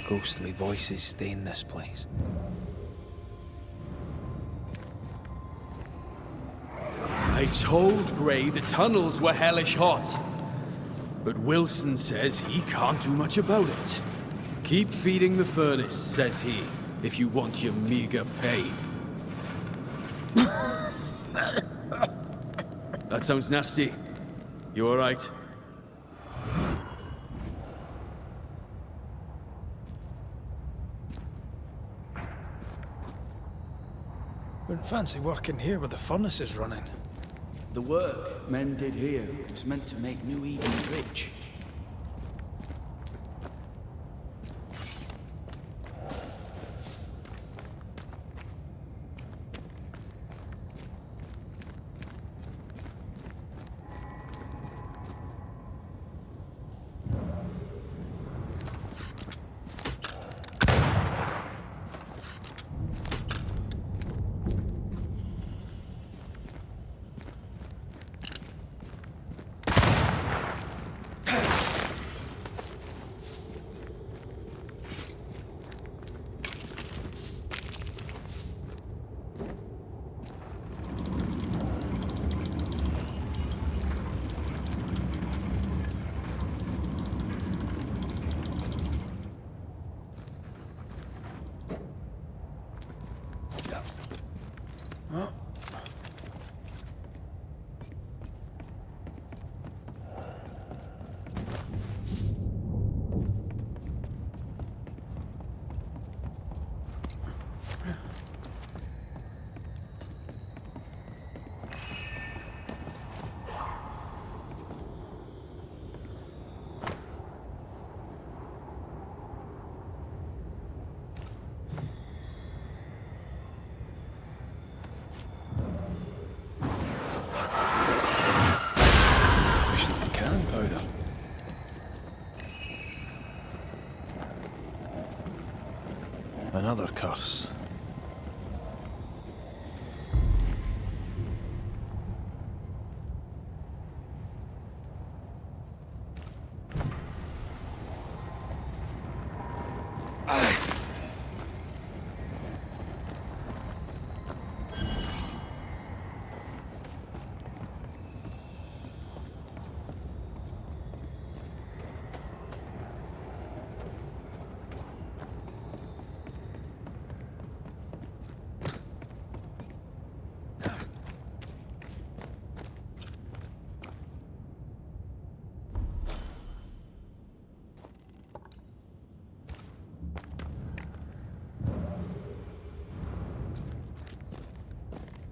C: Ghostly voices stay in this place.
A: I told Gray the tunnels were hellish hot. But Wilson says he can't do much about it. Keep feeding the furnace, says he, if you want your meager pay. That sounds nasty. You alright?
C: Wouldn't fancy working here with the furnaces running.
F: The work men did here was meant to make New Eden rich.
C: Another curse.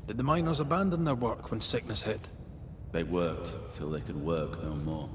C: Did the miners abandon their work when sickness hit?
I: They worked till they could work no more.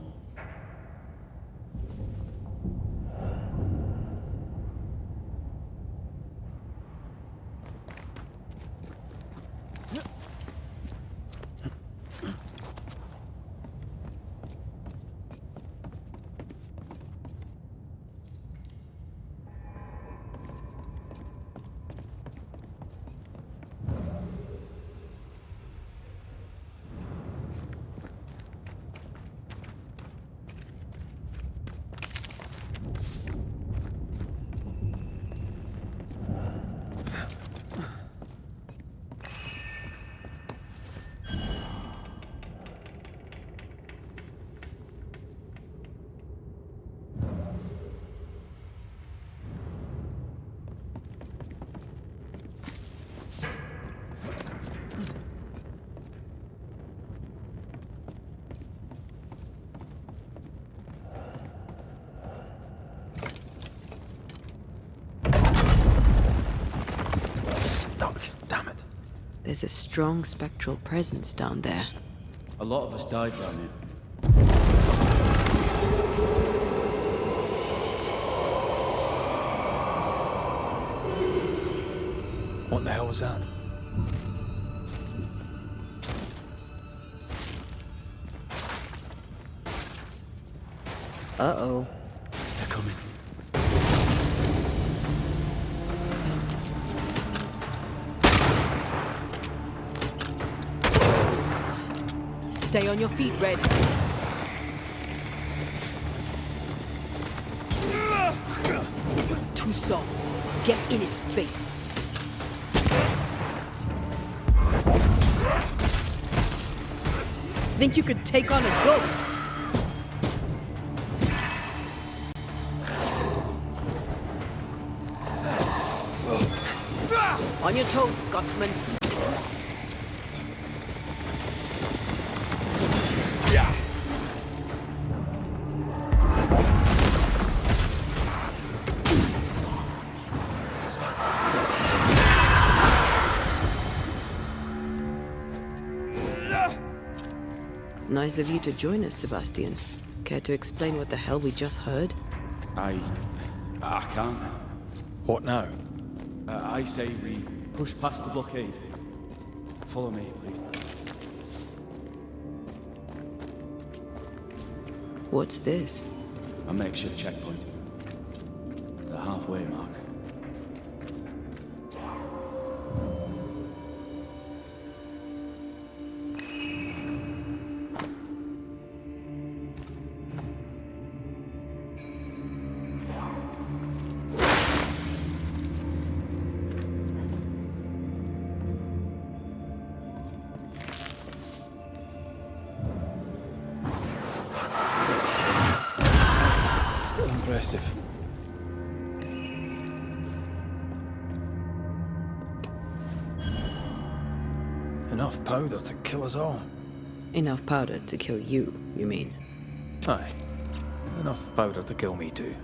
B: There's a strong spectral presence down there.
I: A lot of us died down here.
C: What the hell was that?
B: Uh-oh.
I: They're coming.
Q: Stay on your feet, Red. Too soft. Get in its face. think you could take on a ghost? On your toes, Scotsman. Nice of you to join us, Sebastian. Care to explain what the hell we just heard?
I: I can't.
C: What now?
I: I say we push past the blockade. Follow me, please.
B: What's this?
I: A makeshift checkpoint. The halfway mark.
C: Still impressive. Enough powder to kill us all.
B: Enough powder to kill you, you mean?
C: Aye. Enough powder to kill me too.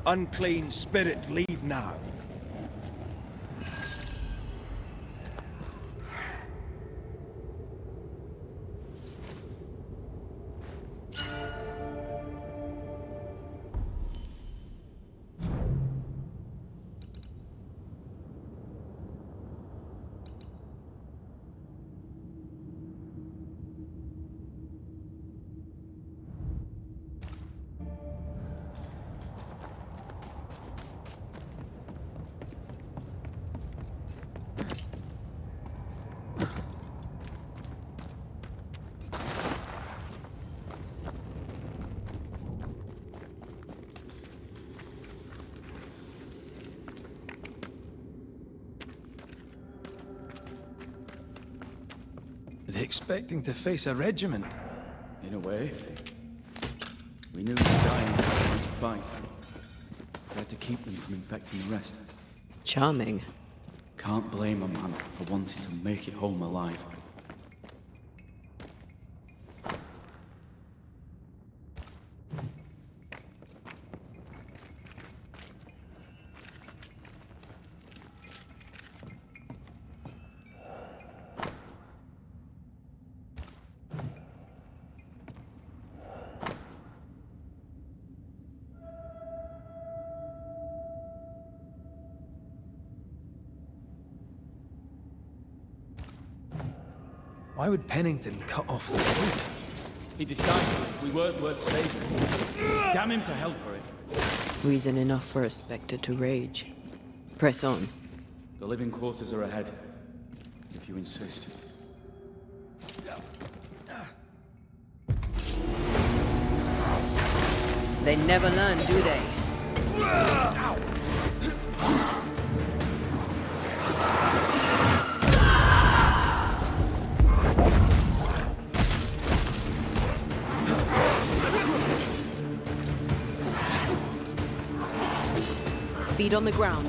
G: Unclean spirit, leave now.
C: Expecting to face a regiment.
I: In a way. We knew the dying were going to fight. We had to keep them from infecting the rest.
B: Charming.
I: Can't blame a man for wanting to make it home alive.
C: Why would Pennington cut off the food?
I: He decided we weren't worth saving. Damn him to hell for it.
B: Reason enough for a Spectre to rage. Press on.
I: The living quarters are ahead, if you insist.
B: They never learn, do they? Feet on the ground.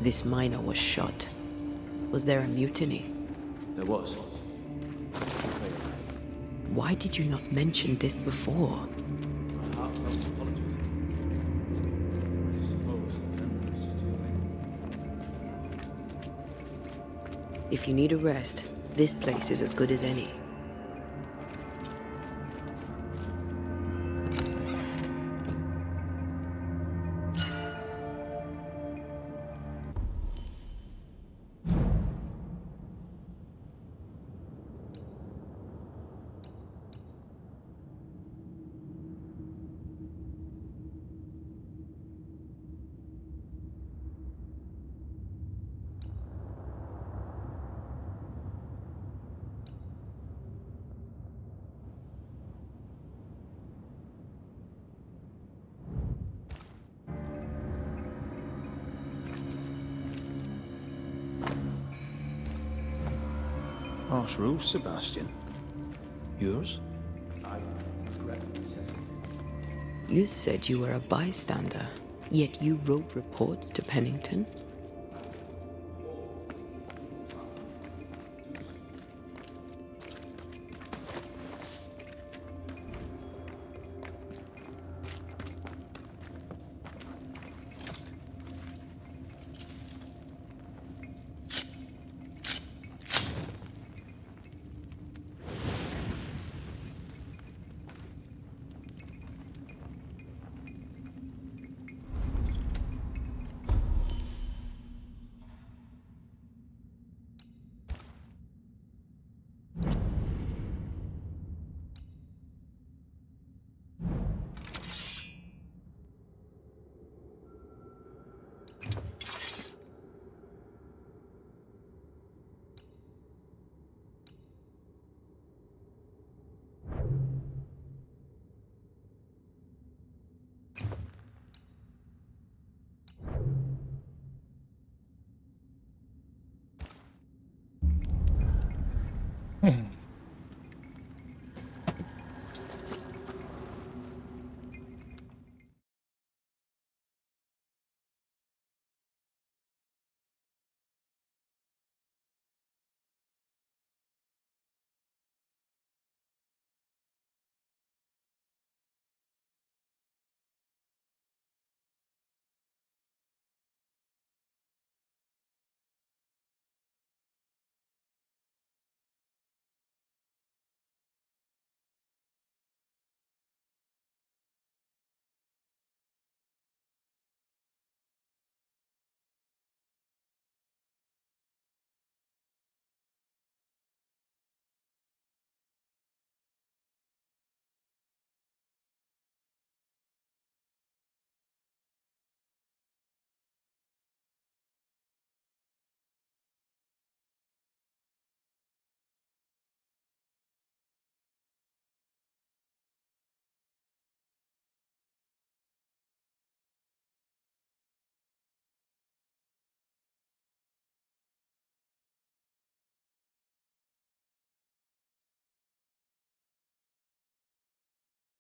B: This miner was shot. Was there a mutiny?
C: There was.
B: Why did you not mention this before? If you need a rest, this place is as good as any.
C: Harsh rules, Sebastian. Yours?
I: I regret necessity.
B: You said you were a bystander, yet you wrote reports to Pennington?